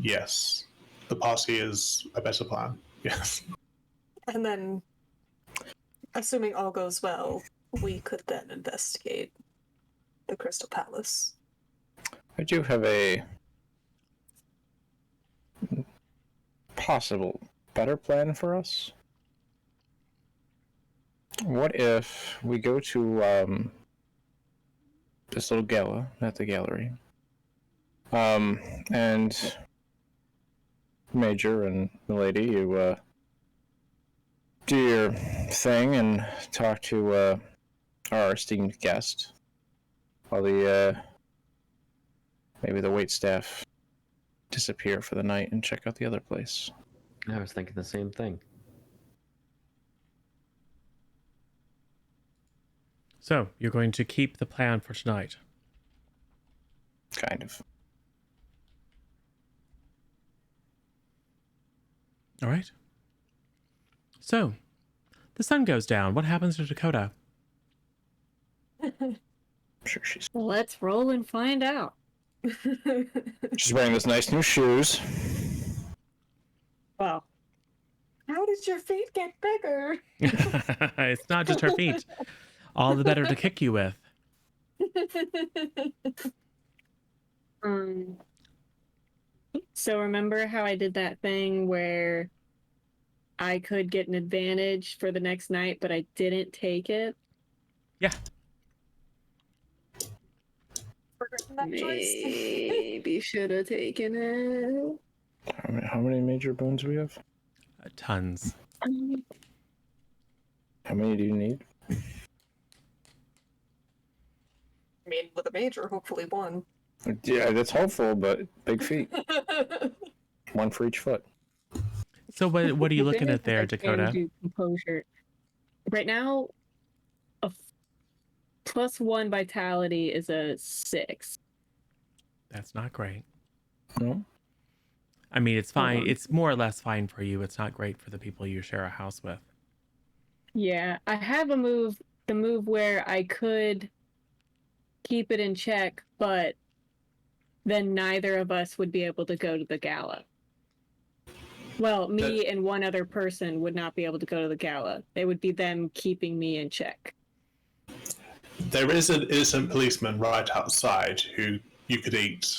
Yes. The party is a better plan. Yes. And then, assuming all goes well, we could then investigate the Crystal Palace. I do have a possible better plan for us. What if we go to this little gala at the gallery, and Major and Milady, you do your thing and talk to our esteemed guest, while the maybe the waitstaff disappear for the night and check out the other place. I was thinking the same thing. So you're going to keep the plan for tonight. Kind of. All right. So the sun goes down. What happens to Dakota? I'm sure Let's roll and find out. she's wearing those nice new shoes. Well, How did your feet get bigger? It's not just her feet. All the better to kick you with. So remember how I did that thing where I could get an advantage for the next night, but I didn't take it? Yeah. Regretting that choice. Maybe should have taken it. How many major boons do we have? Tons. How many do you need? I mean, with a major, hopefully one. Yeah, that's hopeful, but big feet. One for each foot. So what are you looking at there, I can Dakota? do composure. Right now, a +1 vitality is a 6. That's not great. No? I mean, it's fine. Hold on. It's more or less fine for you. It's not great for the people you share a house with. Yeah, I have a move, the move where I could keep it in check, but then neither of us would be able to go to the gala. Well, me and one other person would not be able to go to the gala. It would be them keeping me in check. There is an innocent policeman right outside who you could eat,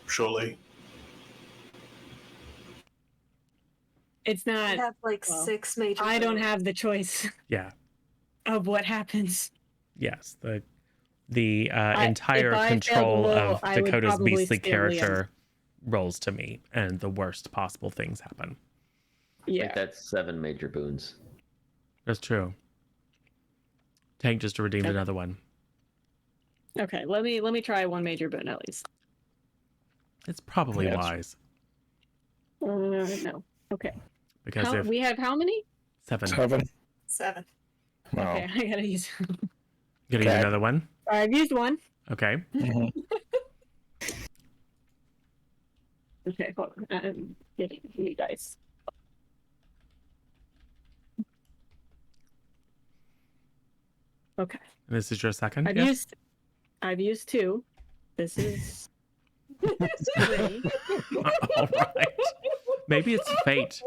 surely. It's I not. have like well, 6 major. I don't boons. have the choice Yeah. of what happens. Yes. The if entire I failed control the roll, of I would Dakota's probably beastly still live. character rolls to me, and the worst possible things happen. I Yeah. think that's 7 major boons. That's true. Tank just redeemed Okay. another one. Okay. Let me try one major boon at least. It's probably Yes. wise No. Okay. because if We have how many? 7, 7. Wow. Okay, I gotta use. gonna use Okay. another one. I've used one. Okay. Mhm. Okay, hold on. I'm getting new dice. Okay. This is your second. I've Yeah? used 2. This is 3. All right. Maybe it's fate.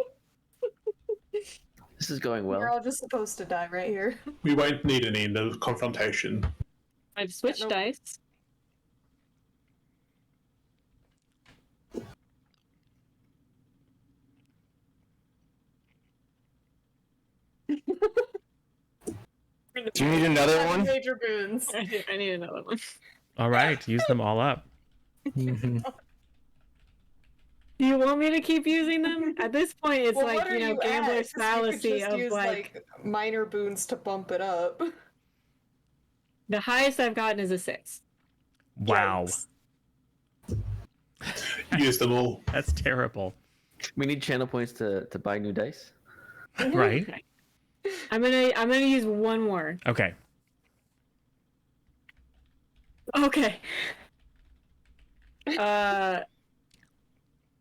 This is going We're well. all just supposed to die right here. We won't need any in the confrontation. I've switched no. dice. Do you need another 7 one? major boons. I need another one. All right. Use them all up. Mhm. Do you want me to keep using them? At this point, it's Well, like, what are you know, you gambler's at? 'Cause you could fallacy just of use, like, minor boons to bump it up. the highest I've gotten is a 6. Wow. Use them all. That's terrible. We need channel points to buy new dice. Right? I'm gonna use one more. Okay. Okay.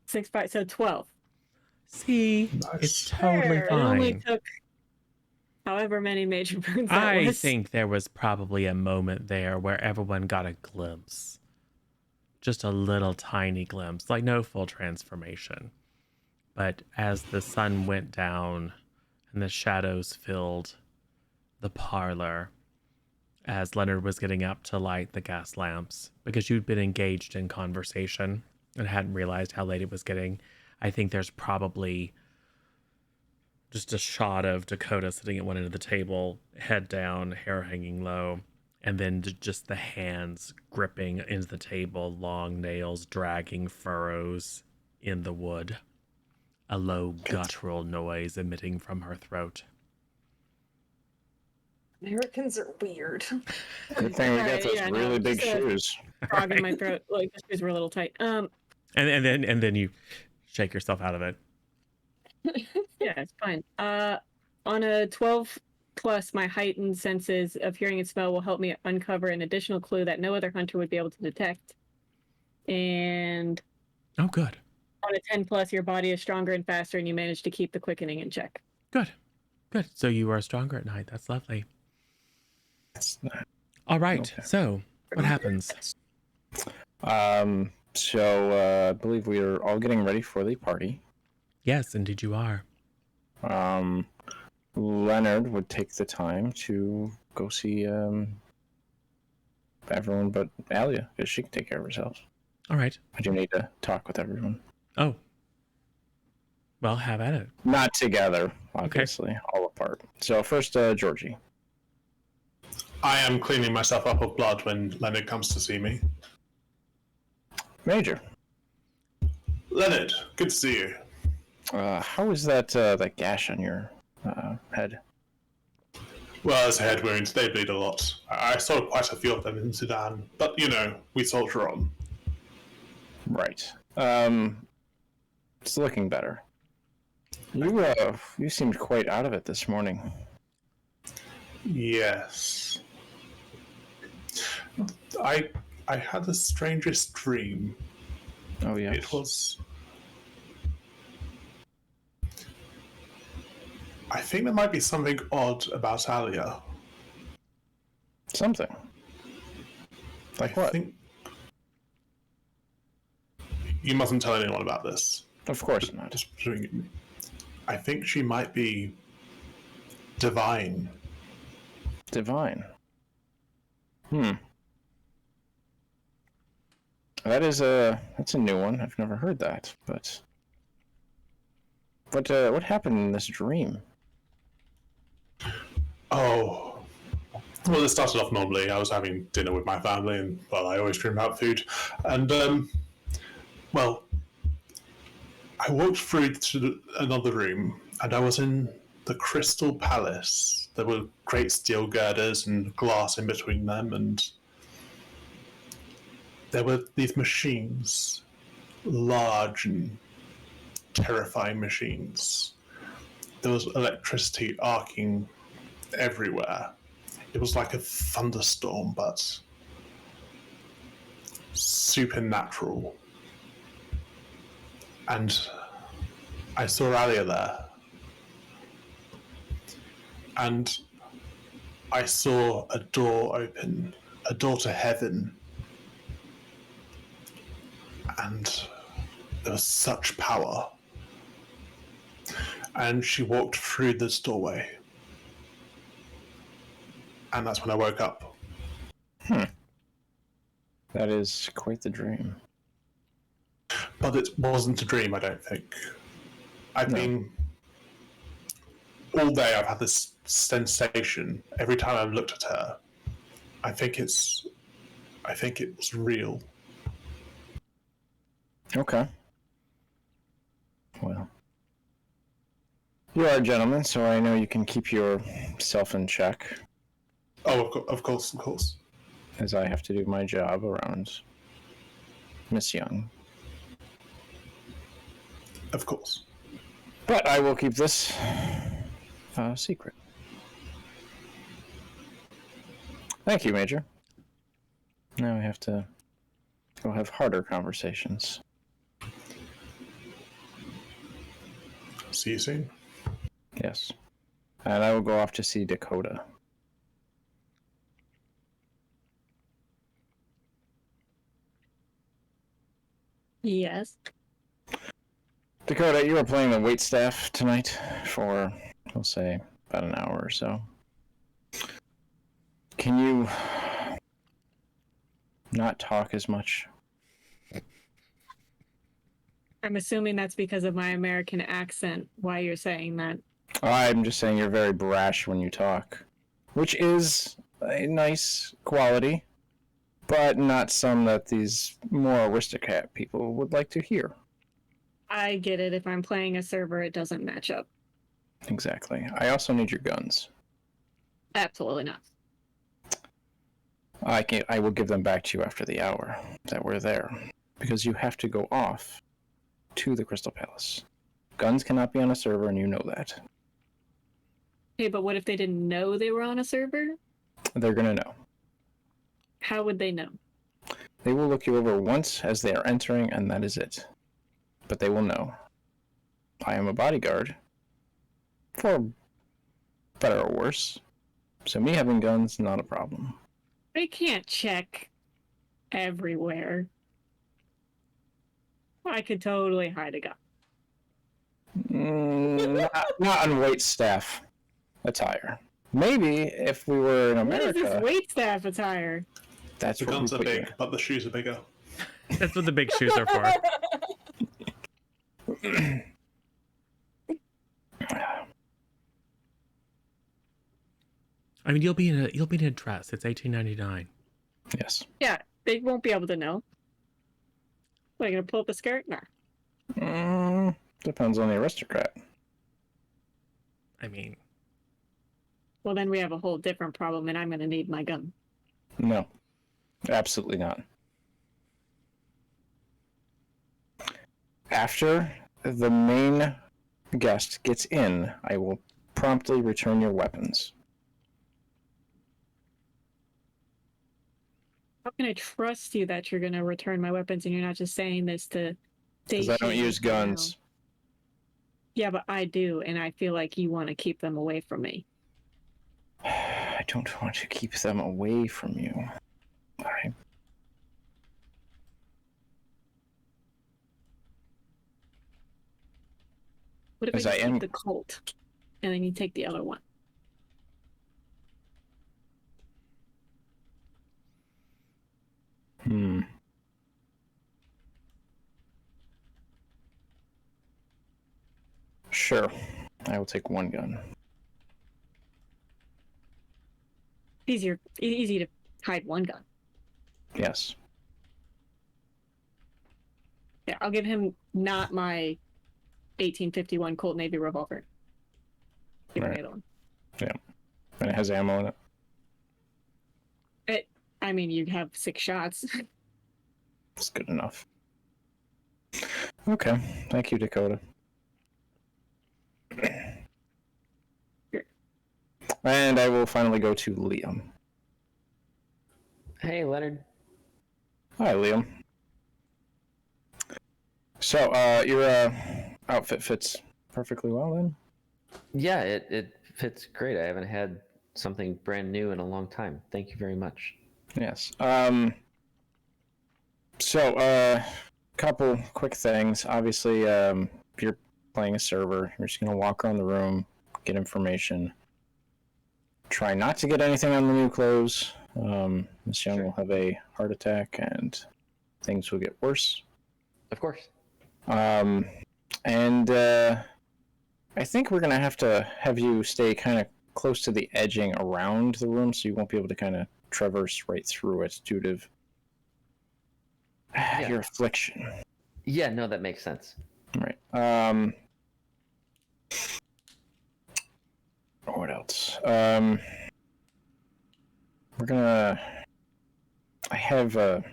6, 5, so 12. See, Nice. it's totally It only fine. took however many major wounds that I was. think there was probably a moment there where everyone got a glimpse. Just a little tiny glimpse, like no full transformation. But as the sun went down and the shadows filled the parlor, as Leonard was getting up to light the gas lamps, because you'd been engaged in conversation and hadn't realized how late it was getting, I think there's probably just a shot of Dakota sitting at one end of the table, head down, hair hanging low, and then just the hands gripping into the table, long nails dragging furrows in the wood, a low guttural noise emitting from her throat. Americans are weird. Good thing we got Alright, those yeah, no, really big just a- shoes. Frog in my throat. Like the shoes were a little tight. And then you shake yourself out of it. Yeah, it's fine. On a 12 plus, my heightened senses of hearing and smell will help me uncover an additional clue that no other hunter would be able to detect. And Oh, good. on a 10 plus, your body is stronger and faster, and you manage to keep the quickening in check. Good. Good. So you are stronger at night. That's lovely. That's not... All right. Okay. So what happens? So I believe we are all getting ready for the party. Yes, indeed you are. Leonard would take the time to go see everyone but Alia, because she can take care of herself. All right. I do need to talk with everyone. Oh. Well, have at it. Not together, obviously, all apart. So first, Georgie. I am cleaning myself up of blood when Leonard comes to see me. Major. Leonard, good to see you. How is that that gash on your head? Well, as a head wound, they bleed a lot. I saw quite a few of them in Sudan, but you know, we soldier on. Right. It's looking better. You seemed quite out of it this morning. Yes. I had the strangest dream. Oh yes. It was... I think there might be something odd about Alia. Something. Like I what? think... You mustn't tell anyone about this. Of course not. Just between you and me. I think she might be divine. Divine. That's a new one. I've never heard that. But what happened in this dream? Oh. Well, it started off normally. I was having dinner with my family, and, well, I always dream about food. And, well, I walked through to another room, and I was in the Crystal Palace. There were great steel girders and glass in between them, and there were these machines, large and terrifying machines. There was electricity arcing everywhere. It was like a thunderstorm, but supernatural. And I saw Alia there. And I saw a door open, a door to heaven. And there was such power. And she walked through this doorway. And that's when I woke up. That is quite the dream. But it wasn't a dream, I don't think. I've been... All day I've had this sensation every time I've looked at her. I think it's real. Okay. Well. You are a gentleman, so I know you can keep yourself in check. Oh, of course, of course. as I have to do my job around Miss Young. Of course. But I will keep this secret. Thank you, Major. Now we have to go have harder conversations. See you soon. Yes. And I will go off to see Dakota. Yes. Dakota, you were playing the waitstaff tonight for, we'll say, about an hour or so. Can you not talk as much? I'm assuming that's because of my American accent, why you're saying that. I'm just saying you're very brash when you talk, which is a nice quality, but not some that these more aristocrat people would like to hear. I get it. If I'm playing a server, it doesn't match up. Exactly. I also need your guns. Absolutely not. I will give them back to you after the hour that we're there, because you have to go off to the Crystal Palace. Guns cannot be on a server, and you know that. Okay, but what if they didn't know they were on a server? They're gonna know. How would they know? They will look you over once as they are entering, and that is it. But they will know. I am a bodyguard, for better or worse. So me having guns, not a problem. They can't check everywhere. I could totally hide a gun. Not on wait staff attire. Maybe if we were in What is America. this waitstaff attire? That's The what guns we are put big, you. but the shoes are bigger. That's what the big shoes are for. I mean, you'll be in a dress. It's $18.99. Yes. Yeah, they won't be able to know. What, are you gonna pull up a skirt? Nah. Depends on the aristocrat. I mean, Well, then we have a whole different problem, and I'm gonna need my gun. No. Absolutely not. After the main guest gets in, I will promptly return your weapons. How can I trust you that you're gonna return my weapons and you're not just saying this to Because I don't station use me down? guns. Yeah, but I do, and I feel like you want to keep them away from me. I don't want to keep them away from you. I What if As I I just am- keep the Colt, and then you take the other one? Sure. I will take one gun. Easy to hide one gun. Yes. Yeah, I'll give him not my 1851 Colt Navy revolver. Give him Right. the other one. And it has ammo in it. I mean, you have 6 shots. It's good enough. Okay. Thank you, Dakota. Sure. And I will finally go to Liam. Hey, Leonard. Hi, Liam. So, your outfit fits perfectly well then? Yeah, it fits great. I haven't had something brand new in a long time. Thank you very much. Yes. Couple quick things. Obviously, if you're playing a server, you're just going to walk around the room, get information. Try not to get anything on the new clothes. Miss Young will have a heart attack and things will get worse. Of course. I think we're going to have you stay kind of close to the edging around the room so you won't be able to kind of traverse right through it due to your affliction. Yeah, no, that makes sense. Right. What else? We're gonna I have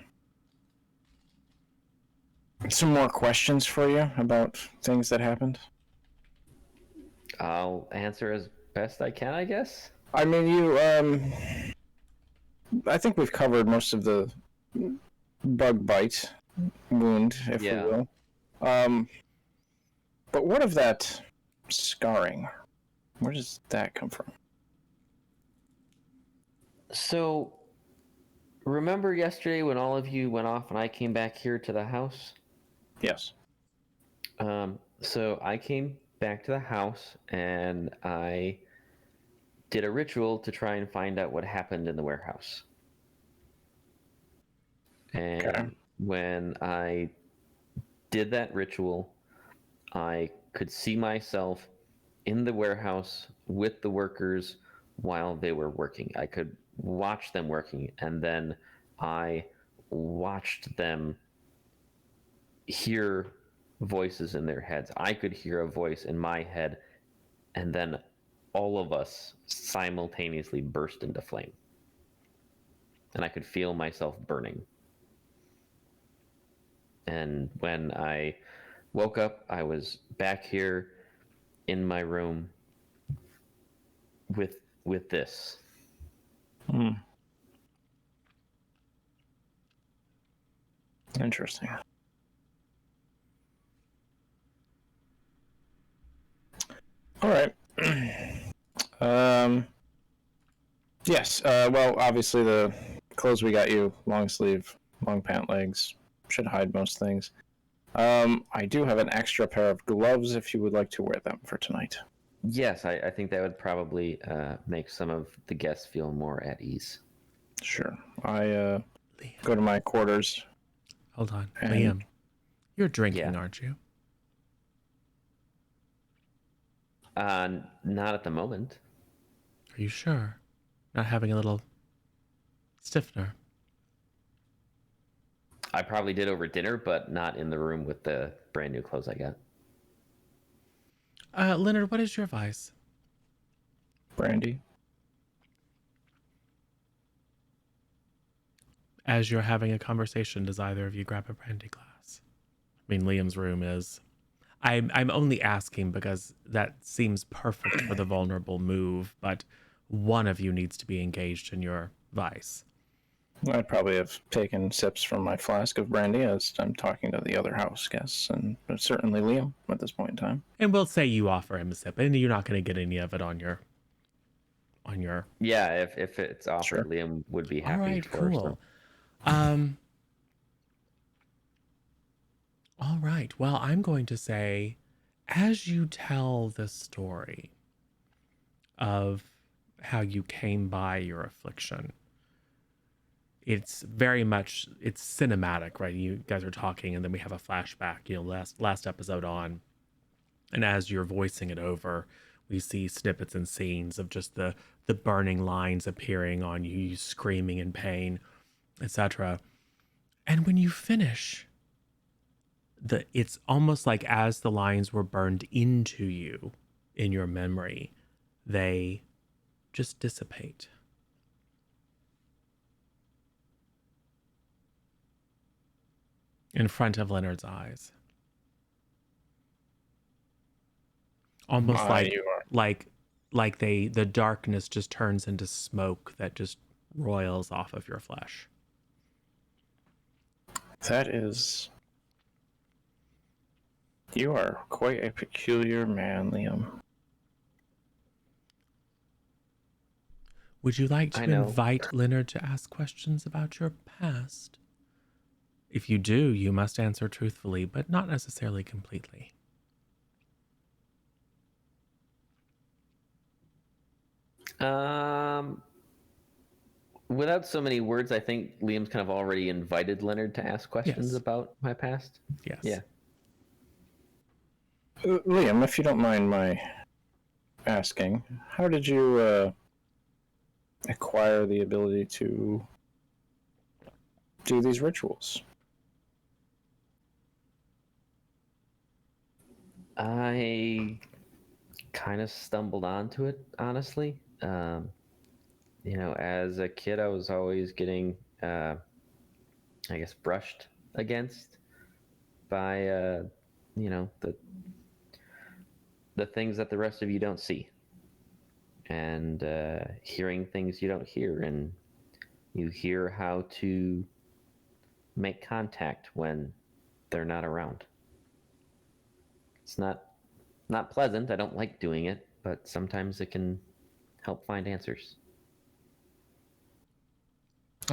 some more questions for you about things that happened. I'll answer as best I can, I guess. I mean, I think we've covered most of the bug bite wound, if we Yeah. will. But what of that scarring? Where does that come from? So, remember yesterday when all of you went off and I came back here to the house? Yes. So I came back to the house and I did a ritual to try and find out what happened in the warehouse. And Okay. when I did that ritual, I could see myself in the warehouse with the workers while they were working. I could watch them working, and then I watched them hear voices in their heads. I could hear a voice in my head, and then all of us simultaneously burst into flame. And I could feel myself burning. And when I woke up, I was back here in my room with this. Interesting. All right. Yes. Well, obviously the clothes we got you, long sleeve, long pant legs, should hide most things. I do have an extra pair of gloves if you would like to wear them for tonight. Yes, I think that would probably make some of the guests feel more at ease. Sure. I Liam. go to my quarters. Hold on. And- Liam, you're drinking, Yeah. aren't you? Not at the moment. Are you sure? Not having a little stiffener? I probably did over dinner, but not in the room with the brand new clothes I got. Leonard, what is your vice? Brandy. As you're having a conversation, does either of you grab a brandy glass? I mean, Liam's room is... I'm only asking because that seems perfect for the vulnerable move, but one of you needs to be engaged in your vice. I'd probably have taken sips from my flask of brandy as I'm talking to the other house guests, and certainly Liam at this point in time. And we'll say you offer him a sip, and you're not going to get any of it on your... Yeah, if it's offered, Sure. Liam would be All happy right, for cool. some. All right. Well, I'm going to say, as you tell the story of how you came by your affliction, it's very much, it's cinematic, right? You guys are talking and then we have a flashback, last episode on. And as you're voicing it over, we see snippets and scenes of just the burning lines appearing on you, you screaming in pain, etc. And when you finish, it's almost like as the lines were burned into you in your memory, they just dissipate. In front of Leonard's eyes. Almost like the darkness just turns into smoke that just roils off of your flesh. That is... You are quite a peculiar man, Liam. Would you like to I know. invite Leonard to ask questions about your past? If you do, you must answer truthfully, but not necessarily completely. Without so many words, I think Liam's kind of already invited Leonard to ask questions Yes. about my past. Yes. Yeah. Liam, if you don't mind my asking, how did you acquire the ability to do these rituals? I kind of stumbled onto it, honestly. As a kid, I was always getting I guess, brushed against by, you know, the things that the rest of you don't see, and hearing things you don't hear, and you hear how to make contact when they're not around. It's not pleasant. I don't like doing it, but sometimes it can help find answers.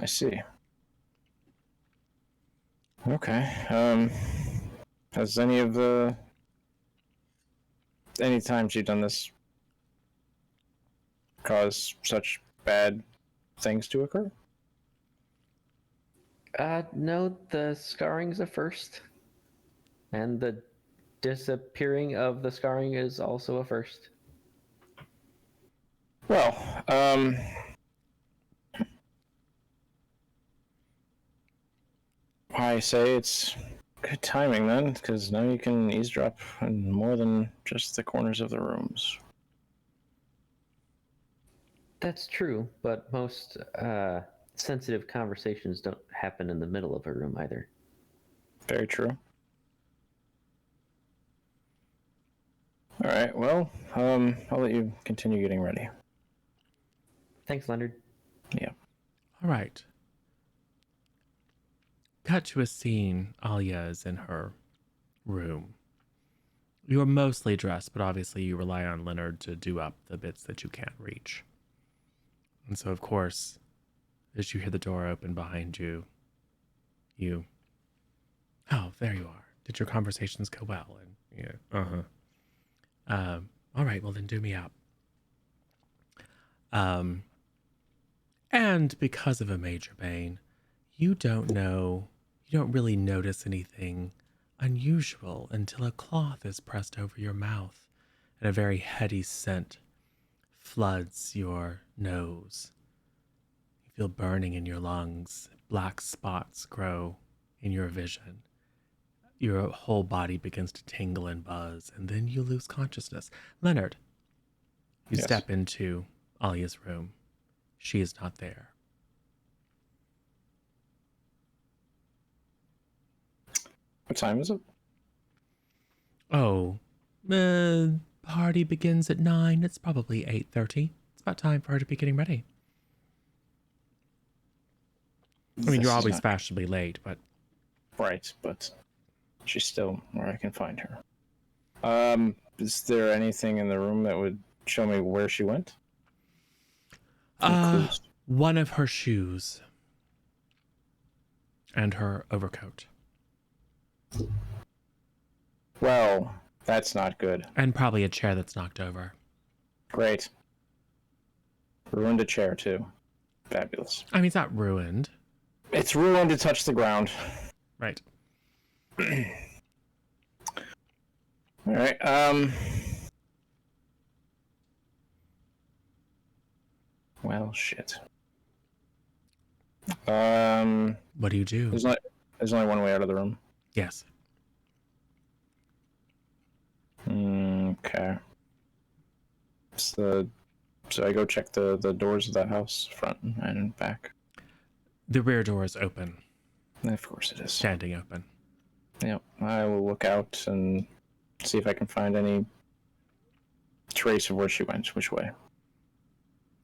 I see. Okay. Has any times you've done this cause such bad things to occur? No, the scarring's a first, and the disappearing of the scarring is also a first. Well, I say it's good timing then, because now you can eavesdrop on more than just the corners of the rooms. That's true, but most sensitive conversations don't happen in the middle of a room either. Very true. All right, well, I'll let you continue getting ready. Thanks, Leonard. Yeah. All right. Cut to a scene. Alia is in her room. You are mostly dressed, but obviously you rely on Leonard to do up the bits that you can't reach. And so, of course, as you hear the door open behind you, oh, there you are. Did your conversations go well? And all right, well then do me up. And because of a major bane, you don't really notice anything unusual until a cloth is pressed over your mouth and a very heady scent floods your nose. You feel burning in your lungs. Black spots grow in your vision. Your whole body begins to tingle and buzz, and then you lose consciousness. Leonard, you Yes. step into Alia's room. She is not there. What time is it? Oh, party begins at 9. It's probably 8:30. It's about time for her to be getting ready. I mean, This you're is always not fashionably late, but right, but she's still where I can find her. Is there anything in the room that would show me where she went? Any clues? one of her shoes and her overcoat, Well, that's not good. and probably a chair that's knocked over. Great. Ruined a chair, too. Fabulous. I mean, it's not ruined, It's ruined to touch the ground. right? All right. Well, shit. What do you do? There's only one way out of the room. Yes. Okay. So I go check the doors of that house, front and back. The rear door is open, Of course it is. standing open. Yep. I will look out and see if I can find any trace of where she went, which way.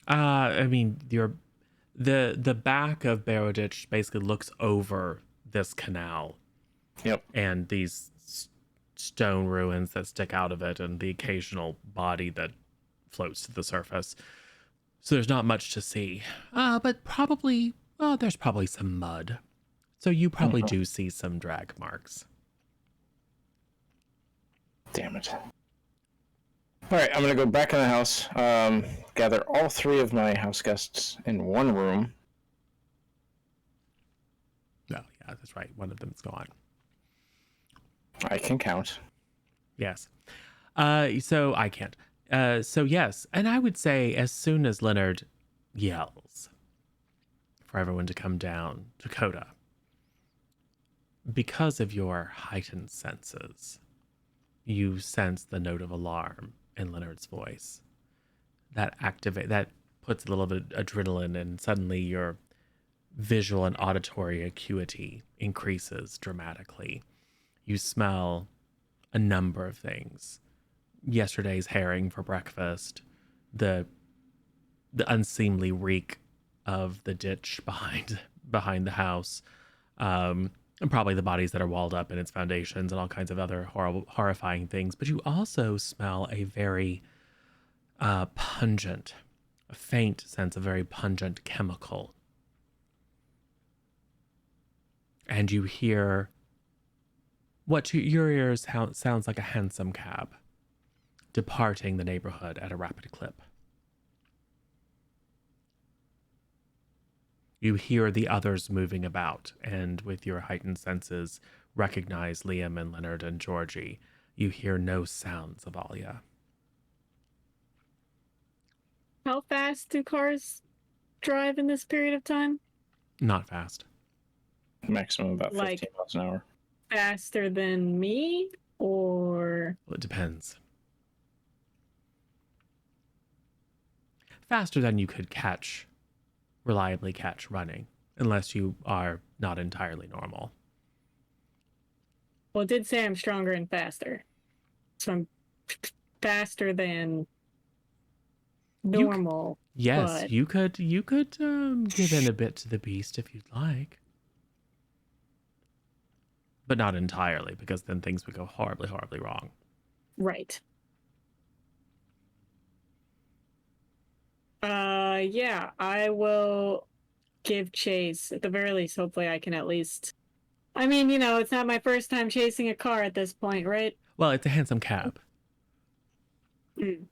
I mean, the back of Boroditch basically looks over this canal. Yep. And these stone ruins that stick out of it, and the occasional body that floats to the surface. So there's not much to see. But probably, well, there's probably some mud. So you probably do see some drag marks. Damn it. All right, I'm going to go back in the house, gather all 3 of my house guests in one room. No, yeah, that's right. One of them's gone. I can count. Yes. So I can't. So yes, and I would say as soon as Leonard yells for everyone to come down, Dakota, because of your heightened senses, you sense the note of alarm in Leonard's voice. That puts a little bit of adrenaline, and suddenly your visual and auditory acuity increases dramatically. You smell a number of things. Yesterday's herring for breakfast, the unseemly reek of the ditch behind the house, and probably the bodies that are walled up in its foundations and all kinds of other horrifying things. But you also smell a very pungent, a faint sense of very pungent chemical. And you hear what to your ears sounds like a hansom cab departing the neighborhood at a rapid clip. You hear the others moving about, and with your heightened senses, recognize Liam and Leonard and Georgie. You hear no sounds of Alia. How fast do cars drive in this period of time? Not fast. Maximum about 15 Like- miles an hour. Faster than me, or Well, it depends. Faster than you could reliably catch running, unless you are not entirely normal. well, it did say I'm stronger and faster, so I'm faster than normal. Yes, But- you could give in a bit to the beast if you'd like. But not entirely, because then things would go horribly, horribly wrong. Right. Yeah, I will give chase. At the very least, hopefully I can at least... I mean, it's not my first time chasing a car at this point, right? Well, it's a handsome cab. Mm.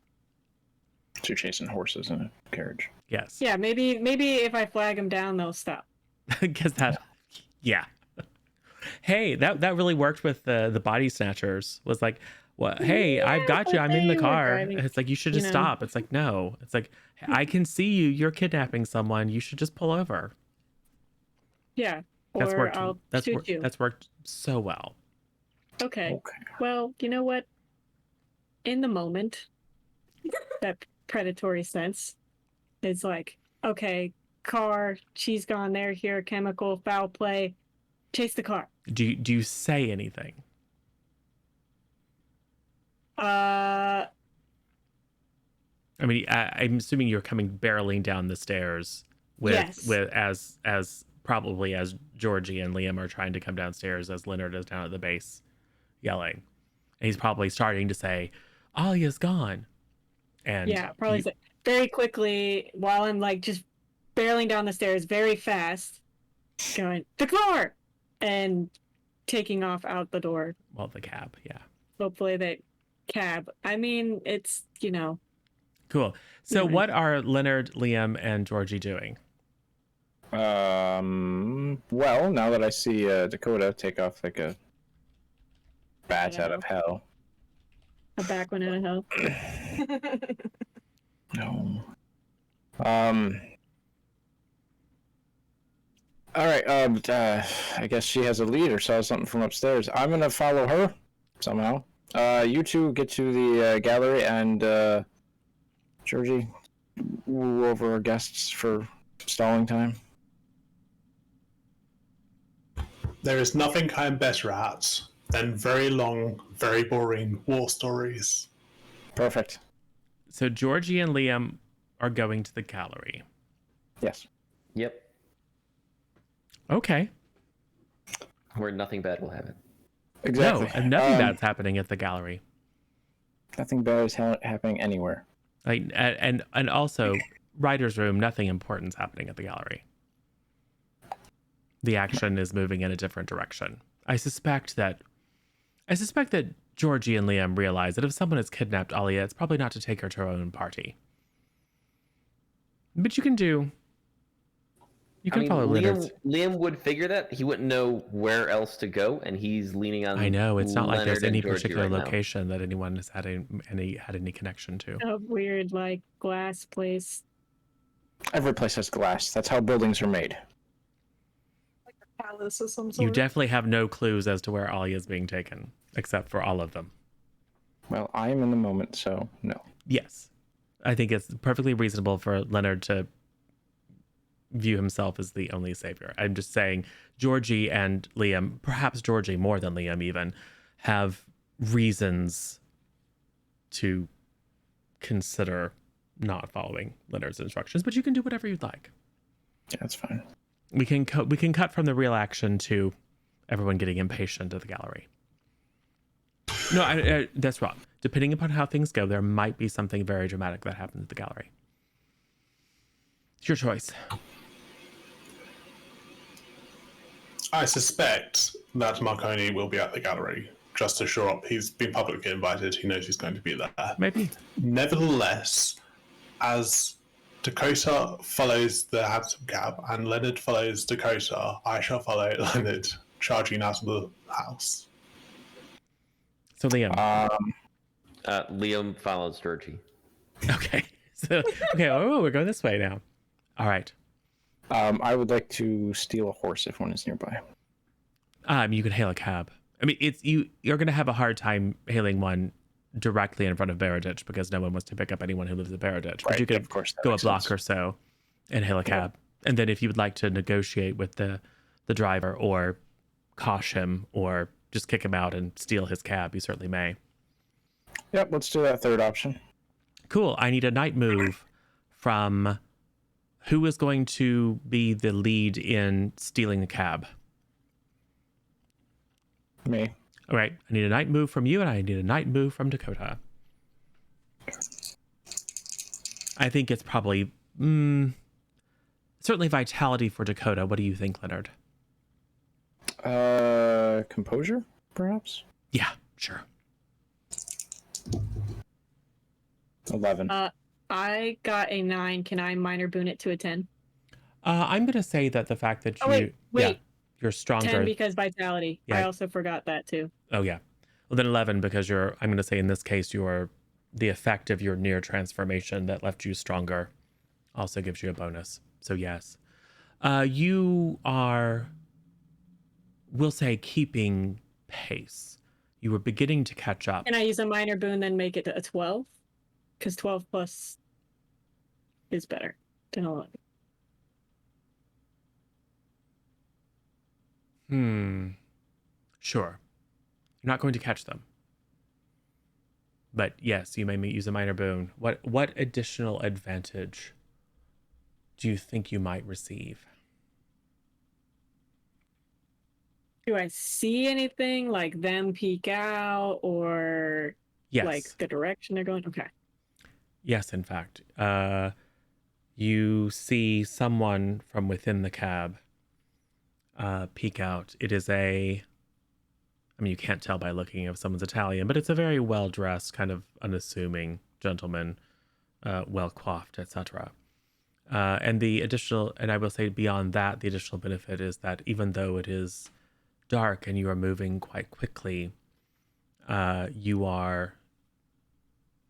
So you're chasing horses in a carriage. Yes. Yeah, maybe if I flag them down, they'll stop. Because yeah. Hey, that really worked with the body snatchers. Was like, well, hey, Yeah, I've got you. but I'm in the they were car. driving, It's like, you should just stop. It's like, no. It's like, I can see you. You're kidnapping someone. You should just pull over. Yeah, That's or worked. I'll That's shoot you. That's worked so well. Okay. Okay. Well, you know what? In the moment, that predatory sense is like, okay, car, she's gone there, here, chemical, foul play, chase the car. Do you say anything? Uh, I mean, I'm assuming you're coming barreling down the stairs Yes. with as probably as Georgie and Liam are trying to come downstairs as Leonard is down at the base yelling. And he's probably starting to say, Alia's gone. And yeah, probably very quickly while I'm like just barreling down the stairs very fast, going, the car! And taking off out the door. Well, the cab, yeah. Hopefully that cab. I mean, it's, Cool. So Right. what are Leonard, Liam, and Georgie doing? Well, now that I see Dakota take off like a bat out of hell. a back one out of hell. No. All right. I guess she has a lead or saw something from upstairs. I'm gonna follow her somehow. You two get to the gallery, and Georgie, woo over our guests for stalling time. There is nothing I'm better at than very long, very boring war stories. Perfect. So Georgie and Liam are going to the gallery. Yes. Yep. Okay. Where nothing bad will happen. Exactly. No, and nothing bad's happening at the gallery. Nothing bad is happening anywhere. Like, and also, writer's room, nothing important's happening at the gallery. The action is moving in a different direction. I suspect that Georgie and Liam realize that if someone has kidnapped Alia, it's probably not to take her to her own party. But you can follow Leonard's. Liam would figure that. He wouldn't know where else to go, and he's leaning on. I know, it's not like there's Leonard and any Georgie particular right now. location that anyone has had any connection to. A weird, like, glass place. Every place has glass. That's how buildings are made. Palace of some You sort. definitely have no clues as to where Alia is being taken, except for all of them. Well, I am in the moment, so no. Yes. I think it's perfectly reasonable for Leonard to view himself as the only savior. I'm just saying Georgie and Liam, perhaps Georgie more than Liam even, have reasons to consider not following Leonard's instructions, but you can do whatever you'd like. Yeah, that's fine. We can cut from the real action to everyone getting impatient at the gallery. No, that's wrong. Depending upon how things go, there might be something very dramatic that happens at the gallery. It's your choice. I suspect that Marconi will be at the gallery, just to show up. He's been publicly invited. He knows he's going to be there. Maybe. Nevertheless, as Dakota follows the handsome cab and Leonard follows Dakota, I shall follow Leonard, charging out of the house. So Liam. Liam follows Georgie. Okay. So we're going this way now. All right. I would like to steal a horse if one is nearby. You could hail a cab. I mean, you're going to have a hard time hailing one directly in front of Baraditch because no one wants to pick up anyone who lives at Baraditch. But you could of course, go a block or so and hail a cab. And then if you would like to negotiate with the driver or cosh him or just kick him out and steal his cab, you certainly may. Yep, let's do that third option. Cool. I need a night move from who is going to be the lead in stealing the cab. Me. All right. I need a night move from you, and I need a night move from Dakota. I think it's probably certainly vitality for Dakota. What do you think, Leonard? Composure, perhaps? Yeah, sure. 11. I got a 9. Can I minor boon it to a 10? I'm going to say that the fact that wait. you're stronger. 10 because vitality. Yeah. I also forgot that too. Oh, yeah. Well, then 11 because I'm going to say in this case, the effect of your near transformation that left you stronger also gives you a bonus. So yes. You are, we'll say, keeping pace. You were beginning to catch up. Can I use a minor boon then make it a 12? Because 12 plus is better than 11. Sure. You're not going to catch them. But yes, you may use a minor boon. What additional advantage do you think you might receive? Do I see anything like them peek out or Yes. like the direction they're going? Okay. Yes, in fact. You see someone from within the cab peek out. It is you can't tell by looking if someone's Italian, but it's a very well-dressed, kind of unassuming gentleman, well-coiffed, etc. And I will say beyond that, the additional benefit is that even though it is dark and you are moving quite quickly, you are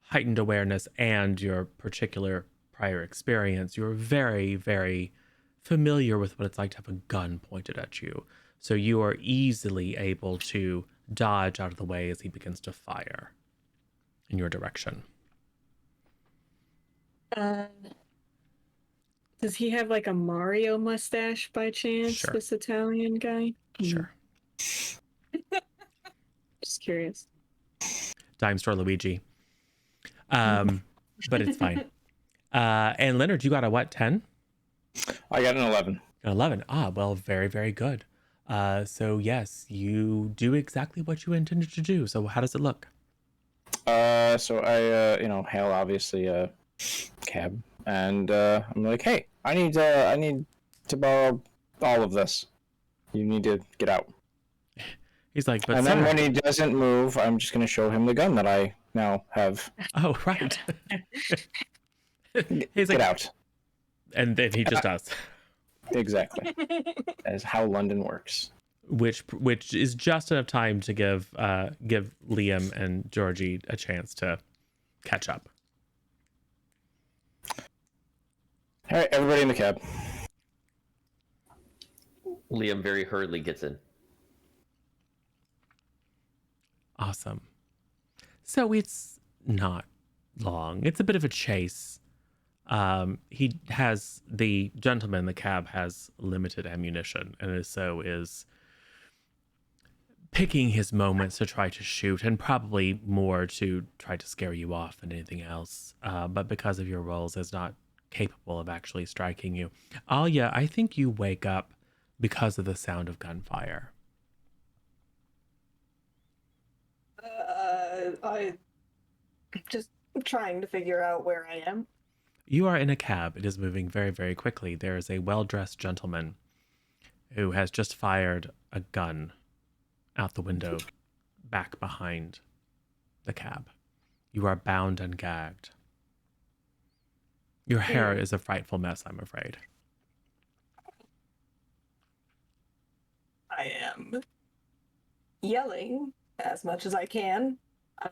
heightened awareness and your particular prior experience. You're very, very familiar with what it's like to have a gun pointed at you. So you are easily able to dodge out of the way as he begins to fire in your direction. Does he have like a Mario mustache by chance, Sure. this Italian guy? Sure. Just curious. Dime store Luigi. But it's fine. And Leonard, you got a what, 10? I got an 11. An 11. Well, very, very good. So yes, you do exactly what you intended to do. So how does it look? So I, hail obviously a cab, and I'm like, hey, I need to borrow all of this. You need to get out. He's like, but and sir. then when he doesn't move, I'm just going to show him the gun that I now have. Oh, right. He's Get like, out. and then he just does. Exactly. That is how London works. Which is just enough time to give Liam and Georgie a chance to catch up. All right, everybody in the cab. Liam very hurriedly gets in. Awesome. So it's not long. It's a bit of a chase. The gentleman in the cab has limited ammunition, and so is picking his moments to try to shoot, and probably more to try to scare you off than anything else. But because of your roles, is not capable of actually striking you. Alia, I think you wake up because of the sound of gunfire. I just trying to figure out where I am. You are in a cab. It is moving very, very quickly. There is a well-dressed gentleman who has just fired a gun out the window back behind the cab. You are bound and gagged. Your hair is a frightful mess, I'm afraid. I am yelling as much as I can. I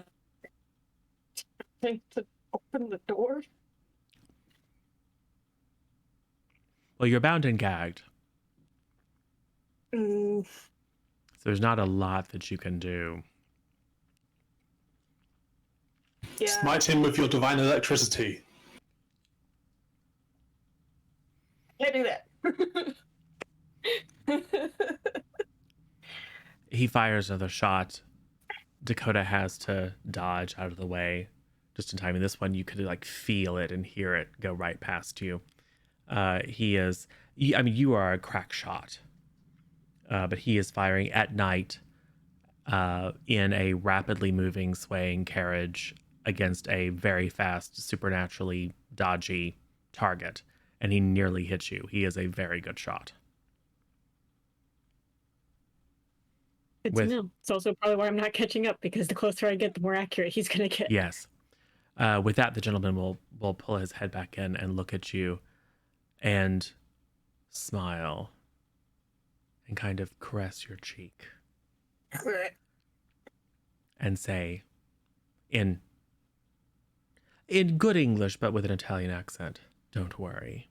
think to open the door. Well, you're bound and gagged. Mm, So there's not a lot that you can do. yeah. Smite him with your divine electricity. Can't do that. He fires another shot. Dakota has to dodge out of the way just in time. And this one, you could like feel it and hear it go right past you. You are a crack shot, but he is firing at night in a rapidly moving, swaying carriage against a very fast, supernaturally dodgy target. And he nearly hits you. He is a very good shot. Good to know. It's also probably why I'm not catching up, because the closer I get, the more accurate he's going to get. Yes. With that, the gentleman will pull his head back in and look at you and smile and kind of caress your cheek and say in good English, but with an Italian accent, "Don't worry.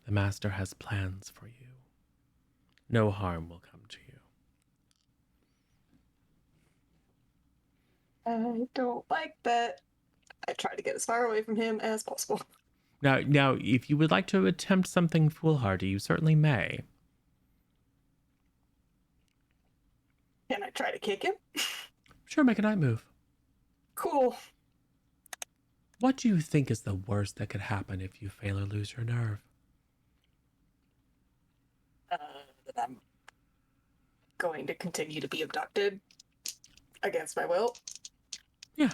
The master has plans for you. No harm will come to you." I don't like that. I try to get as far away from him as possible. Now, if you would like to attempt something foolhardy, you certainly may. Can I try to kick him? Sure, make a night move. Cool. What do you think is the worst that could happen if you fail or lose your nerve? That I'm going to continue to be abducted against my will. Yeah.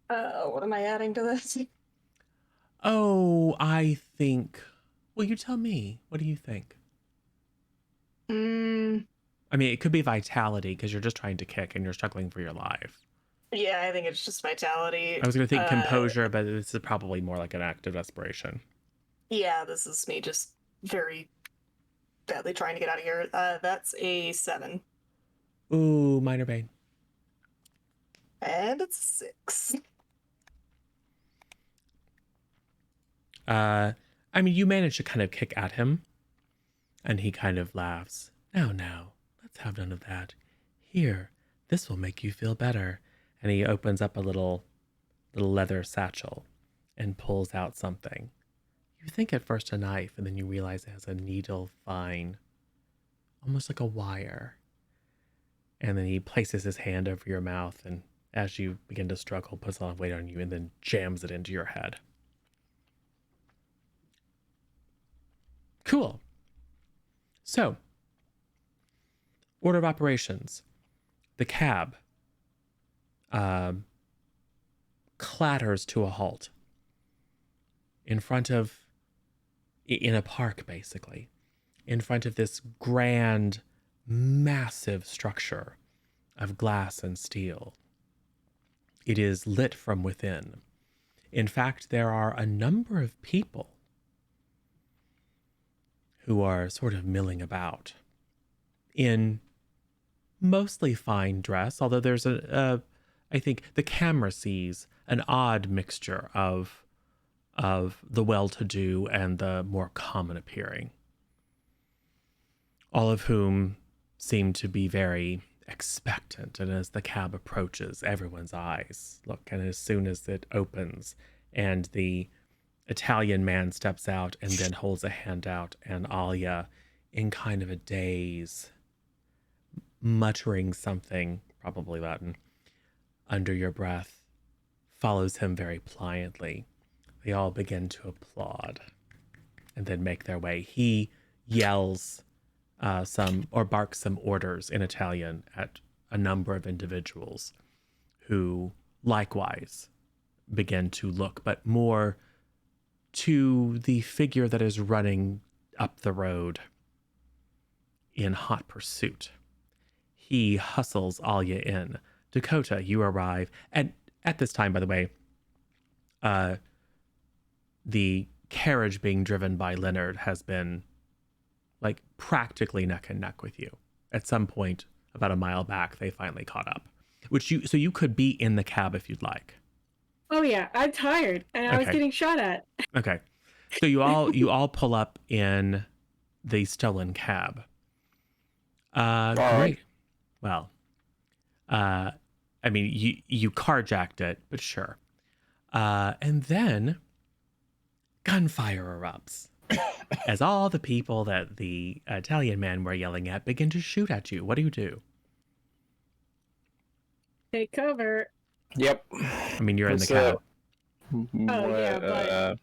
What am I adding to this? Oh, I think... Well, you tell me. What do you think? I mean, it could be vitality, because you're just trying to kick and you're struggling for your life. Yeah, I think it's just vitality. I was going to think composure, but this is probably more like an act of desperation. Yeah, this is me just very badly trying to get out of here. That's a 7. Ooh, minor bane. And it's 6. You manage to kind of kick at him, and he kind of laughs. Now, let's have none of that. Here, this will make you feel better. And he opens up a little leather satchel and pulls out something. You think at first a knife, and then you realize it has a needle fine, almost like a wire. And then he places his hand over your mouth, and as you begin to struggle, puts a lot of weight on you, and then jams it into your head. Cool. So, order of operations. The cab clatters to a halt in a park, basically, in front of this grand, massive structure of glass and steel. It is lit from within. In fact, there are a number of people who are sort of milling about in mostly fine dress, although there's I think the camera sees an odd mixture of the well-to-do and the more common appearing. All of whom seem to be very expectant. And as the cab approaches, everyone's eyes look. And as soon as it opens and the Italian man steps out and then holds a hand out, and Alia, in kind of a daze, muttering something, probably Latin, under your breath, follows him very pliantly. They all begin to applaud and then make their way. He yells barks some orders in Italian at a number of individuals who likewise begin to look, but more to the figure that is running up the road in hot pursuit. He hustles Alia in. Dakota, you arrive. And at this time, by the way, the carriage being driven by Leonard has been like practically neck and neck with you. At some point, about a mile back, they finally caught up. So you could be in the cab if you'd like. Oh yeah, I'm tired, and I was Okay. getting shot at. Okay. So you all pull up in the stolen cab. Great. Well, I mean, you carjacked it, but sure. And then gunfire erupts as all the people that the Italian men were yelling at begin to shoot at you. What do you do? Take cover. Yep. I mean, you're in the What's cab. yeah, but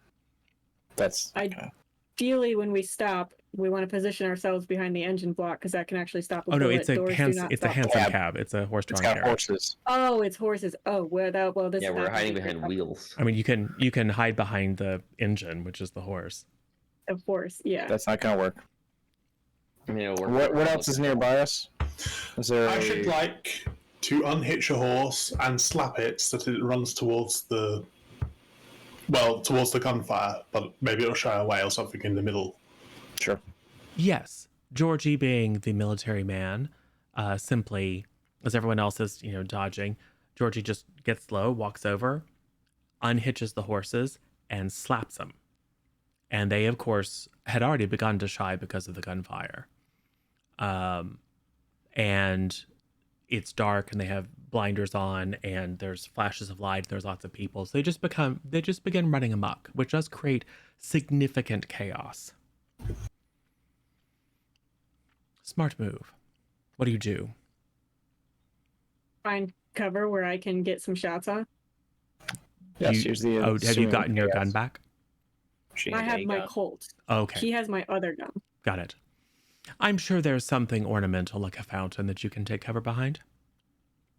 that's Ideally, when we stop, we want to position ourselves behind the engine block because that can actually stop a Oh no, bullet. it's a Doors do hands. not It's a stop. handsome cab. It's a horse-drawn got carriage. horses. Oh, it's horses. Oh, well, this Yeah, is we're not hiding gonna be behind good. wheels. I mean, you can hide behind the engine, which is the horse. Of course, yeah. That's not gonna work. I mean, it'll work. What else is nearby us? Is there? I should like to unhitch a horse and slap it so that it runs towards the gunfire, but maybe it'll shy away or something in the middle. Sure. Yes, Georgie, being the military man, simply as everyone else is, dodging, Georgie just gets low, walks over, unhitches the horses, and slaps them. And they, of course, had already begun to shy because of the gunfire. And it's dark, and they have blinders on, and there's flashes of light. There's lots of people, so they just begin running amok, which does create significant chaos. Smart move. What do you do? Find cover where I can get some shots on. Yes. Use the. Have you gotten your gun back? I have my Colt. Okay, He has my other gun. got it. I'm sure there's something ornamental like a fountain that you can take cover behind.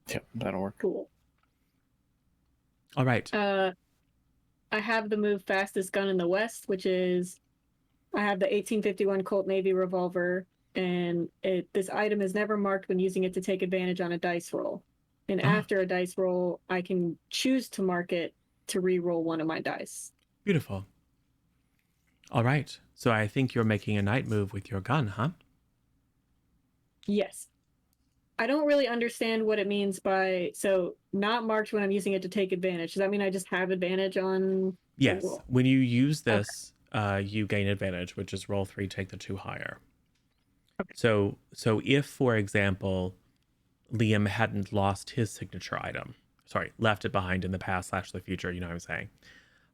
Yep, that'll work. Cool. All right. I have the move fastest gun in the West, which is I have the 1851 Colt Navy revolver, and this item is never marked when using it to take advantage on a dice roll. And after a dice roll, I can choose to mark it to re-roll one of my dice. Beautiful. All right. So I think you're making a night move with your gun, huh? Yes. I don't really understand what it means by not marked when I'm using it to take advantage. Does that mean I just have advantage on? Yes. roll? When you use this, you gain advantage, which is roll 3, take the 2 higher. Okay. So if, for example, Liam hadn't lost his signature item, left it behind in the past / the future, you know what I'm saying,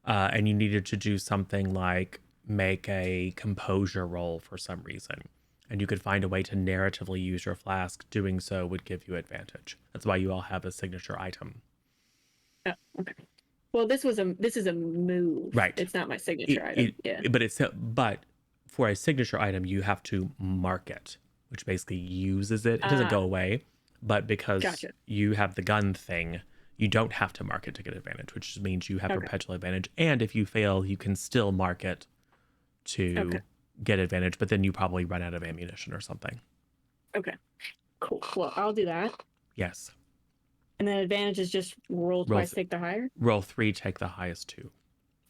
and you needed to do something like make a composure roll for some reason, and you could find a way to narratively use your flask, doing so would give you advantage. That's why you all have a signature item. Oh, okay. Well, this is a move. Right. It's not my signature item. Yeah. But for a signature item, you have to mark it, which basically uses it. It doesn't go away, but because you have the gun thing, you don't have to mark it to get advantage, which just means you have perpetual advantage. And if you fail, you can still mark it to get advantage, but then you probably run out of ammunition or something. Okay. Cool. Well, I'll do that. Yes. And then advantage is just roll twice, take the higher. Roll 3, take the highest 2.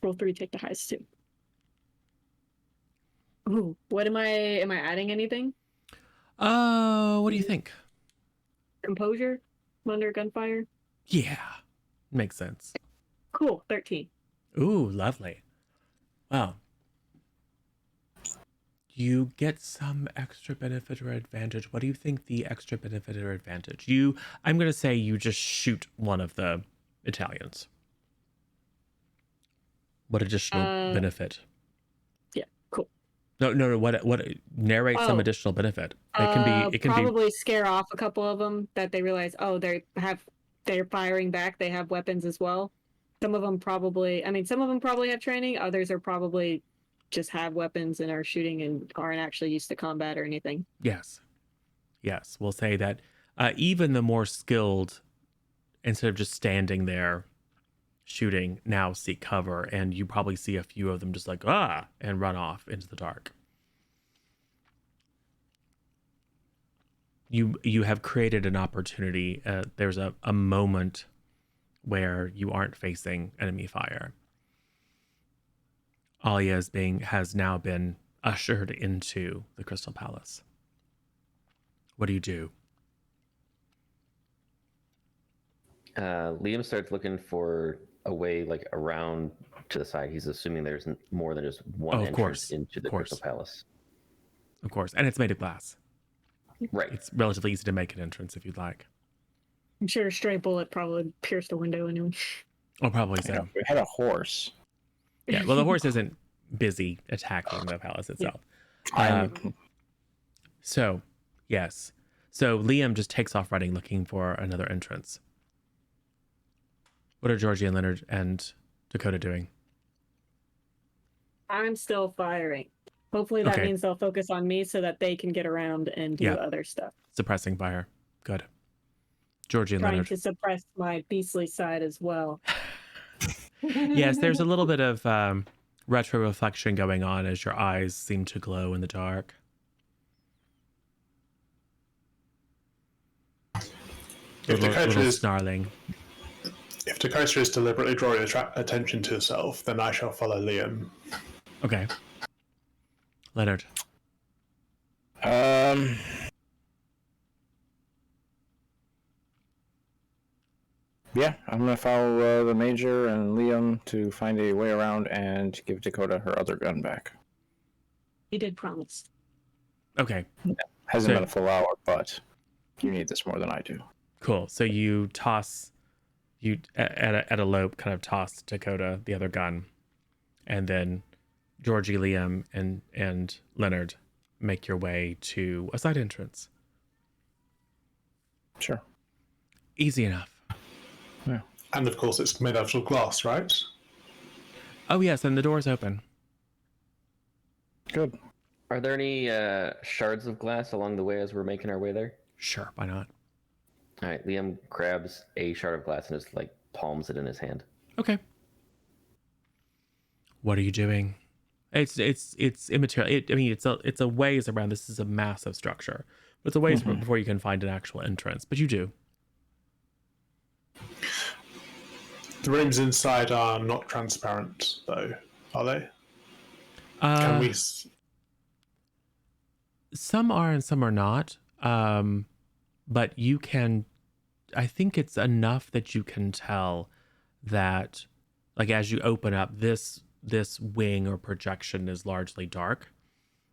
Roll 3, take the highest 2. Ooh, what am I adding anything? What do you think? Composure? Under gunfire? Yeah. Makes sense. Cool. 13. Ooh, lovely. Wow. you get some extra benefit or advantage. What do you think the extra benefit or advantage? I'm going to say you just shoot one of the Italians. What additional benefit? Yeah, cool. No. What? Narrate some additional benefit. It can probably scare off a couple of them that they realize, oh, they're firing back. They have weapons as well. Some of them probably have training. Others are probably just have weapons and are shooting and aren't actually used to combat or anything. Yes. We'll say that even the more skilled, instead of just standing there shooting, now seek cover, and you probably see a few of them just like and run off into the dark. You have created an opportunity. There's a moment where you aren't facing enemy fire. Alia has now been ushered into the Crystal Palace. What do you do? Liam starts looking for a way like around to the side. He's assuming there's more than just one entrance into the Crystal Palace. Of course, and it's made of glass. Right. It's relatively easy to make an entrance if you'd like. I'm sure a stray bullet probably pierced a window anyway. Oh, probably so. We had a horse. Yeah, well, the horse isn't busy attacking the palace itself. So, yes. So Liam just takes off running, looking for another entrance. What are Georgie and Leonard and Dakota doing? I'm still firing. Hopefully that means they'll focus on me so that they can get around and do other stuff. Suppressing fire. Good. Georgie and Leonard. Trying to suppress my beastly side as well. Yes, there's a little bit of retro reflection going on as your eyes seem to glow in the dark. Little snarling. If Dakota is deliberately drawing attention to herself, then I shall follow Liam. Okay. Leonard. Yeah, I'm gonna follow the Major and Liam to find a way around and give Dakota her other gun back. He did promise. Okay. Hasn't been a full hour, but you need this more than I do. Cool. So you at a lope kind of toss Dakota the other gun, and then Georgie, Liam, and Leonard make your way to a side entrance. Sure. Easy enough. Yeah. And of course, it's made out of glass, right? Oh yes, and the door's open. Good. Are there any shards of glass along the way as we're making our way there? Sure, why not? All right, Liam grabs a shard of glass and just like palms it in his hand. Okay. What are you doing? It's immaterial. It's a ways around. This is a massive structure. It's a ways before you can find an actual entrance, but you do. The rooms inside are not transparent, though, are they? Can we? Some are and some are not. But you can. I think it's enough that you can tell that, like, as you open up, this wing or projection is largely dark.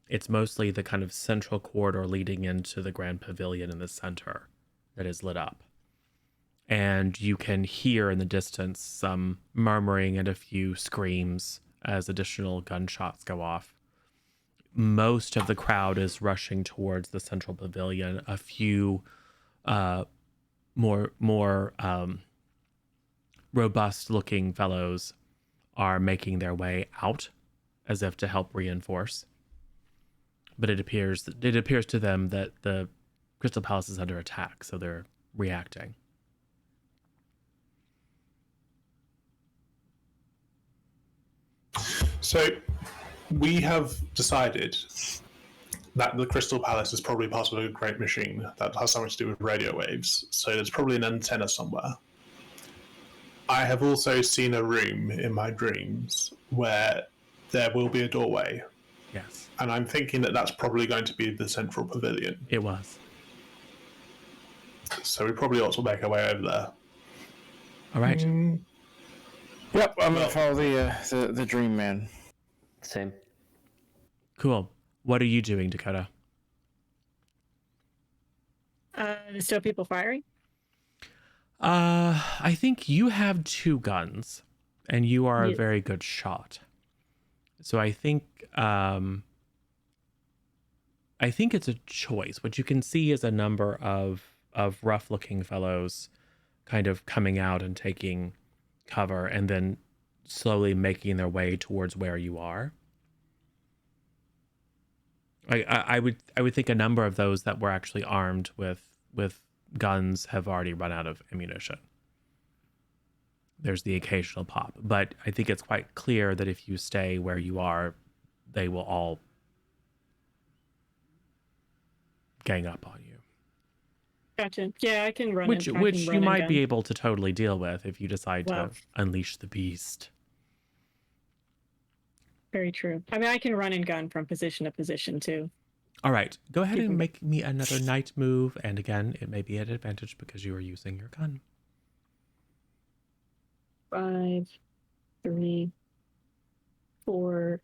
It's mostly the kind of central corridor leading into the grand pavilion in the center that is lit up. And you can hear in the distance some murmuring and a few screams as additional gunshots go off. Most of the crowd is rushing towards the central pavilion. A few more robust looking fellows are making their way out as if to help reinforce. But it appears to them that the Crystal Palace is under attack, so they're reacting. So we have decided that the Crystal Palace is probably part of a great machine that has something to do with radio waves. So there's probably an antenna somewhere. I have also seen a room in my dreams where there will be a doorway. Yes. And I'm thinking that that's probably going to be the central pavilion. It was. So we probably ought to make our way over there. All right. Yep, I'm gonna follow the Dream Man. Same. Cool. What are you doing, Dakota? There's still people firing? I think you have 2 guns, and you are a Yes. very good shot. So I think it's a choice. What you can see is a number of rough-looking fellows kind of coming out and taking cover, and then slowly making their way towards where you are. I would think a number of those that were actually armed with guns have already run out of ammunition. There's the occasional pop, but I think it's quite clear that if you stay where you are, they will all gang up on you. Gotcha. Yeah, I can run. Which I can you run might and be gun. able to totally deal with if you decide Well. to unleash the beast. Very true. I mean, I can run and gun from position to position too. All right, go ahead You and can- make me another night move, and again, it may be at advantage because you are using your gun. 5, 3, 4,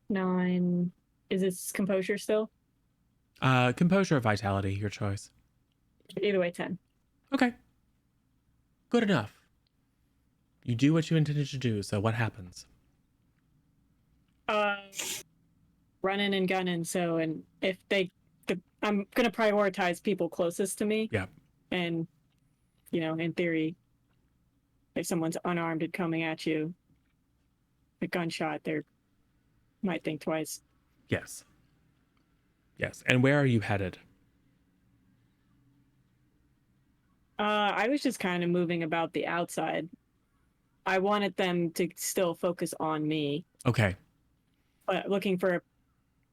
9. Is this composure still? Composure or vitality, your choice. Either way, 10. Okay. Good enough. You do what you intended to do, so what happens? Running and gunning. So, and if I'm gonna prioritize people closest to me. Yeah. And, in theory, if someone's unarmed and coming at you, a gunshot, they might think twice. Yes. Yes. And where are you headed? I was just kind of moving about the outside. I wanted them to still focus on me, Okay. but looking for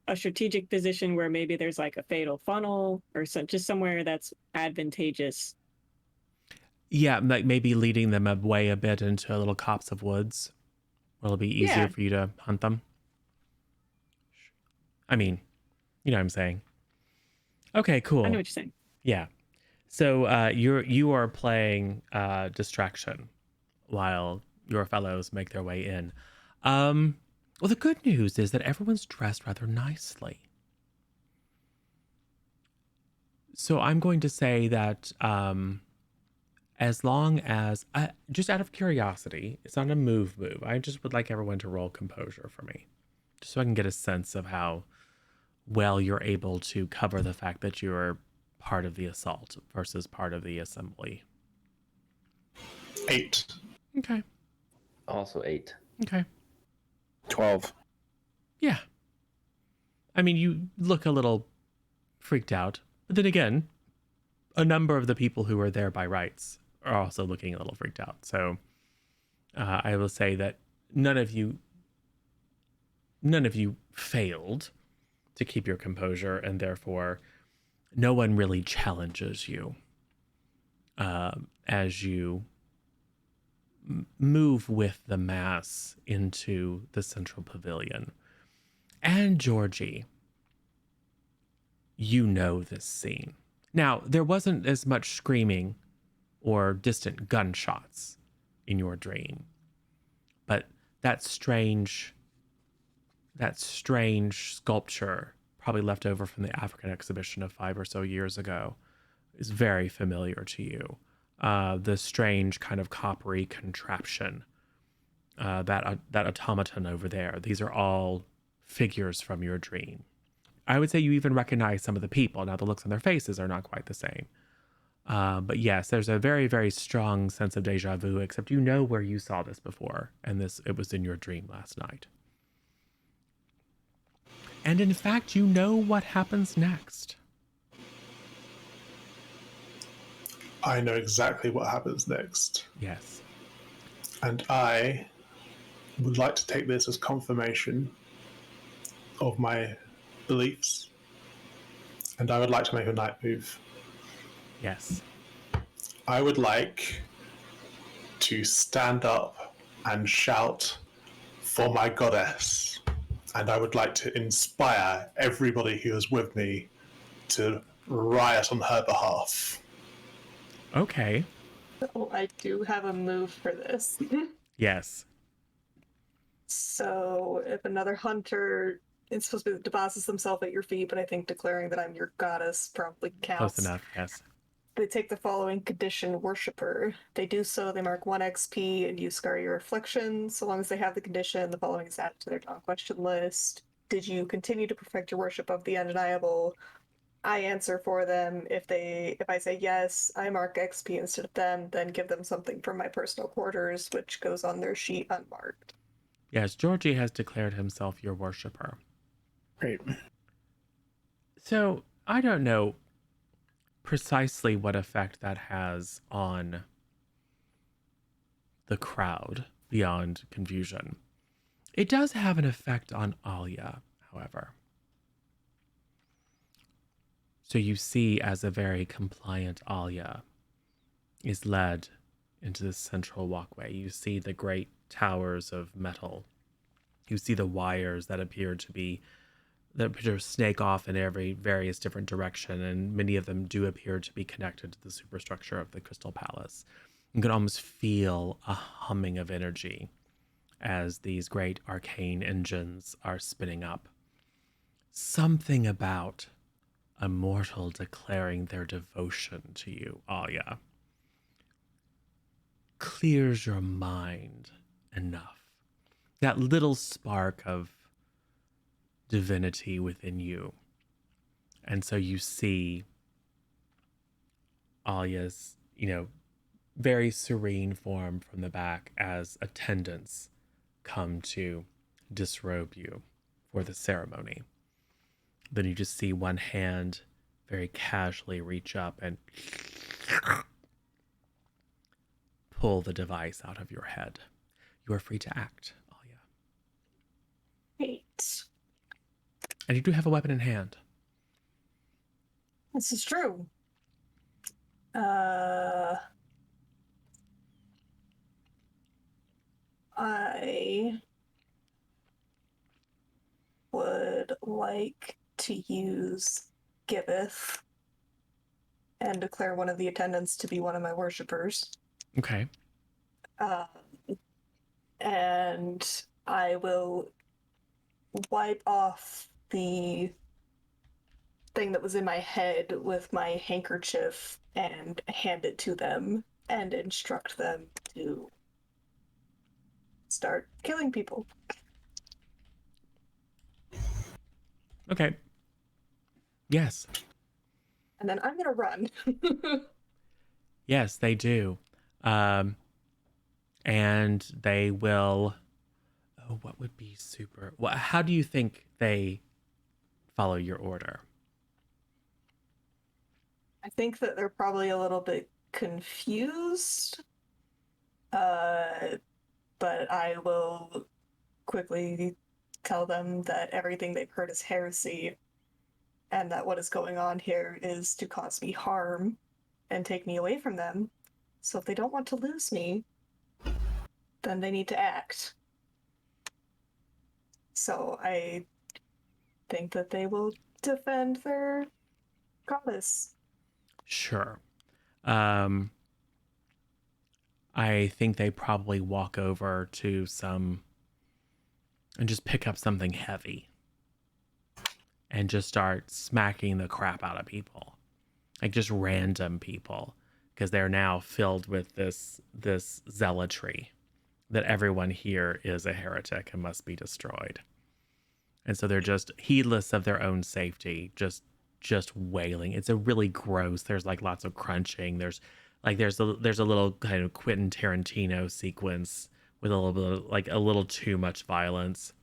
a strategic position where maybe there's like a fatal funnel or just somewhere that's advantageous. Yeah, like maybe leading them away a bit into a little copse of woods where it'll be easier Yeah. for you to hunt them. I mean, you know what I'm saying. Okay, cool. I know what you're saying. Yeah. So you are playing distraction while your fellows make their way in. Well, the good news is that everyone's dressed rather nicely. So I'm going to say that as long as, just out of curiosity, it's not a move. I just would like everyone to roll composure for me, just so I can get a sense of how well you're able to cover the fact that you're part of the assault versus part of the assembly. 8. Okay. Also 8. Okay. 12. Yeah. I mean, you look a little freaked out, but then again, a number of the people who are there by rights are also looking a little freaked out. So I will say that none of you failed to keep your composure, and therefore no one really challenges you as you move with the mass into the central pavilion. And Georgie, you know this scene. Now, there wasn't as much screaming or distant gunshots in your dream, but that strange sculpture, probably left over from the African exhibition of 5 or so years ago, is very familiar to you. The strange kind of coppery contraption, that automaton over there, these are all figures from your dream. I would say you even recognize some of the people. Now, the looks on their faces are not quite the same. But yes, there's a very, very strong sense of deja vu, except you know where you saw this before, and it was in your dream last night. And in fact, you know what happens next. I know exactly what happens next. Yes. And I would like to take this as confirmation of my beliefs. And I would like to make a night move. Yes. I would like to stand up and shout for my goddess. And I would like to inspire everybody who is with me to riot on her behalf. Okay. Oh, I do have a move for this. Yes. So if another hunter it's supposed to be deposits themselves at your feet, but I think declaring that I'm your goddess probably Close counts. enough, yes. They take the following condition: Worshipper. They do so, they mark 1 XP, and you scar your affliction. So long as they have the condition, the following is added to their non-question list. Did you continue to perfect your worship of the undeniable? I answer for them. If I say yes, I mark XP instead of them, then give them something from my personal quarters, which goes on their sheet unmarked. Yes, Georgie has declared himself your worshiper. Great. So I don't know precisely what effect that has on the crowd beyond confusion. It does have an effect on Alia, however. So you see, as a very compliant Alia is led into the central walkway, you see the great towers of metal. You see the wires that appear to snake off in every various different direction, and many of them do appear to be connected to the superstructure of the Crystal Palace. You can almost feel a humming of energy as these great arcane engines are spinning up. Something about a mortal declaring their devotion to you, Alia, clears your mind enough. That little spark of divinity within you. And so you see Alia's, very serene form from the back as attendants come to disrobe you for the ceremony. Then you just see one hand very casually reach up and pull the device out of your head. You are free to act, Alia. Great. And you do have a weapon in hand. This is true. I would like to use Giveth and declare one of the attendants to be one of my worshippers. Okay. And I will wipe off the thing that was in my head with my handkerchief and hand it to them and instruct them to start killing people. Okay. Yes. And then I'm gonna run. Yes, they do. And they will. Oh, what would be super? Well, how do you think they follow your order? I think that they're probably a little bit confused. But I will quickly tell them that everything they've heard is heresy and that what is going on here is to cause me harm and take me away from them. So if they don't want to lose me, then they need to act. So I think that they will defend their goddess. Sure. I think they probably walk over to some and just pick up something heavy and just start smacking the crap out of people. Like just random people, because they're now filled with this zealotry that everyone here is a heretic and must be destroyed. And so they're just heedless of their own safety, just wailing. It's a really gross. There's like lots of crunching. There's a little kind of Quentin Tarantino sequence with a little bit of, like, a little too much violence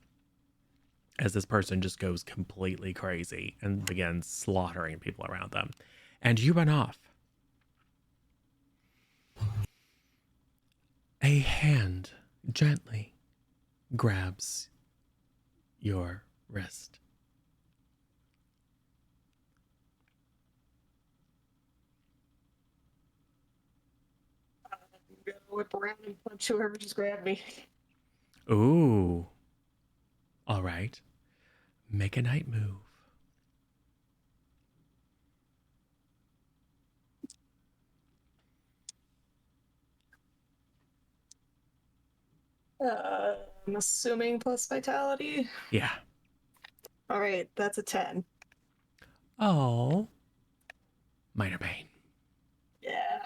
as this person just goes completely crazy and begins slaughtering people around them. And you run off. A hand gently grabs your wrist. I'm gonna whip around and punch whoever just grabbed me. Ooh. All right. Make a night move. I'm assuming plus vitality. Yeah. All right, that's a 10. Oh, minor pain. Yeah.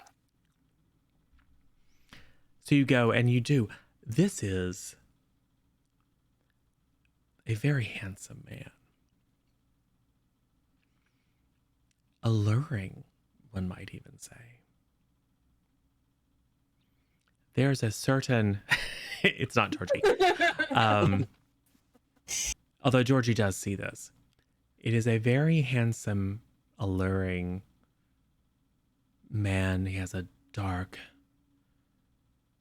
So you go and you do. This is a very handsome man. Alluring, one might even say. There's a certain, it's not Georgie. Although Georgie does see this. It is a very handsome, alluring man. He has a dark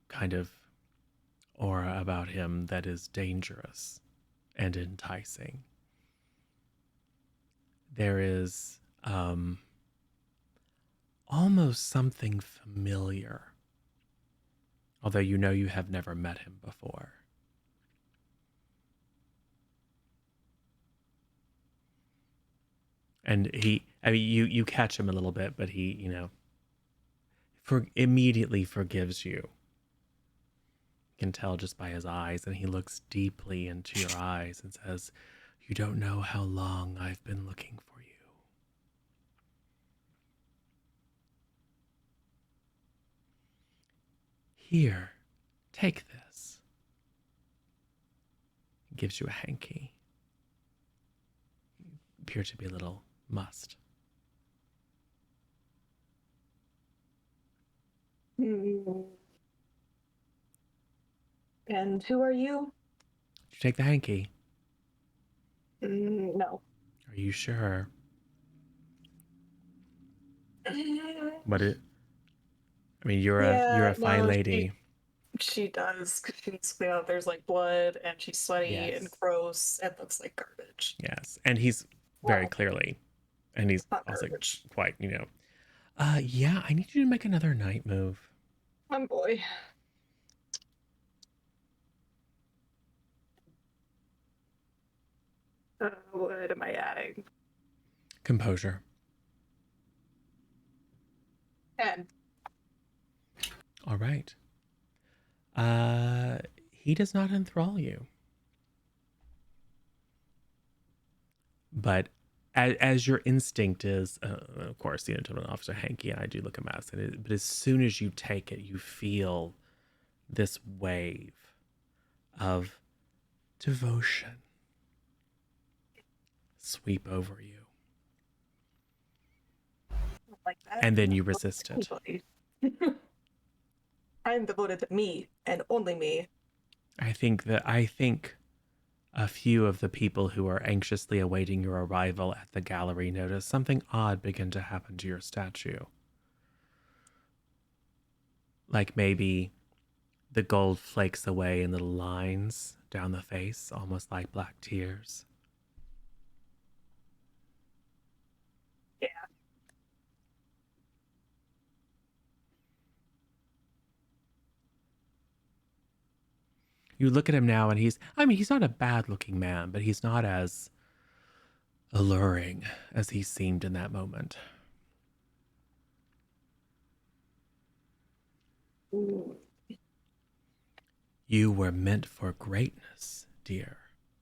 kind of aura about him that is dangerous and enticing. There is almost something familiar, although you know you have never met him before. And you catch him a little bit, but he, immediately forgives you. You can tell just by his eyes, and he looks deeply into your eyes and says, "You don't know how long I've been looking for you." Here, take this. He gives you a hanky. You appear to be a little mussed. Hmm. And who are you? Did you take the hanky? No. Are you sure? What it? I mean, you're a fine no, lady. she does, because she's, there's like blood, and she's sweaty and Yes. gross and looks like garbage. Yes, and he's very Well, clearly, and he's not also garbage. quite, yeah, I need you to make another night move. One boy. What am I adding? Composure. 10. All right. He does not enthrall you. But as your instinct is, of course, the gentleman officer hanky, and I do look a mess. But as soon as you take it, you feel this wave of devotion sweep over you, Like that. and then you resist it. I'm devoted to me and only me. I think a few of the people who are anxiously awaiting your arrival at the gallery notice something odd begin to happen to your statue. Like maybe the gold flakes away in little lines down the face, almost like black tears. Yeah. You look at him now and he's not a bad looking man, but he's not as alluring as he seemed in that moment. Ooh. You were meant for greatness, dear.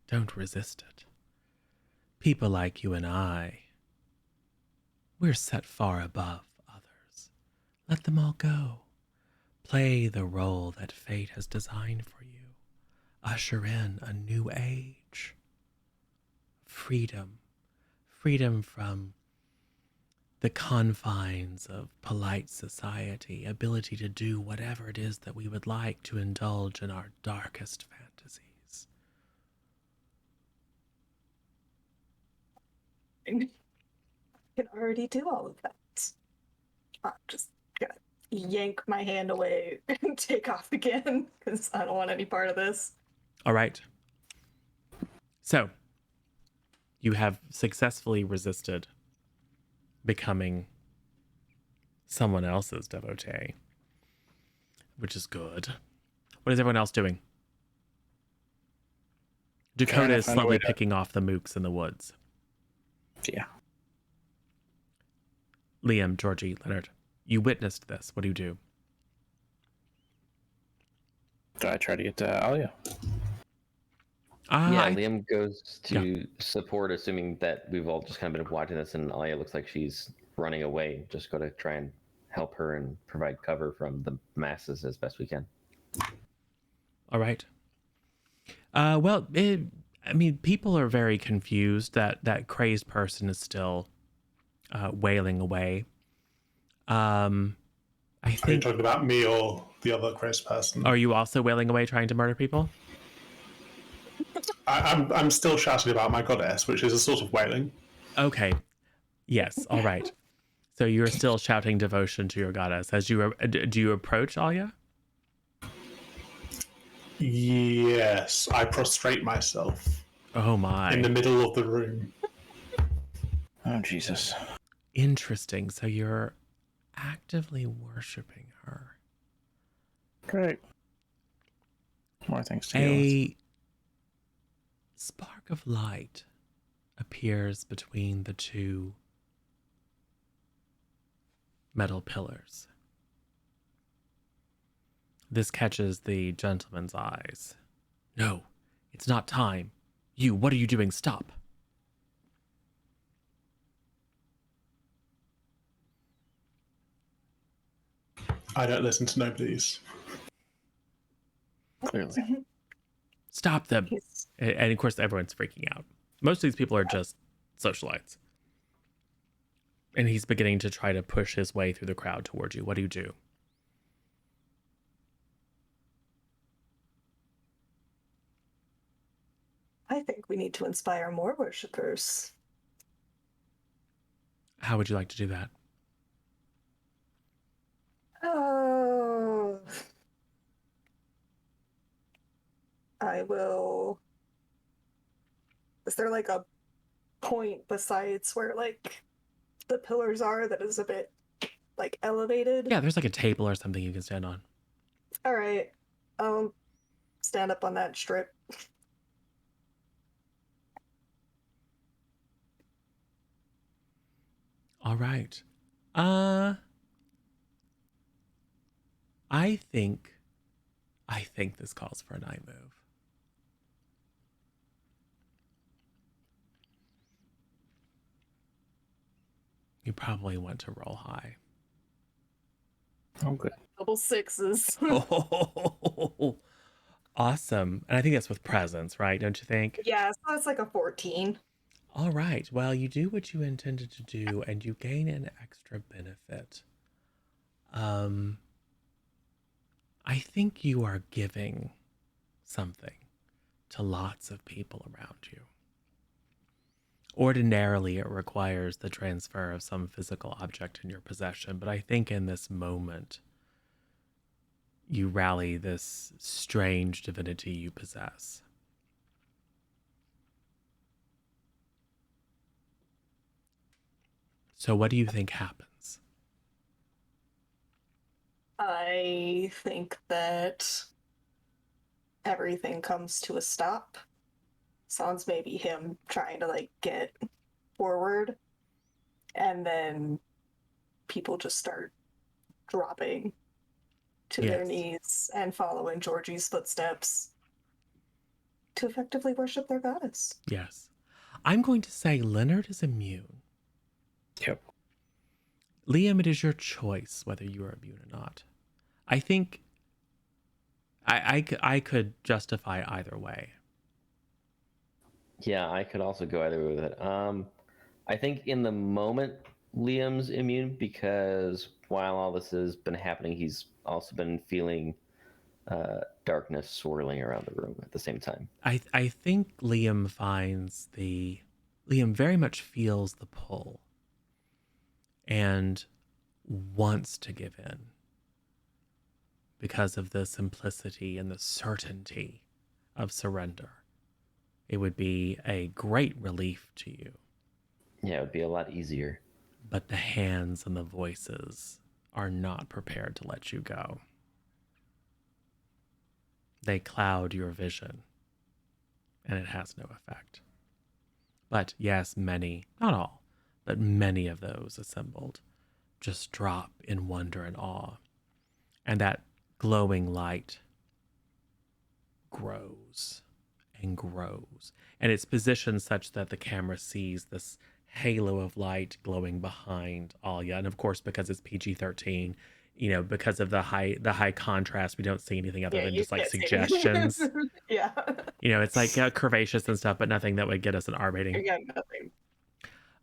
Don't resist it. People like you and I, we're set far above others. Let them all go. Play the role that fate has designed for you. Usher in a new age. Freedom. Freedom from the confines of polite society, ability to do whatever it is that we would like, to indulge in our darkest fantasies. I can already do all of that. I'm just gonna yank my hand away and take off again, because I don't want any part of this. All right. So, you have successfully resisted becoming someone else's devotee, which is good. What is everyone else doing? Dakota is slowly picking off the mooks in the woods. Yeah. Liam, Georgie, Leonard, you witnessed this. What do you do? Do I try to get to Alia? Yeah, I Liam goes to support, assuming that we've all just kind of been watching this, and Alia looks like she's running away. Just go to try and help her and provide cover from the masses as best we can. all right. Well, I mean, people are very confused that that crazed person is still wailing away. I Are you think. talking about me or the other crazed person? Are you also wailing away trying to murder people? I'm still shouting about my goddess, which is a sort of wailing. Okay. Yes. All right. So you're still shouting devotion to your goddess as you do you approach Alia? Yes, I prostrate myself Oh in the my. middle of the room. Oh, Jesus. Interesting. So you're actively worshiping her. Great. More things to deal with. A spark of light appears between the two metal pillars. This catches the gentleman's eyes. No, it's not time. You, what are you doing? Stop. I don't listen to nobody's. Clearly. Stop them. He's And of course, everyone's freaking out. Most of these people are just socialites. And he's beginning to try to push his way through the crowd towards you. What do you do? I think we need to inspire more worshippers. How would you like to do that? Oh. I will. Is there like a point besides where like the pillars are that is a bit like elevated? Yeah, there's like a table or something you can stand on. All right. I'll stand up on that strip. All right. Uh I think this calls for an eye move. You probably want to roll high. Oh, good. Double sixes. Oh, awesome. And I think that's with presence, right? Don't you think? Yeah, so that's like a 14. All right. Well, you do what you intended to do and you gain an extra benefit. I think you are giving something to lots of people around you. Ordinarily, it requires the transfer of some physical object in your possession, but I think in this moment, you rally this strange divinity you possess. So, what do you think happens? I think that everything comes to a stop. Sounds maybe him trying to like get forward, and then people just start dropping to their Yes. knees and following Georgie's footsteps to effectively worship their goddess. Yes. I'm going to say Leonard is immune. Yep. Liam, it is your choice whether you are immune or not. I think I could justify either way. Yeah, I could also go either way with it. I think in the moment, Liam's immune because while all this has been happening, he's also been feeling darkness swirling around the room at the same time. I think Liam very much feels the pull and wants to give in because of the simplicity and the certainty of surrender. It would be a great relief to you, Yeah, it would be a lot easier. but the hands and the voices are not prepared to let you go. They cloud your vision, and it has no effect. But yes, many, not all, but many of those assembled just drop in wonder and awe. And that glowing light grows and grows. And it's positioned such that the camera sees this halo of light glowing behind Alia. And of course, because it's PG-13, because of the high contrast, we don't see anything other Yeah, than you just like can't see it. suggestions. Yeah. It's like curvaceous and stuff, but nothing that would get us an R rating. You got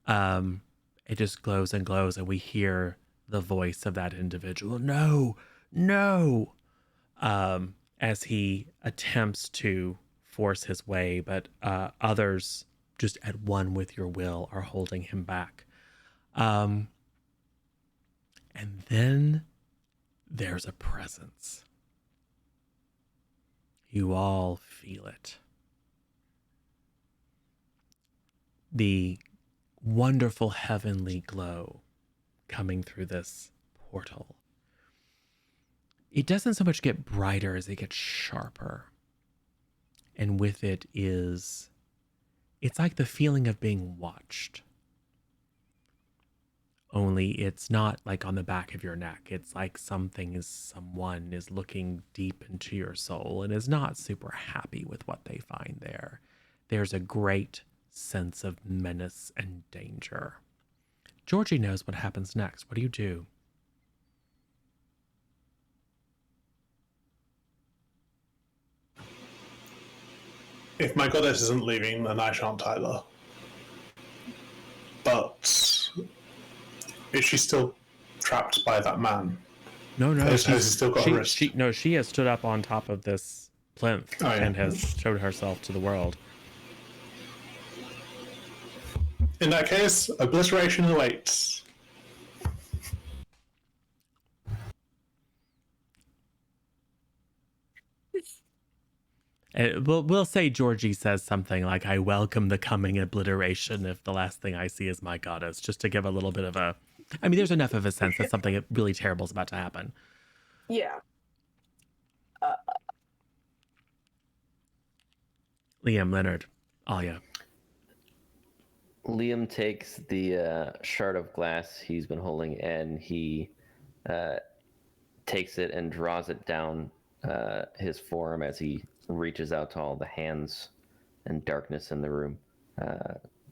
nothing. It just glows and glows, and we hear the voice of that individual. No, no. As he attempts to force his way, but others, just at one with your will, are holding him back. And then there's a presence. You all feel it. The wonderful heavenly glow coming through this portal. It doesn't so much get brighter as it gets sharper. And with it it's like the feeling of being watched. Only it's not like on the back of your neck. It's like someone is looking deep into your soul and is not super happy with what they find there. There's a great sense of menace and danger. Georgie knows what happens next. What do you do? If my goddess isn't leaving, then I shan't either. But is she still trapped by that man? No, Has he still got a wrist? She has stood up on top of this plinth and has showed herself to the world. In that case, obliteration awaits. We'll say Georgie says something like, "I welcome the coming obliteration if the last thing I see is my goddess," just to give a little bit of a... I mean, there's enough of a sense that something really terrible is about to happen. Yeah. Liam, Leonard, Alia. Liam takes the shard of glass he's been holding, and he takes it and draws it down his forearm as he reaches out to all the hands and darkness in the room,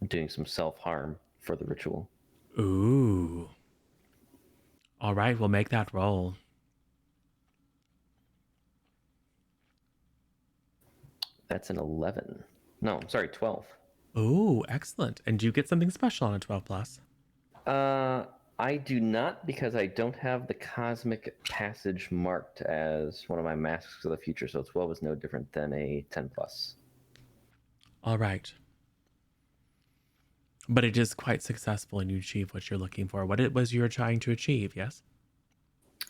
doing some self-harm for the ritual. Ooh. All right, we'll make that roll. That's an 11. No, I'm sorry, 12. Ooh, excellent. And do you get something special on a 12 plus? I do not, because I don't have the cosmic passage marked as one of my masks of the future, so 12 is no different than a 10 plus. All right. But it is quite successful and you achieve what you're looking for. What it was you were trying to achieve, yes?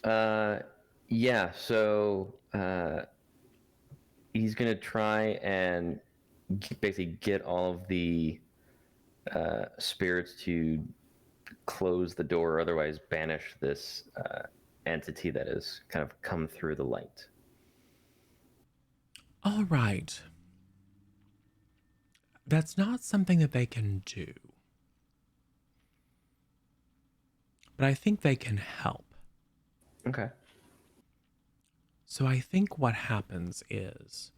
Yeah, so he's going to try and basically get all of the spirits to close the door, or otherwise banish this entity that has kind of come through the light. All right. That's not something that they can do. But I think they can help. Okay. So I think what happens is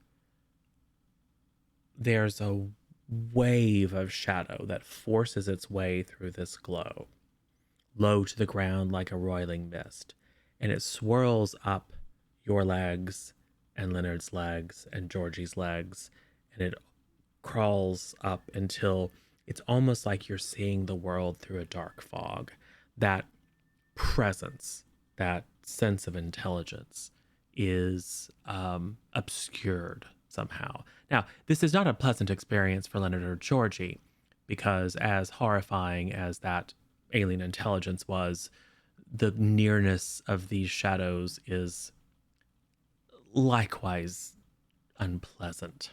there's a wave of shadow that forces its way through this glow, low to the ground like a roiling mist, and it swirls up your legs and Leonard's legs and Georgie's legs, and it crawls up until it's almost like you're seeing the world through a dark fog. That presence, that sense of intelligence is obscured somehow. Now, this is not a pleasant experience for Leonard or Georgie, because as horrifying as that alien intelligence was, the nearness of these shadows is likewise unpleasant.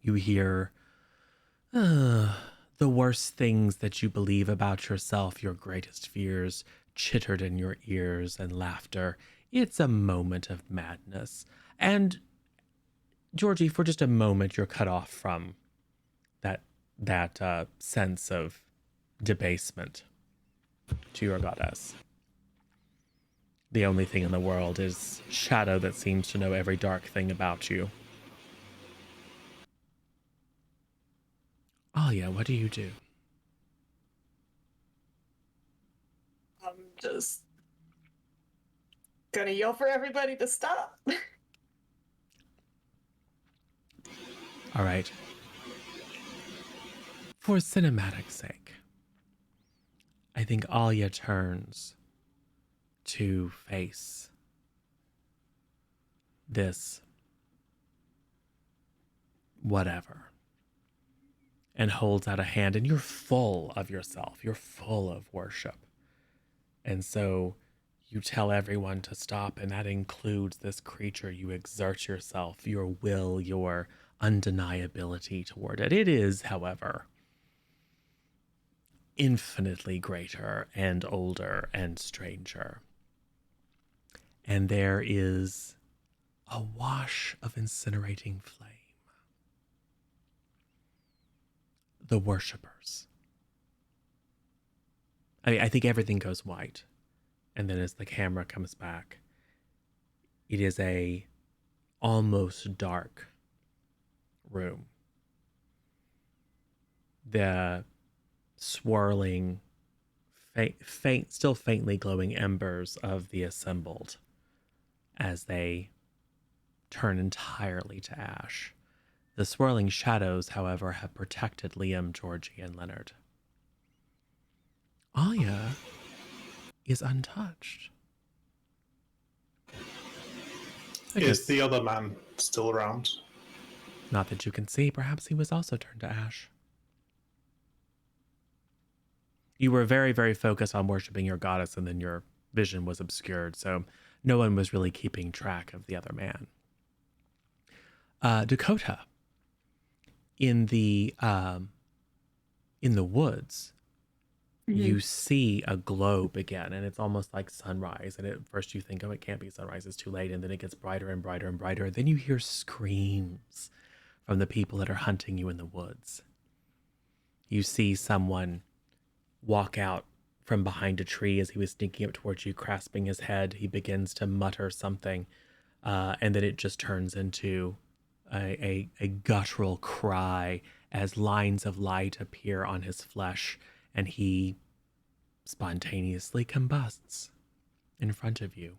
You hear the worst things that you believe about yourself, your greatest fears, chittered in your ears, and laughter. It's a moment of madness. And Georgie, for just a moment, you're cut off from that sense of debasement to your goddess. The only thing in the world is shadow that seems to know every dark thing about you. Alia, what do you do? I'm just gonna yell for everybody to stop. All right. For cinematic sake, I think Alia turns to face this whatever and holds out a hand, and you're full of yourself. You're full of worship. And so you tell everyone to stop, and that includes this creature. You exert yourself, your will, your undeniability toward it. It is, however, infinitely greater and older and stranger. And there is a wash of incinerating flame. The worshippers. I think everything goes white. And then as the camera comes back, it is a almost dark room. The swirling, faint, still faintly glowing embers of the assembled as they turn entirely to ash. The swirling shadows, however, have protected Liam, Georgie, and Leonard. Alia is untouched. Is the other man still around? Not that you can see. Perhaps he was also turned to ash. You were very, very focused on worshiping your goddess, and then your vision was obscured, so no one was really keeping track of the other man. Dakota, in the woods, you see a globe again, and it's almost like sunrise. And at first you think, oh, it can't be sunrise, it's too late. And then it gets brighter and brighter and brighter. Then you hear screams from the people that are hunting you in the woods. You see someone walk out from behind a tree as he was sneaking up towards you, grasping his head. He begins to mutter something, and then it just turns into a guttural cry as lines of light appear on his flesh, and he spontaneously combusts in front of you.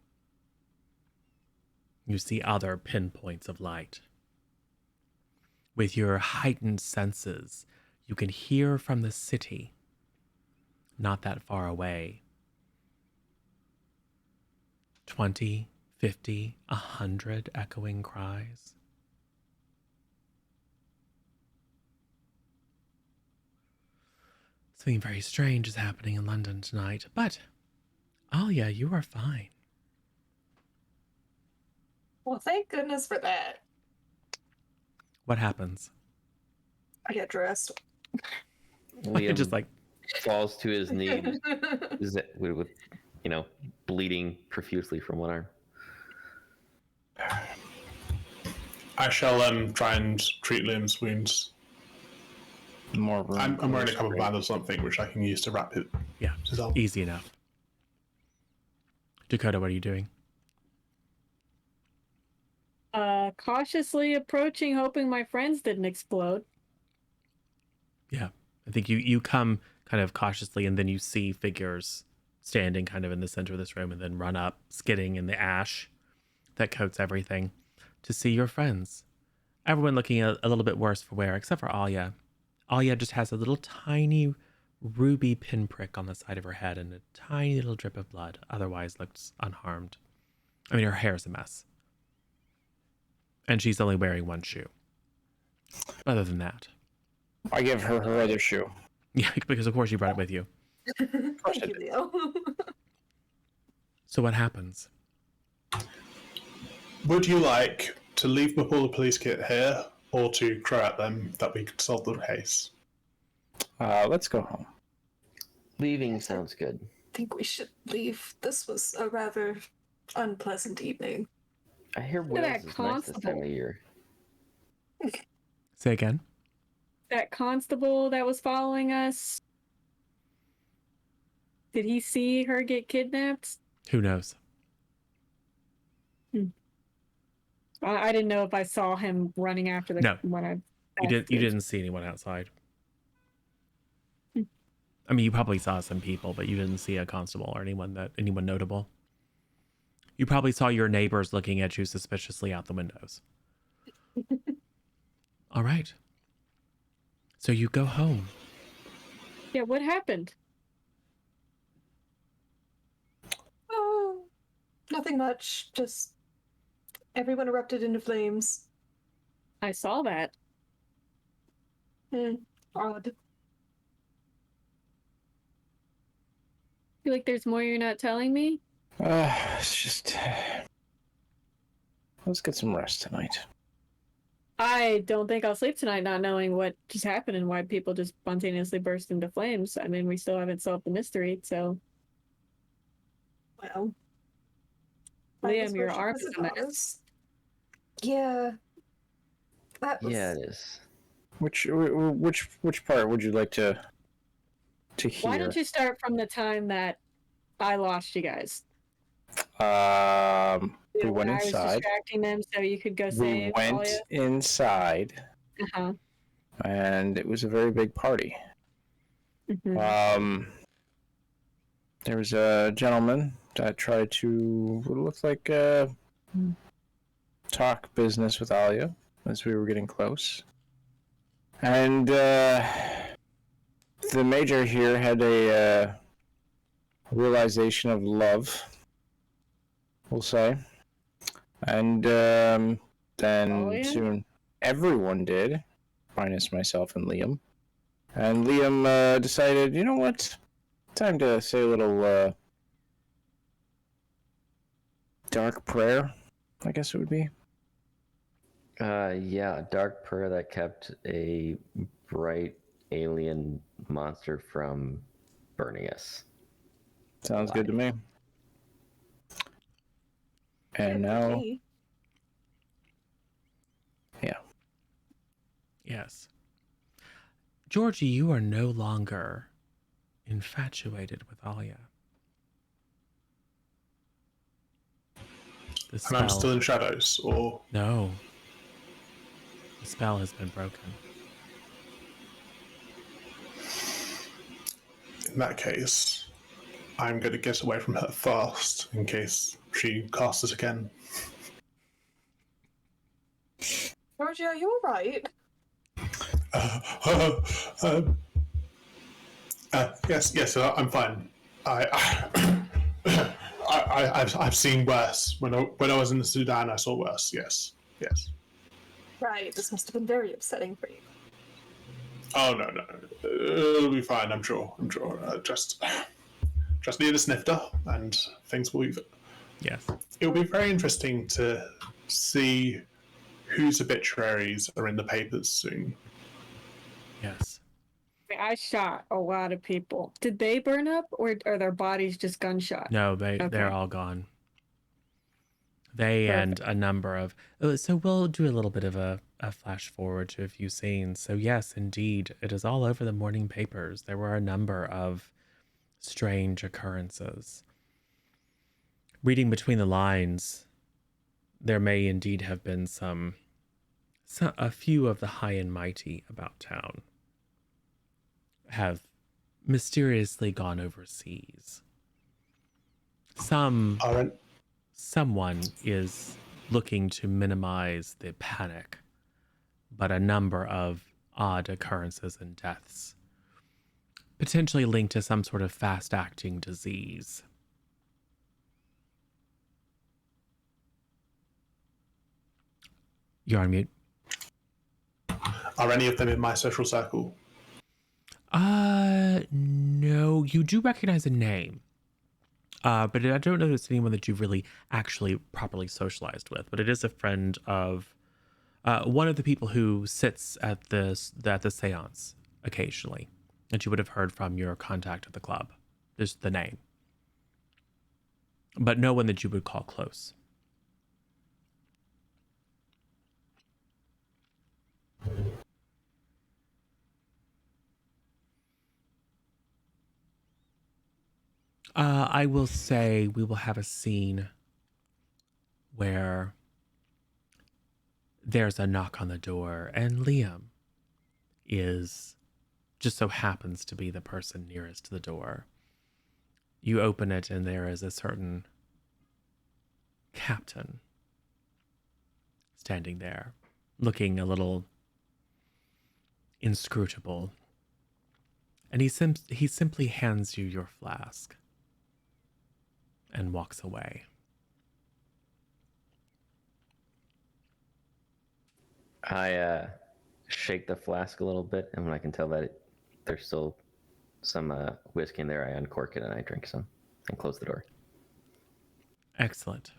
You see other pinpoints of light. With your heightened senses, you can hear from the city, not that far away, 20, 50, 100 echoing cries. Something very strange is happening in London tonight, but Alia, you are fine. Well, thank goodness for that. What happens? I get dressed. Liam Just like falls to his knees, with bleeding profusely from one arm. I shall try and treat Liam's wounds. More room. I'm wearing a cover band or something which I can use to wrap it. yeah, easy enough. Dakota, what are you doing? Cautiously approaching, hoping my friends didn't explode. Yeah, I think you come kind of cautiously, and then you see figures standing kind of in the center of this room, and then run up, skidding in the ash that coats everything, to see your friends. Everyone looking a little bit worse for wear, except for Alia. Alia just has a little tiny ruby pinprick on the side of her head and a tiny little drip of blood. Otherwise looks unharmed. I mean, her hair's a mess. And she's only wearing one shoe. Other than that. I give her her other shoe. Yeah, because of course you brought it with you. Thank you, Leo. So what happens? Would you like to leave before the police get here, or to crow at them that we could solve the case? Let's go home. Leaving sounds good. I think we should leave. This was a rather unpleasant evening. I hear Look at Wales that is nice this time constable. of year. Say again? That constable that was following us, did he see her get kidnapped? Who knows? I didn't know if I saw him running after the No. when I You didn't see anyone outside. I mean, you probably saw some people, but you didn't see a constable or anyone notable. You probably saw your neighbors looking at you suspiciously out the windows. All right. So you go home. Yeah, what happened? Oh, nothing much. Just everyone erupted into flames. I saw that. Odd. Feel like there's more you're not telling me? It's just. Let's get some rest tonight. I don't think I'll sleep tonight not knowing what just happened and why people just spontaneously burst into flames. I mean, we still haven't solved the mystery, so. Well, Liam, your arm is a mess. mess. Yeah. That was... Yeah, it is. Which part would you like to hear? Why don't you start from the time that I lost you guys? We went I was inside. distracting them so you could go save We went Talia. inside, Uh-huh. and it was a very big party. Mm-hmm. There was a gentleman that tried to what looked like talk business with Alia as we were getting close, and the major here had a realization of love, we'll say, and then Talia? soon everyone did, minus myself and Liam. And Liam decided, you know what? Time to say a little dark prayer, I guess it would be. Yeah, dark prayer that kept a bright alien monster from burning us. Sounds good to me. And now, yeah. Yes. Georgie, you are no longer infatuated with Alia. The And I'm spell... still in shadows, or No. The spell has been broken. in that case, I'm going to get away from her fast in case she casts it again. Georgia, are you alright? Yes, I'm fine. I've seen worse. When I was in the Sudan, I saw worse. Yes. Right, this must have been very upsetting for you. Oh no. It'll be fine. I'm sure. Just need a snifter, and things will be. Yes. It'll be very interesting to see whose obituaries are in the papers soon. Yes. I shot a lot of people. Did they burn up, or are their bodies just gunshot? No, they're all gone. They Perfect. and a number of... So we'll do a little bit of a flash forward to a few scenes. So yes, indeed, it is all over the morning papers. There were a number of strange occurrences. Reading between the lines, there may indeed have been a few of the high and mighty about town have mysteriously gone overseas. Someone is looking to minimize the panic, but a number of odd occurrences and deaths, potentially linked to some sort of fast-acting disease. You're on mute. Are any of them in my social circle? No, you do recognize a name. But I don't know if it's anyone that you've really actually properly socialized with, but it is a friend of one of the people who sits at the seance occasionally, that you would have heard from your contact at the club. There's the name. But no one that you would call close. I will say we will have a scene where there's a knock on the door and Liam is just so happens to be the person nearest the door. You open it, and there is a certain captain standing there, looking a little inscrutable. And he simply hands you your flask and walks away. I shake the flask a little bit, and when I can tell that there's still some whiskey in there, I uncork it and I drink some and close the door. Excellent.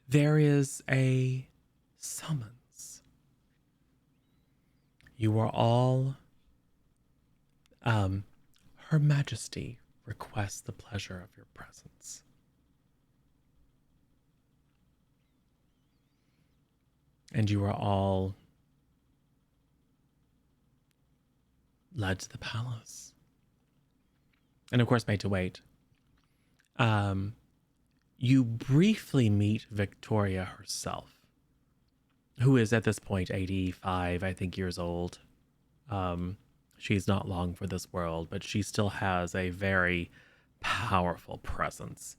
There is a summons. You are all, Her Majesty requests the pleasure of your presence. And you are all led to the palace. And of course, made to wait. You briefly meet Victoria herself, who is at this point 85, I think, years old. She's not long for this world, but she still has a very powerful presence.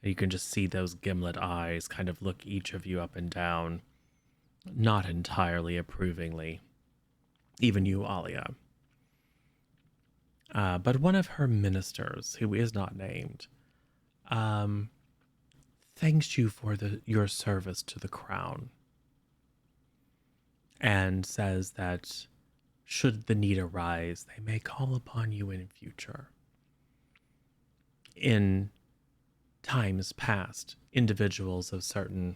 You can just see those gimlet eyes kind of look each of you up and down, not entirely approvingly. Even you, Alia. But one of her ministers, who is not named, thanks you for your service to the crown, and says that should the need arise, they may call upon you in future. In times past, individuals of certain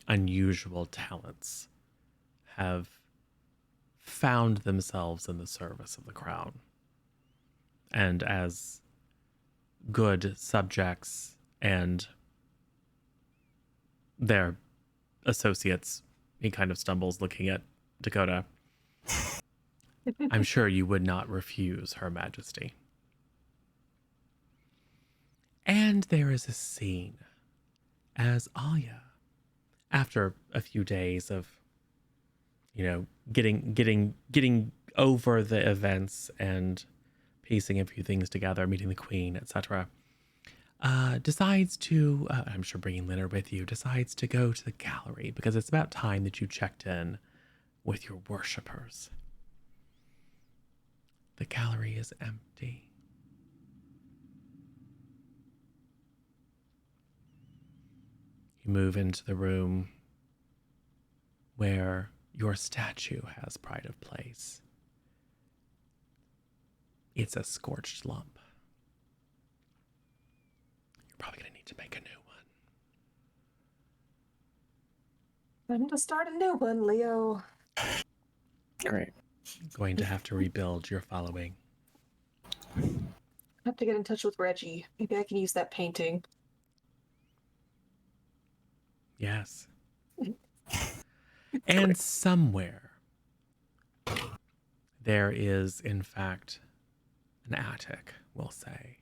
unusual talents have found themselves in the service of the crown. And as good subjects and their associates, he kind of stumbles looking at Dakota. I'm sure you would not refuse Her Majesty. And there is a scene as Alia, after a few days of, getting over the events and piecing a few things together, meeting the queen, etc., decides to, I'm sure bringing Leonard with you, decides to go to the gallery because it's about time that you checked in with your worshippers. The gallery is empty. You move into the room where your statue has pride of place. It's a scorched lump. You're probably going to need to make a new one. Time to start a new one, Leo. Great. Going to have to rebuild your following. I have to get in touch with Reggie. Maybe I can use that painting. Yes. And somewhere there is, in fact, an attic, we'll say.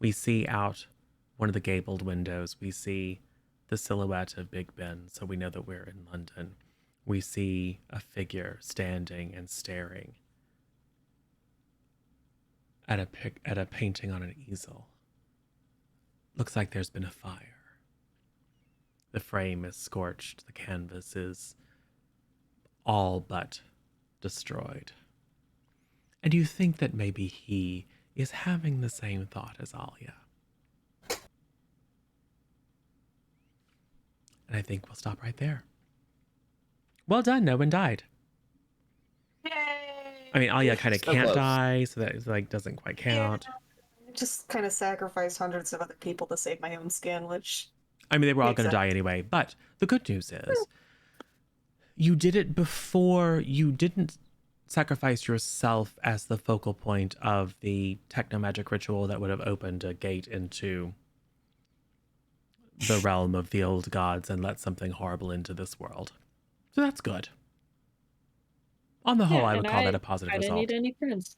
We see out one of the gabled windows. We see the silhouette of Big Ben, so we know that we're in London. We see a figure standing and staring at a painting on an easel. Looks like there's been a fire. The frame is scorched. The canvas is all but destroyed. And you think that maybe he is having the same thought as Alia. And I think we'll stop right there. Well done, no one died. Yay! I mean, Alia kind of So can't close. die, so that doesn't quite count. I just kind of sacrificed hundreds of other people to save my own skin, which... I mean, they were all Makes going to die sense. anyway. But the good news is, you did it before. You didn't sacrifice yourself as the focal point of the technomagic ritual that would have opened a gate into the realm of the old gods and let something horrible into this world. So that's good. On the whole, I would and call that a positive I didn't result. need any friends.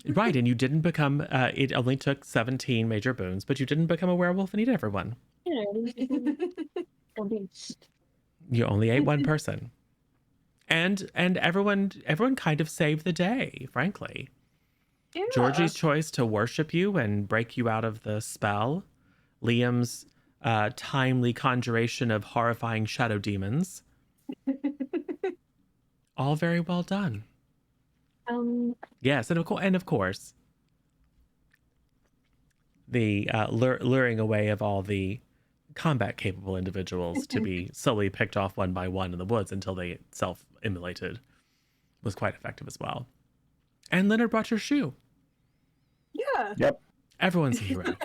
Right, and you didn't become, it only took 17 major boons, but you didn't become a werewolf and eat everyone. Yeah. You only ate one person. And everyone kind of saved the day, frankly. Yeah. Georgie's choice to worship you and break you out of the spell, Liam's timely conjuration of horrifying shadow demons. All very well done. Yes, and of course, the luring away of all the combat capable individuals to be slowly picked off one by one in the woods until they self-immolated was quite effective as well. And Leonard brought your shoe. Yeah. Yep. Everyone's a hero.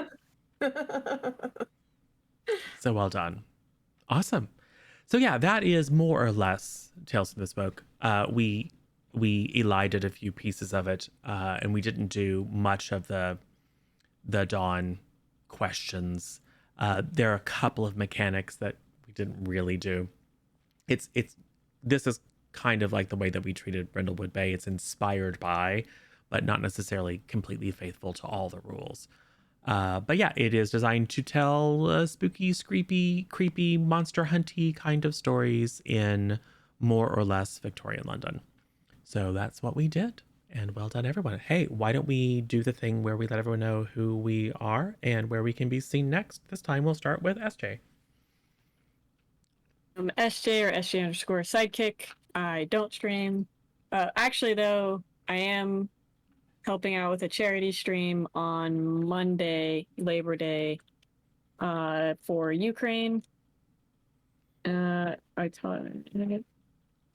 So well done. Awesome. So yeah, that is more or less Tales from the Smoke. We elided a few pieces of it, and we didn't do much of the Dawn questions. There are a couple of mechanics that we didn't really do. This is kind of like the way that we treated Brindlewood Bay. It's inspired by, but not necessarily completely faithful to all the rules. But yeah, it is designed to tell spooky, creepy, monster hunty kind of stories in more or less Victorian London. So that's what we did. And well done, everyone. Hey, why don't we do the thing where we let everyone know who we are and where we can be seen next? This time we'll start with SJ. I'm SJ or SJ_sidekick. I don't stream. Actually, though, I am helping out with a charity stream on Monday, Labor Day, for Ukraine. I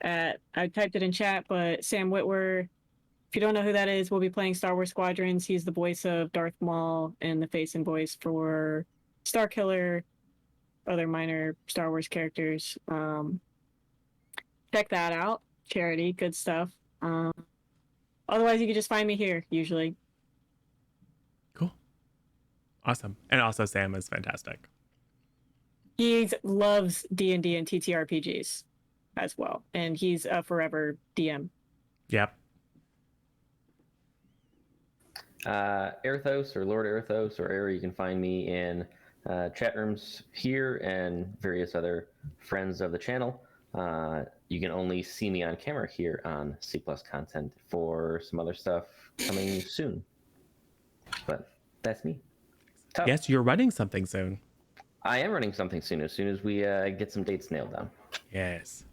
typed it in chat, but Sam Witwer, if you don't know who that is, we'll be playing Star Wars Squadrons. He's the voice of Darth Maul and the face and voice for Starkiller, other minor Star Wars characters. Check that out. Charity, good stuff. Otherwise, you can just find me here, usually. Cool. Awesome. And also Sam is fantastic. He loves D&D and TTRPGs as well. And he's a forever DM. Yep. Erthos or Lord Erthos or Air, you can find me in chat rooms here and various other friends of the channel. You can only see me on camera here on C+ content for some other stuff coming soon. But that's me. Tough. Yes, you're running something soon. I am running something soon as we get some dates nailed down. Yes.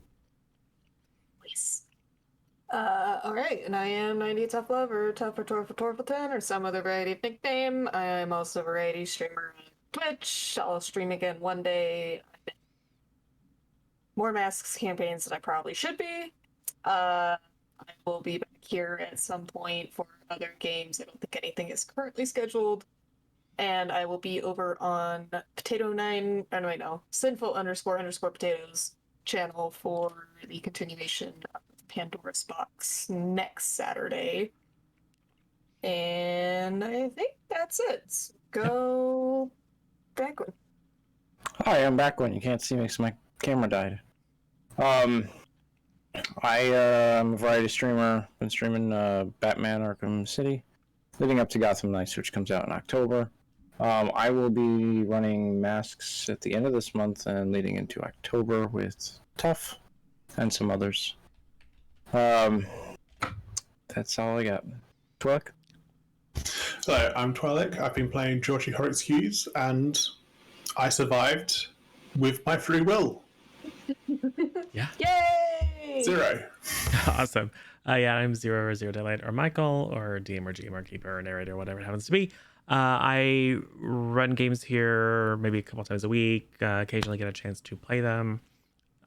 Nice. All right, and I am 90 Tough Love or Tough or Torpleton or some other variety of nickname. I am also a variety streamer on Twitch. I'll stream again one day. More masks campaigns than I probably should be. I will be back here at some point for other games. I don't think anything is currently scheduled. And I will be over on Sinful__potatoes channel for the continuation of Pandora's Box next Saturday. And I think that's it. So go Backwin. Hi, I'm Backwin. You can't see me because my camera died. I'm a variety streamer. Been streaming Batman Arkham City, leading up to Gotham Knights, which comes out in October. I will be running masks at the end of this month and leading into October with Tough and some others. That's all I got. Twi'lek? Hello, I'm Twi'lek. I've been playing Georgie Horrocks Hughes, and I survived with my free will. Yeah. Yay! 0. Awesome. Yeah, I'm Zero or Zero Daylight or Michael or DM or GM or Keeper or Narrator, whatever it happens to be. I run games here maybe a couple times a week. Occasionally get a chance to play them.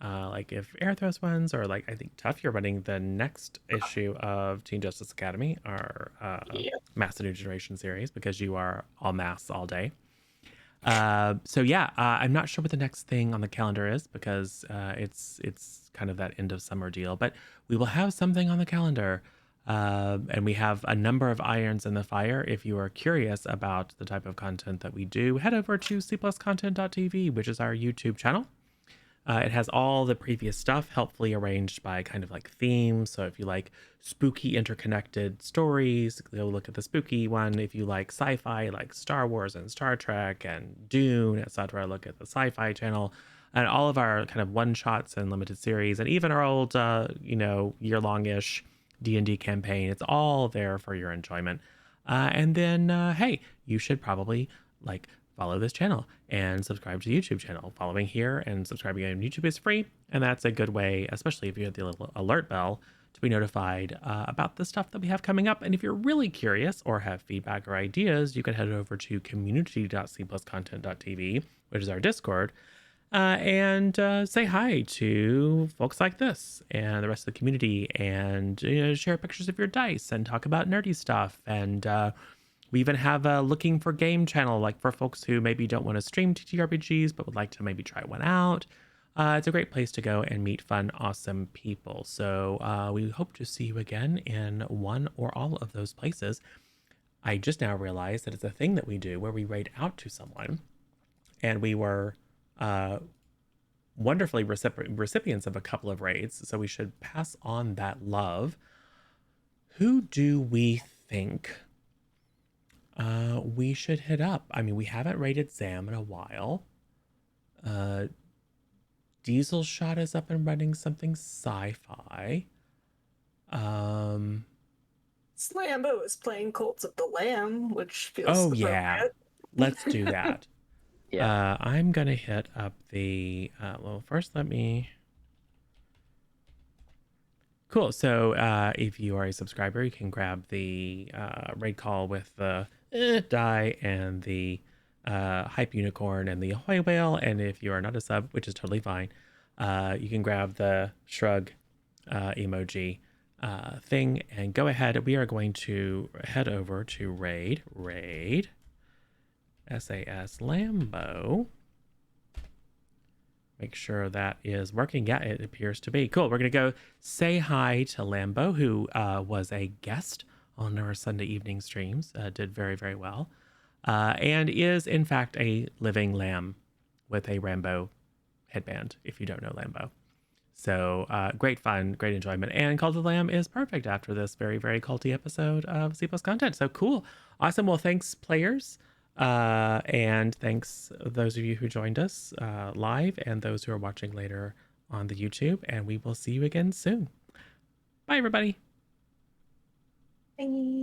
Like if Airthros runs, or like I think Tough, you're running the next issue of Teen Justice Academy, our Mass the New Generation series, because you are all mass all day. So yeah, I'm not sure what the next thing on the calendar is because it's kind of that end of summer deal, but we will have something on the calendar. And we have a number of irons in the fire. If you are curious about the type of content that we do, head over to cpluscontent.tv, which is our YouTube channel. It has all the previous stuff helpfully arranged by kind of like themes. So if you like spooky interconnected stories, go look at the spooky one. If you like sci-fi, like Star Wars and Star Trek and Dune, etc., look at the sci-fi channel. And all of our kind of one shots and limited series, and even our old, year-long-ish D&D campaign, it's all there for your enjoyment. And then, hey, you should probably like follow this channel and subscribe to the YouTube channel. Following here and subscribing on YouTube is free, and that's a good way, especially if you hit the little alert bell, to be notified about the stuff that we have coming up. And if you're really curious or have feedback or ideas, you can head over to community.cpluscontent.tv, which is our Discord, and say hi to folks like this and the rest of the community, and share pictures of your dice and talk about nerdy stuff. And we even have a looking for game channel, like for folks who maybe don't want to stream TTRPGs but would like to maybe try one out. It's a great place to go and meet fun, awesome people. So we hope to see you again in one or all of those places. I just now realized that it's a thing that we do where we raid out to someone, and we were wonderfully recipients of a couple of raids, so we should pass on that love. Who do we think we should hit up? I mean, we haven't raided Sam in a while. Diesel Shot is up and running something sci-fi. Slambo is playing Cults of the Lamb, which feels Oh yeah, appropriate. let's do that. Yeah. I'm gonna hit up the well, first let me cool. So if you are a subscriber, you can grab the raid call with the die and the hype unicorn and the ahoy whale. And if you are not a sub, which is totally fine, you can grab the shrug emoji thing and go ahead. We are going to head over to raid SAS Lambo. Make sure that is working. Yeah, it appears to be. Cool. We're going to go say hi to Lambo, who was a guest on our Sunday evening streams. Did very, very well. And is, in fact, a living lamb with a Rambo headband, if you don't know Lambo. So great fun, great enjoyment. And Call to the Lamb is perfect after this very, very culty episode of C Plus Content. So cool. Awesome. Well, thanks, players. And thanks those of you who joined us live and those who are watching later on the YouTube. And we will see you again soon. Bye, everybody. Bye.